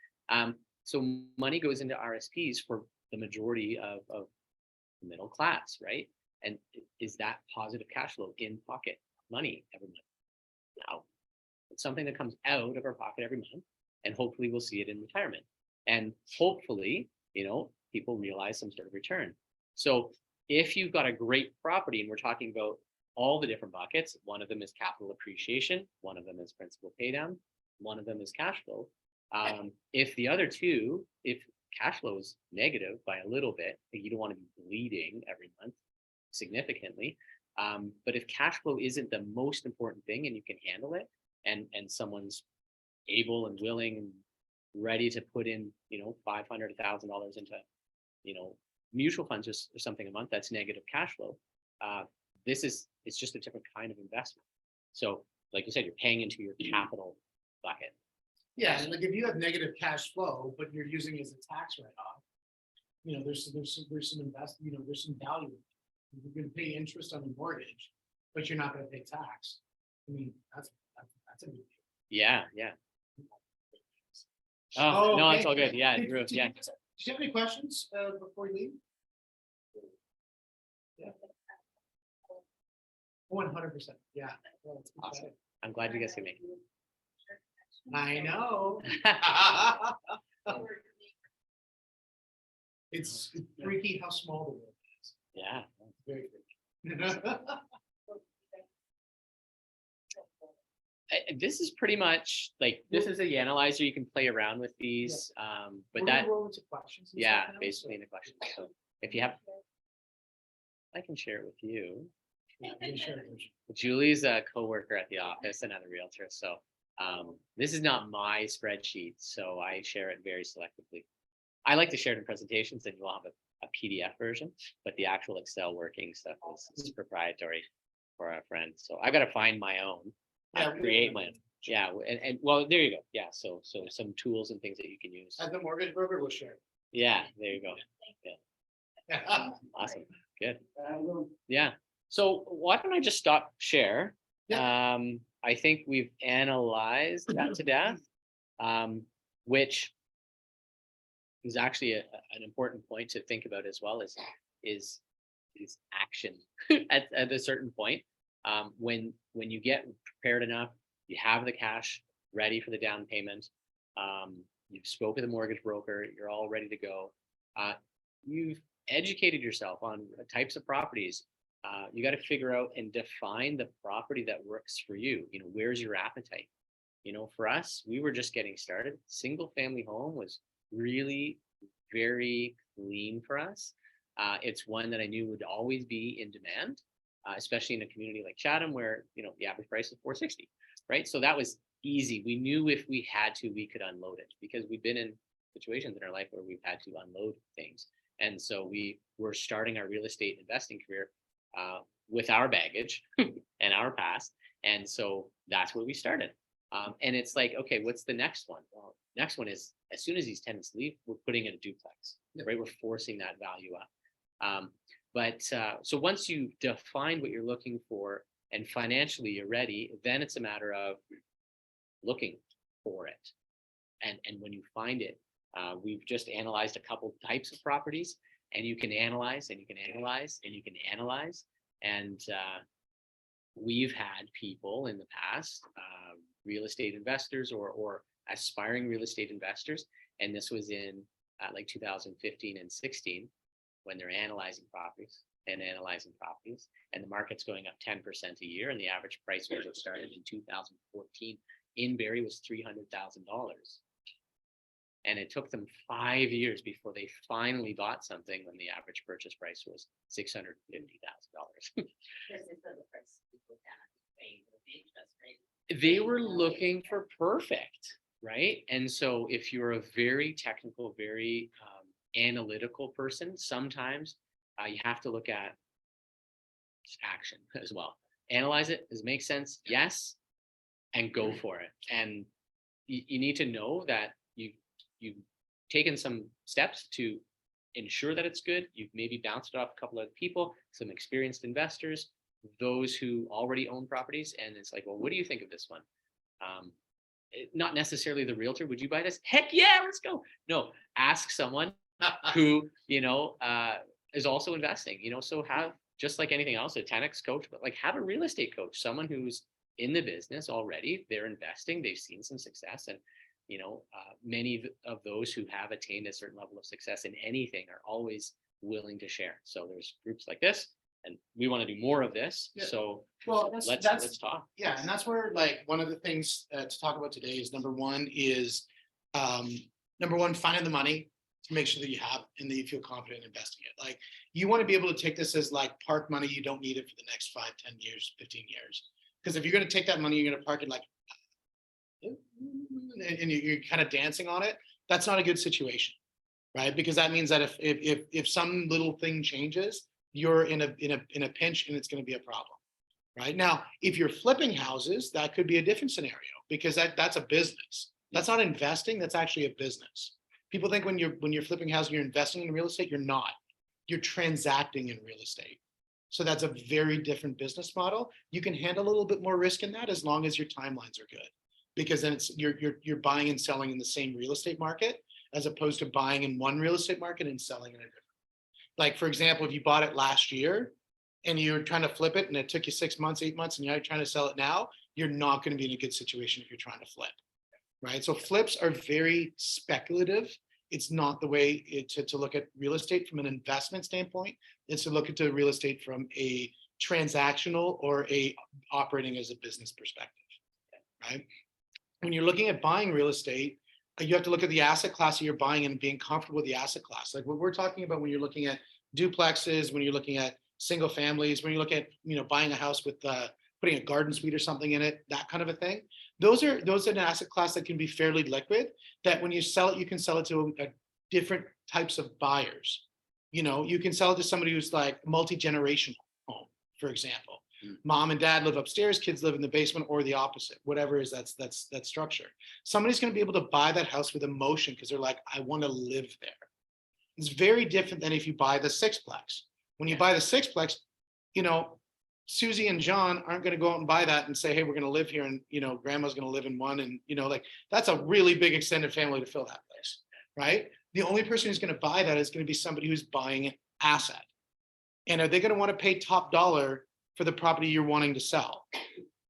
So money goes into RSPs for the majority of the middle class, right? And is that positive cash flow in pocket money every month? No, it's something that comes out of our pocket every month, and hopefully we'll see it in retirement. And hopefully, you know, people realize some sort of return. So if you've got a great property, and we're talking about all the different buckets, one of them is capital appreciation, one of them is principal pay down, one of them is cash flow. If the other two, if cash flow is negative by a little bit, you don't want to be bleeding every month significantly. But if cash flow isn't the most important thing and you can handle it, and someone's able and willing and ready to put in, you know, $500, $1,000 into, you know, mutual funds or something a month, that's negative cash flow. It's just a different kind of investment. So like you said, you're paying into your capital bucket. Yeah, and like if you have negative cash flow, but you're using it as a tax write-off, you know, there's some invest, you know, there's some value. You're going to pay interest on the mortgage, but you're not going to pay tax. I mean, that's a big deal. Yeah. Oh, no, it's okay. all good. Yeah, Did yeah. you have any questions before you leave? Yeah. 100%. Yeah. Well, that's Awesome. exciting. I'm glad you guys can make it. I know. It's freaky how small the world is. Yeah. Very freaky. This is pretty much like, this is the analyzer. You can play around with these, but We're that, gonna roll into questions and yeah, stuff now, basically in the question. So if you have, I can share it with you. so, yeah, sure. Julie's a coworker at the office, another realtor. So this is not my spreadsheet, so I share it very selectively. I like to share it in presentations, and you'll have a PDF version, but the actual Excel working stuff is proprietary for our friends. So I got to find my own, create my own. Yeah, and well, there you go. Yeah, so some tools and things that you can use. As the mortgage broker will share. Yeah, there you go. Yeah. Awesome, good. Yeah. So why don't I just stop share? I think we've analyzed that to death, which is actually an important point to think about as well, is action at a certain point. When you get prepared enough, you have the cash ready for the down payment, you've spoken to the mortgage broker, you're all ready to go. You've educated yourself on types of properties, You got to figure out and define the property that works for you. You know, where's your appetite? You know, for us, we were just getting started. Single family home was really very clean for us. It's one that I knew would always be in demand, especially in a community like Chatham, where, you know, the average price is $460, right? So that was easy. We knew if we had to, we could unload it, because we've been in situations in our life where we've had to unload things. And so we were starting our real estate investing career with our baggage and our past. And so that's where we started. And it's like, okay, what's the next one? Well, next one is, as soon as these tenants leave, we're putting in a duplex, right? We're forcing that value up. So once you define what you're looking for and financially you're ready, then it's a matter of looking for it. And when you find it, we've just analyzed a couple types of properties, and you can analyze and you can analyze and you can analyze. And we've had people in the past, real estate investors or aspiring real estate investors, and this was in like 2015 and 16, when they're analyzing properties, and the market's going up 10% a year, and the average price when it started in 2014 in Barrie was $300,000. And it took them 5 years before they finally bought something when the average purchase price was $650,000. They were looking for perfect, right? And so if you're a very technical, very analytical person, sometimes you have to look at action as well. Analyze it. Does it make sense? Yes. And go for it. And you need to know that you've taken some steps to ensure that it's good. You've maybe bounced it off a couple of people, some experienced investors, those who already own properties. And it's like, well, what do you think of this one? Not necessarily the realtor. Would you buy this? Heck yeah, let's go. No, ask someone who, is also investing, so have, just like anything else, a 10X coach, but like have a real estate coach, someone who's in the business already, they're investing, they've seen some success. And many of those who have attained a certain level of success in anything are always willing to share. So there's groups like this, and we want to do more of this. Yeah. So well, let's talk. Yeah, and that's where, like, one of the things to talk about today is number one, finding the money to make sure that you have and that you feel confident investing it. Like, you want to be able to take this as like park money. You don't need it for the next 5, 10 years, 15 years. Because if you're going to take that money, you're going to park it like, and you're kind of dancing on it. That's not a good situation, right? Because that means that if some little thing changes, you're in a pinch, and it's going to be a problem, right? Now, if you're flipping houses, that could be a different scenario, because that's a business. That's not investing. That's actually a business. People think when you're flipping houses, you're investing in real estate. You're not. You're transacting in real estate. So that's a very different business model. You can handle a little bit more risk in that as long as your timelines are good, because then you're buying and selling in the same real estate market, as opposed to buying in one real estate market and selling in a different. Like, for example, if you bought it last year and you're trying to flip it and it took you 6 months, 8 months, and you're trying to sell it now, you're not going to be in a good situation if you're trying to flip, right? So flips are very speculative. It's not the way to look at real estate from an investment standpoint. It's to look at the real estate from a transactional or a operating as a business perspective, right? When you're looking at buying real estate, you have to look at the asset class that you're buying and being comfortable with the asset class. Like what we're talking about when you're looking at duplexes, when you're looking at single families, when you look at, buying a house with putting a garden suite or something in it, that kind of a thing. Those are an asset class that can be fairly liquid, that when you sell it, you can sell it to different types of buyers. You can sell it to somebody who's like multi-generational home, for example. Mom and dad live upstairs, kids live in the basement, or the opposite, whatever is that structure. Somebody's going to be able to buy that house with emotion because they're like, I want to live there. It's very different than if you buy the sixplex. When you buy the sixplex, Susie and John aren't going to go out and buy that and say, hey, we're going to live here, and grandma's going to live in one, and that's a really big extended family to fill that place, right? The only person who's going to buy that is going to be somebody who's buying an asset. And are they going to want to pay top dollar for the property you're wanting to sell,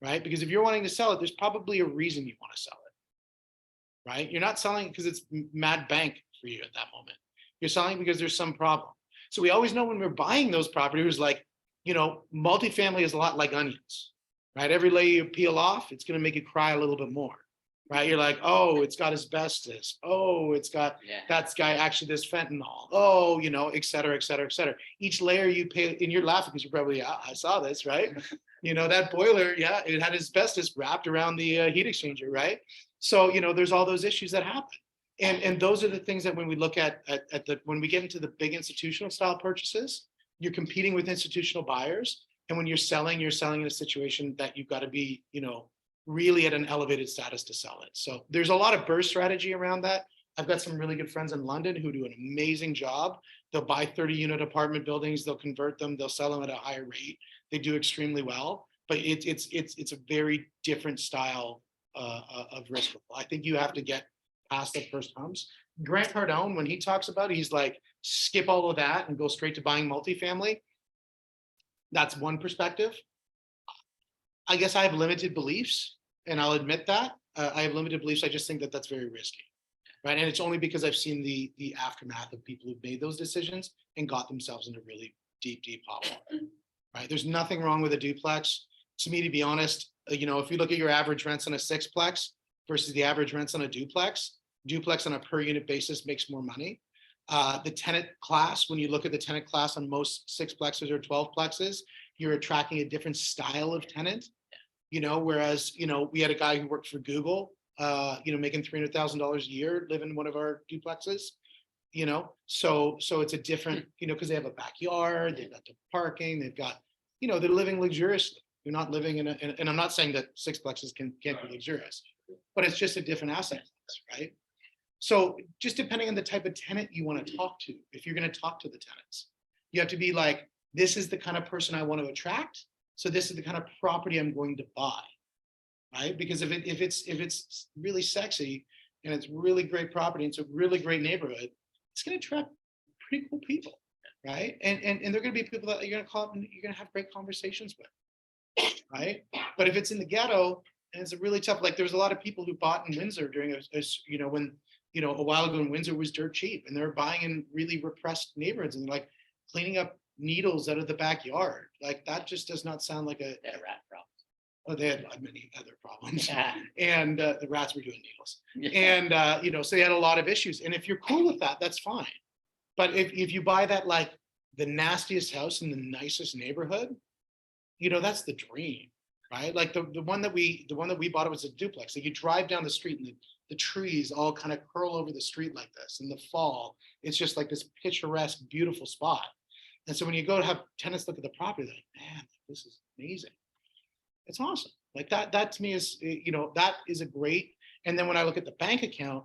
right? Because if you're wanting to sell it, there's probably a reason you want to sell it, right? You're not selling because it's mad bank for you at that moment. You're selling because there's some problem. So we always know when we're buying those properties, like, multifamily is a lot like onions, right? Every layer you peel off, it's going to make you cry a little bit more, right? You're like, oh, it's got asbestos. Oh, it's got Yeah. that's guy actually does fentanyl. Oh, et cetera, et cetera, et cetera. Each layer you pay, and you're laughing because you're probably, I saw this, right? That boiler, yeah, it had asbestos wrapped around the heat exchanger, right? So, there's all those issues that happen. And those are the things that when we look at when we get into the big institutional style purchases, you're competing with institutional buyers. And when you're selling in a situation that you've got to be, really at an elevated status to sell it. So there's a lot of burst strategy around that. I've got some really good friends in London who do an amazing job. They'll buy 30-unit apartment buildings, they'll convert them, they'll sell them at a higher rate. They do extremely well, but it's a very different style of risk. I think you have to get past the first humps. Grant Cardone, when he talks about it, he's like, skip all of that and go straight to buying multifamily. That's one perspective. I guess I have limited beliefs, and I'll admit that. I have limited beliefs. I just think that that's very risky, right? And it's only because I've seen the aftermath of people who've made those decisions and got themselves into really deep hot water, right? There's nothing wrong with a duplex. To me, to be honest, if you look at your average rents on a sixplex versus the average rents on a duplex on a per unit basis makes more money. The tenant class, when you look at the tenant class on most sixplexes or 12plexes, you're attracting a different style of tenant. Whereas, we had a guy who worked for Google, making $300,000 a year, live in one of our duplexes, so it's a different, because they have a backyard, they've got the parking, they've got, they're living luxuriously. You're not living in and I'm not saying that sixplexes can't be luxurious, but it's just a different asset class, right? So just depending on the type of tenant you want to talk to, if you're going to talk to the tenants, you have to be like, this is the kind of person I want to attract. So this is the kind of property I'm going to buy, right? Because if it's really sexy and it's really great property, it's a really great neighborhood, it's going to attract pretty cool people, right? And they're going to be people that you're going to call up and you're going to have great conversations with, right? But if it's in the ghetto and it's a really tough, like there's a lot of people who bought in Windsor during when a while ago when Windsor was dirt cheap, and they're buying in really repressed neighborhoods and like cleaning up needles out of the backyard. Like that just does not sound like a rat problem. Oh, they had many other problems, Yeah. and the rats were doing needles, and so they had a lot of issues. And if you're cool with that, that's fine. But if you buy that like the nastiest house in the nicest neighborhood, that's the dream, right? Like the one that we bought, it was a duplex. Like you drive down the street and the trees all kind of curl over the street like this. In the fall, it's just like this picturesque, beautiful spot. And so when you go to have tenants look at the property, they're like, man, this is amazing. It's awesome. Like that to me is, that is a great. And then when I look at the bank account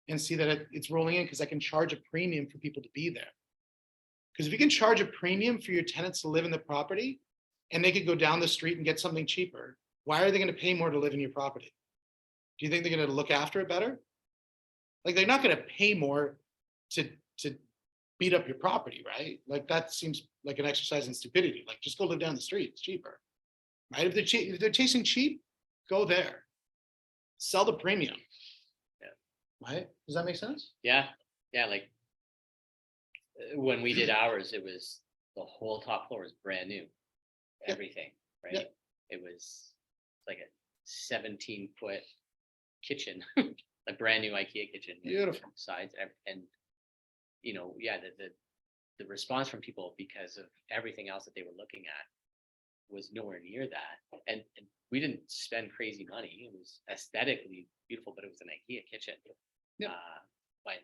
and see that it's rolling in, because I can charge a premium for people to be there. Because if you can charge a premium for your tenants to live in the property and they could go down the street and get something cheaper, why are they going to pay more to live in your property? Do you think they're going to look after it better? Like they're not going to pay more to beat up your property, right? Like that seems like an exercise in stupidity. Like just go live down the street, it's cheaper, right? If they're chasing cheap, go there. Sell the premium. Yeah. Right? Does that make sense? Yeah. Like when we did ours, it was the whole top floor was brand new. Everything, right? Yep. It was like a 17-foot kitchen, a brand new IKEA kitchen. Beautiful. Sides and the response from people because of everything else that they were looking at was nowhere near that. And we didn't spend crazy money. It was aesthetically beautiful, but it was an IKEA kitchen. Yep. But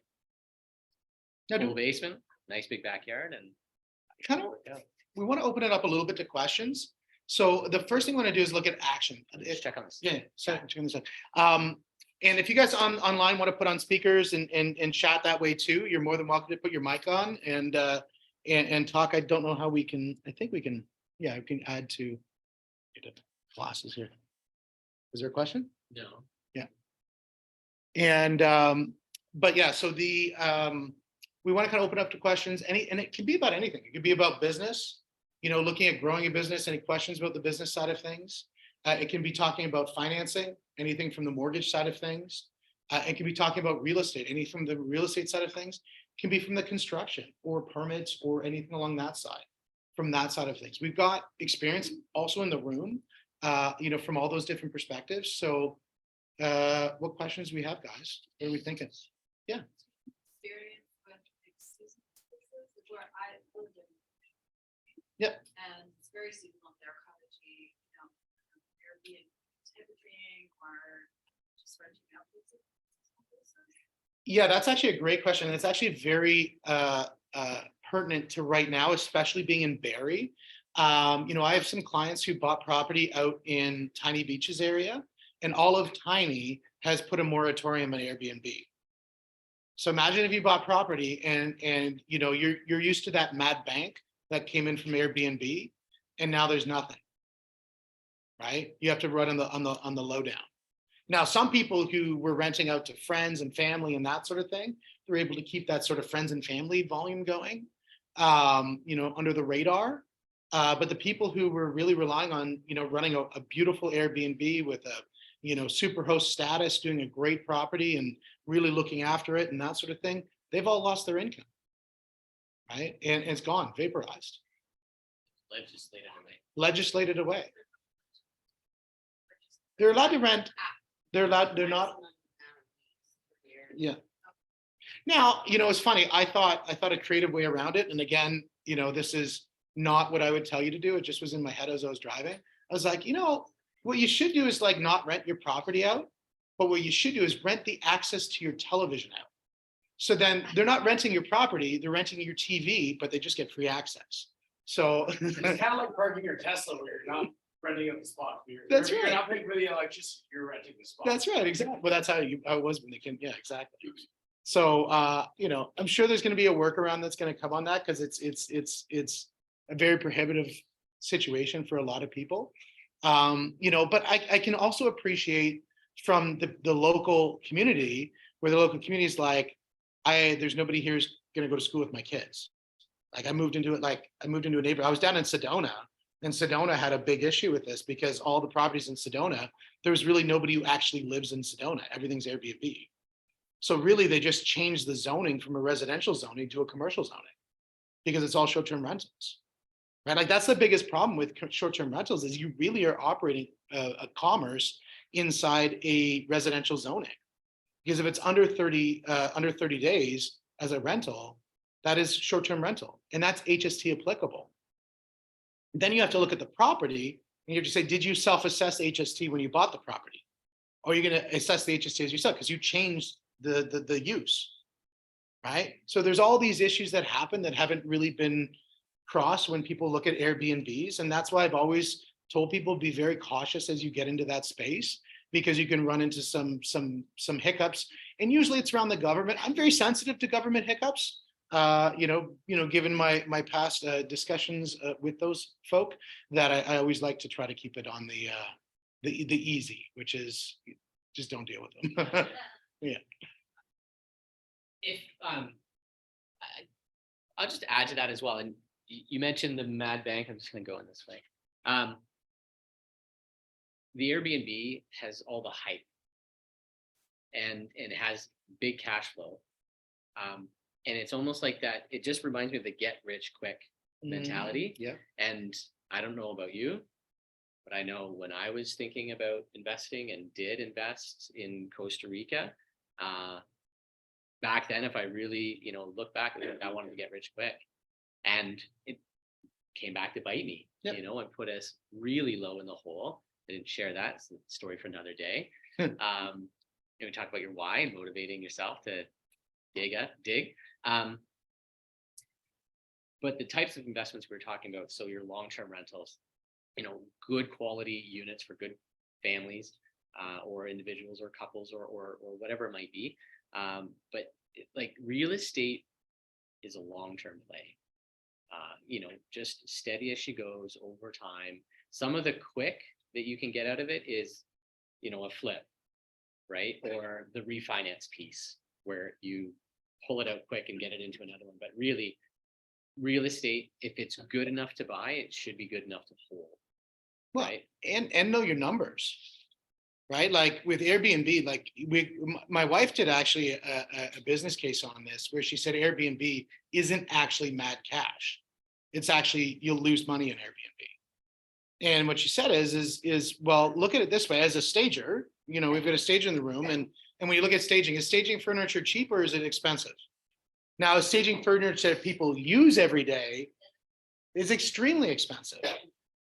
Now, full basement, nice big backyard, and kind of, we want to open it up a little bit to questions. So the first thing we want to do is look at action. Let's check on this. Yeah, check on this. And if you guys online want to put on speakers and chat that way too, you're more than welcome to put your mic on and talk. I don't know how we can. I think we can. Yeah, we can add to classes here. Is there a question? No. Yeah. And but yeah, so we want to kind of open up to questions. And it can be about anything. It could be about business. Looking at growing a business. Any questions about the business side of things? It can be talking about financing, anything from the mortgage side of things. It can be talking about real estate, anything from the real estate side of things. It can be from the construction or permits or anything along that side. from that side of things. We've got experience also in the room, from all those different perspectives. So what questions do we have, guys? What are we thinking? Experience with seasonal businesses is where I live in. Yep. And it's very seasonal there, cottagey, Airbnb type of thing, or just renting out. Yeah, that's actually a great question. It's actually very pertinent to right now, especially being in Barrie. I have some clients who bought property out in Tiny Beaches area, and all of Tiny has put a moratorium on Airbnb. So imagine if you bought property and you're used to that mad bank that came in from Airbnb, and now there's nothing. Right? You have to run on the lowdown. Now, some people who were renting out to friends and family and that sort of thing, they're able to keep that sort of friends and family volume going, under the radar. But the people who were really relying on, running a beautiful Airbnb with a, super host status, doing a great property and really looking after it and that sort of thing, they've all lost their income, right? And it's gone, vaporized, legislated away. They're allowed to rent. They're not. Yeah. Now, it's funny. I thought a creative way around it. And again, this is not what I would tell you to do. It just was in my head as I was driving. I was like, what you should do is like not rent your property out, but what you should do is rent the access to your television out. So then they're not renting your property, they're renting your TV, but they just get free access. So It's kind of like parking your Tesla where you're not renting out the spot. That's You're right. not paying for the electricity, you're renting the spot. That's right, exactly. Well, that's how it was when they came. Yeah, exactly. So I'm sure there's going to be a workaround that's going to come on that, because it's a very prohibitive situation for a lot of people. But I can also appreciate from the local community, where the local community is like, there's nobody here who's going to go to school with my kids. Like I moved into a neighborhood. I was down in Sedona, and Sedona had a big issue with this because all the properties in Sedona, there was really nobody who actually lives in Sedona. Everything's Airbnb. So really they just changed the zoning from a residential zoning to a commercial zoning because it's all short-term rentals. Right? Like that's the biggest problem with short-term rentals is you really are operating a commerce inside a residential zoning. Because if it's under 30 days as a rental, that is short-term rental, and that's HST applicable. Then you have to look at the property and you have to say, did you self-assess HST when you bought the property? Or are you going to assess the HST as yourself because you changed the use, right? So there's all these issues that happen that haven't really been crossed when people look at Airbnbs, and that's why I've always told people be very cautious as you get into that space, because you can run into some hiccups, and usually it's around the government. I'm very sensitive to government hiccups. Given my past discussions with those folk, that I always like to try to keep it on the easy, which is just don't deal with them. Yeah. If I'll just add to that as well. And you mentioned the Mad Bank. I'm just going to go in this way. The Airbnb has all the hype, and it has big cash flow. And it's almost like that. It just reminds me of the get rich quick mentality. Yeah. And I don't know about you, but I know when I was thinking about investing and did invest in Costa Rica, back then, if I really, look back, I wanted to get rich quick, and it came back to bite me. Yep. And put us really low in the hole. I didn't share that. It's a story for another day. We talk about your why and motivating yourself to dig. But the types of investments we were talking about, so your long-term rentals, good quality units for good families, or individuals or couples or whatever it might be. But like real estate is a long-term play. Just steady as she goes over time. Some of the quick that you can get out of it is, a flip, right? Or the refinance piece where you pull it out quick and get it into another one. But really, real estate, if it's good enough to buy, it should be good enough to hold. Well, right? And know your numbers, right? Like with Airbnb, my wife did actually a business case on this where she said Airbnb isn't actually mad cash. It's actually, you'll lose money in Airbnb. And what she said is, well, look at it this way, as a stager, you know, we've got a stager in the room, and when you look at staging, is staging furniture cheap or is it expensive? Now, is staging furniture that people use every day is extremely expensive,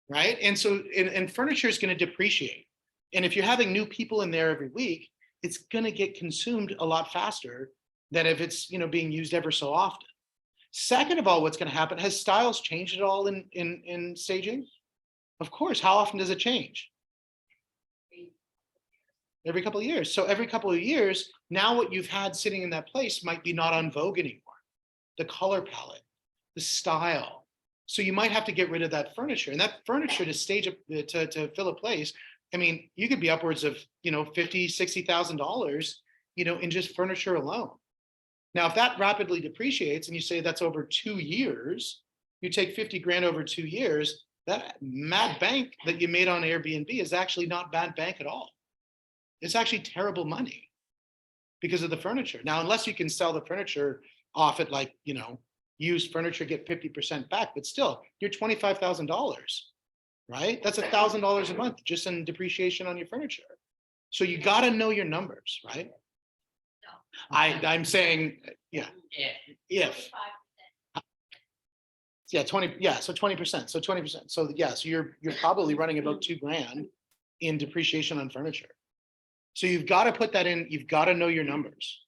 right? And so, and furniture is going to depreciate. And if you're having new people in there every week, it's going to get consumed a lot faster than if it's, you know, being used ever so often. Second of all, what's going to happen, has styles changed at all in staging? Of course. How often does it change? Every couple of years. So every couple of years, now what you've had sitting in that place might be not on vogue anymore. The color palette, the style. So you might have to get rid of that furniture, and that furniture to stage to fill a place. I mean, you could be upwards of, you know, $50,000, $60,000, you know, in just furniture alone. Now, if that rapidly depreciates and you say that's over 2 years, you take 50 grand over 2 years, that mad bank that you made on Airbnb is actually not bad bank at all. It's actually terrible money because of the furniture. Now, unless you can sell the furniture off at, like, you know, used furniture, get 50% back, but still, you're $25,000, right? That's $1,000 a month just in depreciation on your furniture. So you got to know your numbers, right? I'm saying, yeah, if. Yeah, 20, yeah, so 20%, so 20%. So yeah, so you're probably running about 2 grand in depreciation on furniture. So you've got to put that in, you've got to know your numbers.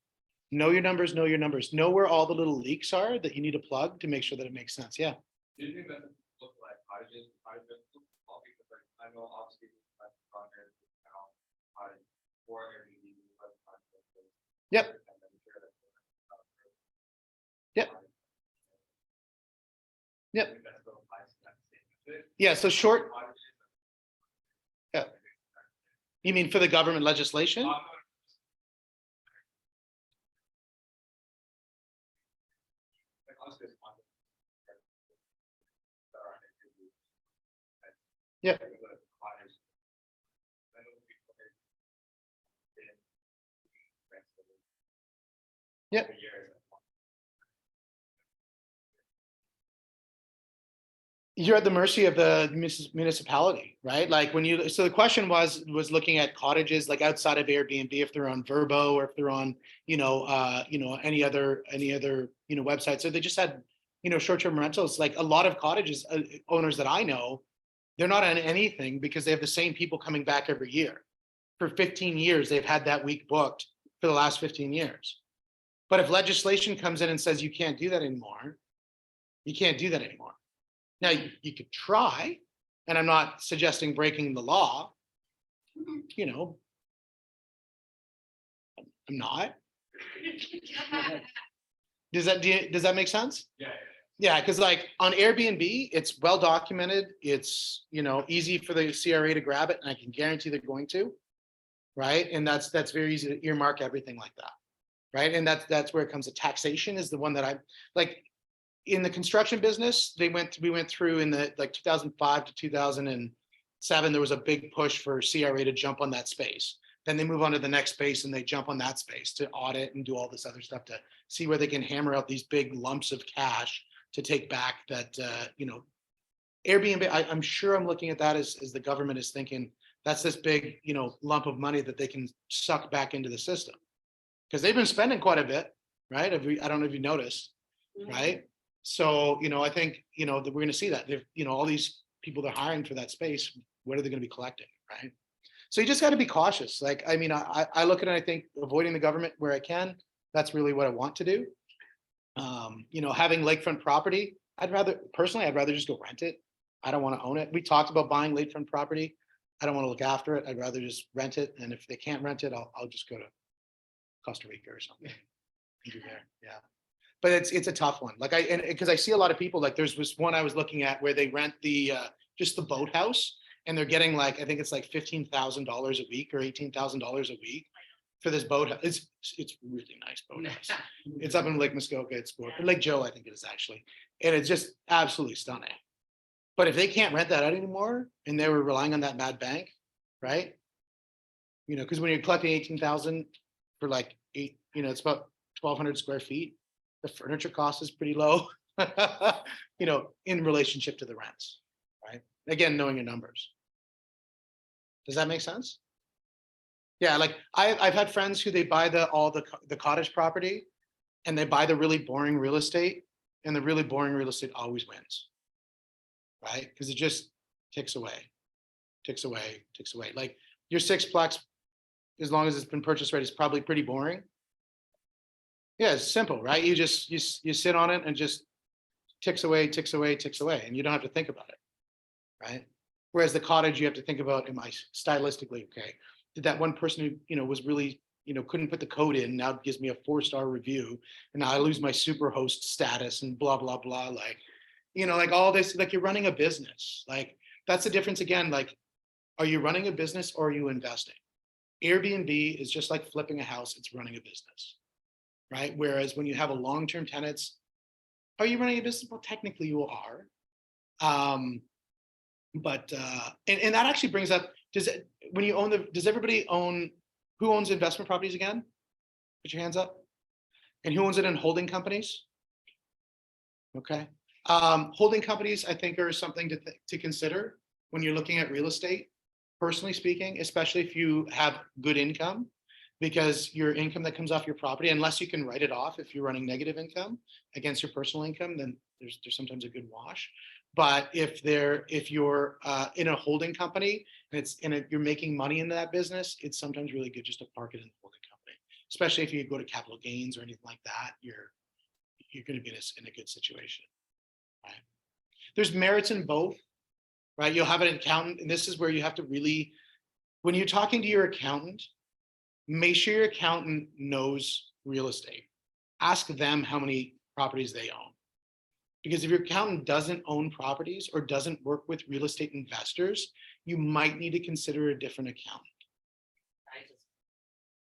Know your numbers, know your numbers. Know where all the little leaks are that you need to plug to make sure that it makes sense. Yeah. Do you think that look like cottages, all because like, I know obviously like content now, for Airbnb, Yep. Yep. Yep. Yeah, so short. Yeah. You mean for the government legislation? Yeah. Yeah. You're at the mercy of the municipality, right? Like when you, so the question was looking at cottages like outside of Airbnb, if they're on Vrbo or if they're on, you know, any other, you know, website. So they just had, you know, short-term rentals. Like a lot of cottages owners that I know, they're not on anything because they have the same people coming back every year. For 15 years, they've had that week booked for the last 15 years. But if legislation comes in and says you can't do that anymore, you can't do that anymore. Now, you could try, and I'm not suggesting breaking the law, you know, I'm not. Does that make sense? Yeah. Yeah, because like on Airbnb, it's well documented. It's, you know, easy for the CRA to grab it, and I can guarantee they're going to, right? And that's very easy to earmark everything like that, right? And that's where it comes to taxation is the one that I like. In the construction business, we went through in the like 2005 to 2007, there was a big push for CRA to jump on that space. Then they move on to the next space and they jump on that space to audit and do all this other stuff to see where they can hammer out these big lumps of cash to take back that, you know, Airbnb, I'm sure I'm looking at that as the government is thinking that's this big, you know, lump of money that they can suck back into the system. Because they've been spending quite a bit, right? I don't know if you noticed, right? So, you know, I think, you know, that we're going to see that. You know, all these people they're hiring for that space, what are they going to be collecting, right? So you just got to be cautious. Like, I mean, I look at it, I think avoiding the government where I can, that's really what I want to do. You know, having lakefront property, I'd rather just go rent it. I don't want to own it. We talked about buying lakefront property. I don't want to look after it. I'd rather just rent it. And if they can't rent it, I'll just go to Costa Rica or something. There. Yeah. But it's a tough one. Like because I see a lot of people, like there's this one I was looking at where they rent the just the boathouse and they're getting like, I think it's like $15,000 a week or $18,000 a week for this boathouse. It's really nice boathouse. It's up in Lake Muskoka. It's Lake Joe, I think it is actually. And it's just absolutely stunning. But if they can't rent that out anymore and they were relying on that mad bank, right? You know, because when you're collecting 18,000 for like 8, you know, it's about 1,200 square feet. The furniture cost is pretty low. you know, in relationship to the rents, right? Again, knowing your numbers. Does that make sense? Yeah, like I've had friends who they buy the cottage property and they buy the really boring real estate, and the really boring real estate always wins. Right? Because it just ticks away, ticks away, ticks away. Like your sixplex, as long as it's been purchase ready, is probably pretty boring. Yeah, it's simple, right? You just you sit on it and just ticks away, ticks away, ticks away, and you don't have to think about it, right? Whereas the cottage, you have to think about, am I stylistically okay? Did that one person who, you know, was really, you know, couldn't put the code in, now gives me a 4-star review, and now I lose my super host status and blah, blah, blah. Like, you know, like all this, like you're running a business. Like that's the difference again. Like, are you running a business or are you investing? Airbnb is just like flipping a house, it's running a business, right? Whereas when you have a long-term tenants, are you running a business? Well, technically you are. And that actually brings up, when you own does everybody own, who owns investment properties again? Put your hands up. And who owns it in holding companies? Okay. Holding companies, I think, are something to consider when you're looking at real estate, personally speaking, especially if you have good income, because your income that comes off your property, unless you can write it off, if you're running negative income against your personal income, then there's sometimes a good wash. But if you're in a holding company and you're making money in that business, it's sometimes really good just to park it in the holding company, especially if you go to capital gains or anything like that. You're going to be in a good situation. Right? There's merits in both, right? You'll have an accountant, and this is where you have to really, when you're talking to your accountant, make sure your accountant knows real estate. Ask them how many properties they own. Because if your accountant doesn't own properties or doesn't work with real estate investors, you might need to consider a different accountant.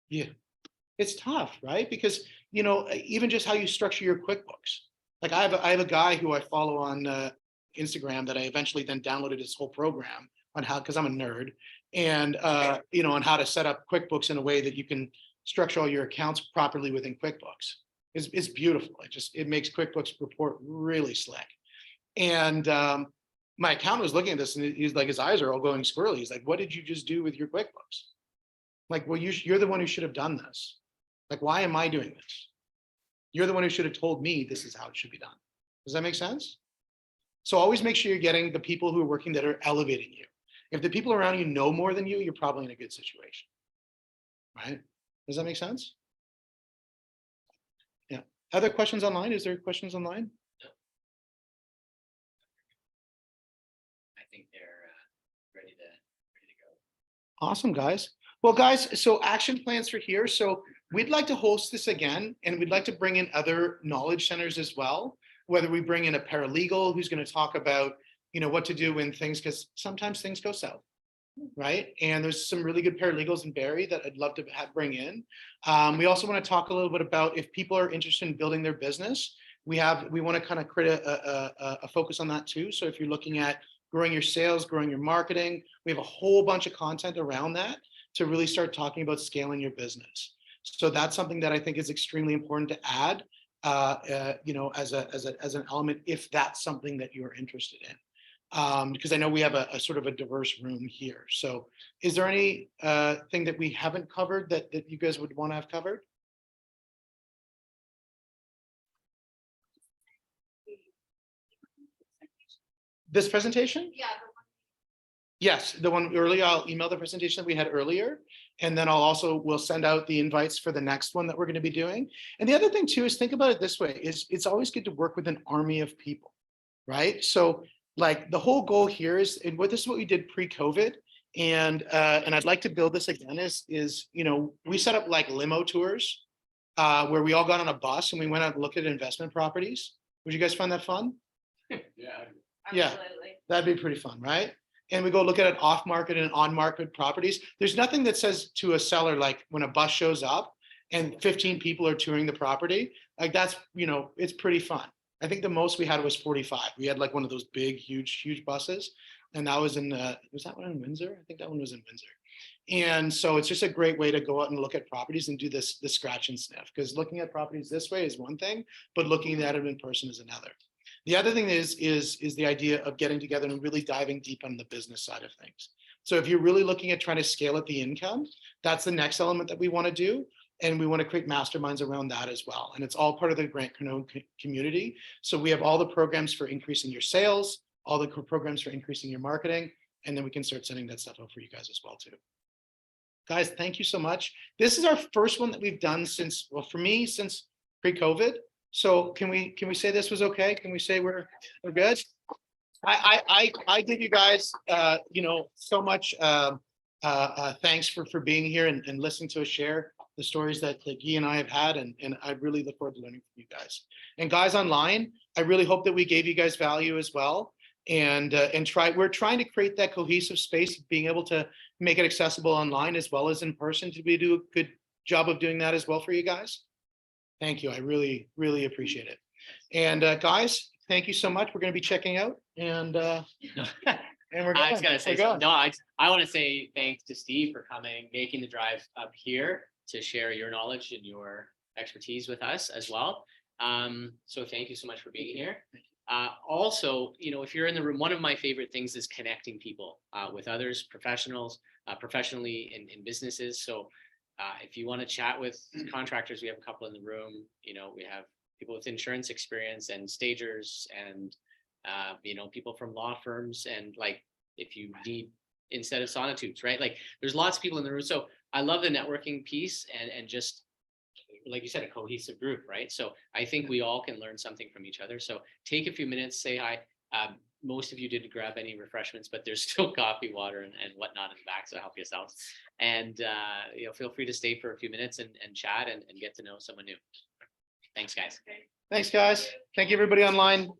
Yeah, it's tough, right? Because, you know, even just how you structure your QuickBooks. Like I have a guy who I follow on Instagram that I eventually then downloaded his whole program on how, because I'm a nerd, and you know, on how to set up QuickBooks in a way that you can structure all your accounts properly within QuickBooks. It's beautiful. It makes QuickBooks report really slick. And my accountant was looking at this, and he's like, his eyes are all going squirrely. He's like, "What did you just do with your QuickBooks?" Like, well, you're the one who should have done this. Like, why am I doing this? You're the one who should have told me this is how it should be done. Does that make sense? So always make sure you're getting the people who are working that are elevating you. If the people around you know more than you, you're probably in a good situation, right? Does that make sense? Yeah. Other questions online? Is there questions online? I think they're ready to go. Awesome, guys. Well, guys, so action plans for here. So we'd like to host this again, and we'd like to bring in other knowledge centers as well, whether we bring in a paralegal who's going to talk about, you know, what to do when things, because sometimes things go south, right? And there's some really good paralegals in Barrie that I'd love to bring in. We also want to talk a little bit about if people are interested in building their business. We want to kind of create a focus on that too. So if you're looking at growing your sales, growing your marketing, we have a whole bunch of content around that to really start talking about scaling your business. So that's something that I think is extremely important to add, you know, as an element, if that's something that you're interested in. Because I know we have a sort of a diverse room here. So is there any thing that we haven't covered that you guys would want to have covered? This presentation? Yeah. Yes, the one earlier, I'll email the presentation that we had earlier. And then we'll send out the invites for the next one that we're going to be doing. And the other thing too, is think about it this way, is it's always good to work with an army of people, right? So like the whole goal here is, and this is what we did pre-COVID. And I'd like to build this again is, you know, we set up like limo tours where we all got on a bus and we went out and looked at investment properties. Would you guys find that fun? Yeah. Yeah. Absolutely. That'd be pretty fun, right? And we go look at it off market and on market properties. There's nothing that says to a seller, like when a bus shows up and 15 people are touring the property, like that's, you know, it's pretty fun. I think the most we had was 45. We had like one of those big, huge buses. And that was was that one in Windsor? I think that one was in Windsor. And so it's just a great way to go out and look at properties and do this scratch and sniff, because looking at properties this way is one thing, but looking at it in person is another. The other thing is the idea of getting together and really diving deep on the business side of things. So if you're really looking at trying to scale up the income, that's the next element that we want to do. And we want to create masterminds around that as well. And it's all part of the Grant Cardone community. So we have all the programs for increasing your sales, all the programs for increasing your marketing, and then we can start sending that stuff out for you guys as well too. Guys, thank you so much. This is our first one that we've done since, well, for me, since pre-COVID. So can we say this was okay? Can we say we're good? I give you guys, so much thanks for being here and listening to us share the stories that Guy and I have had, and I really look forward to learning from you guys. And guys online, I really hope that we gave you guys value as well. And we're trying to create that cohesive space, being able to make it accessible online as well as in person. Did we do a good job of doing that as well for you guys? Thank you. I really, really appreciate it. And guys, thank you so much. We're going to be checking out, and we're I just going. gotta say, no, I want to say thanks to Steve for coming, making the drive up here to share your knowledge and your expertise with us as well. So thank you so much for being here. Also, if you're in the room, one of my favorite things is connecting people with others, professionals, professionally in businesses. So if you want to chat with contractors, we have a couple in the room. We have people with insurance experience and stagers and people from law firms, and like if you need instead of sonotubes, right? Like there's lots of people in the room. So I love the networking piece and just like you said, a cohesive group, right? So I think we all can learn something from each other. So take a few minutes, say hi. Most of you didn't grab any refreshments, but there's still coffee, water, and whatnot in the back, so help yourselves. And feel free to stay for a few minutes and chat and get to know someone new. Thanks, guys. Thanks, guys. Thank you, everybody online.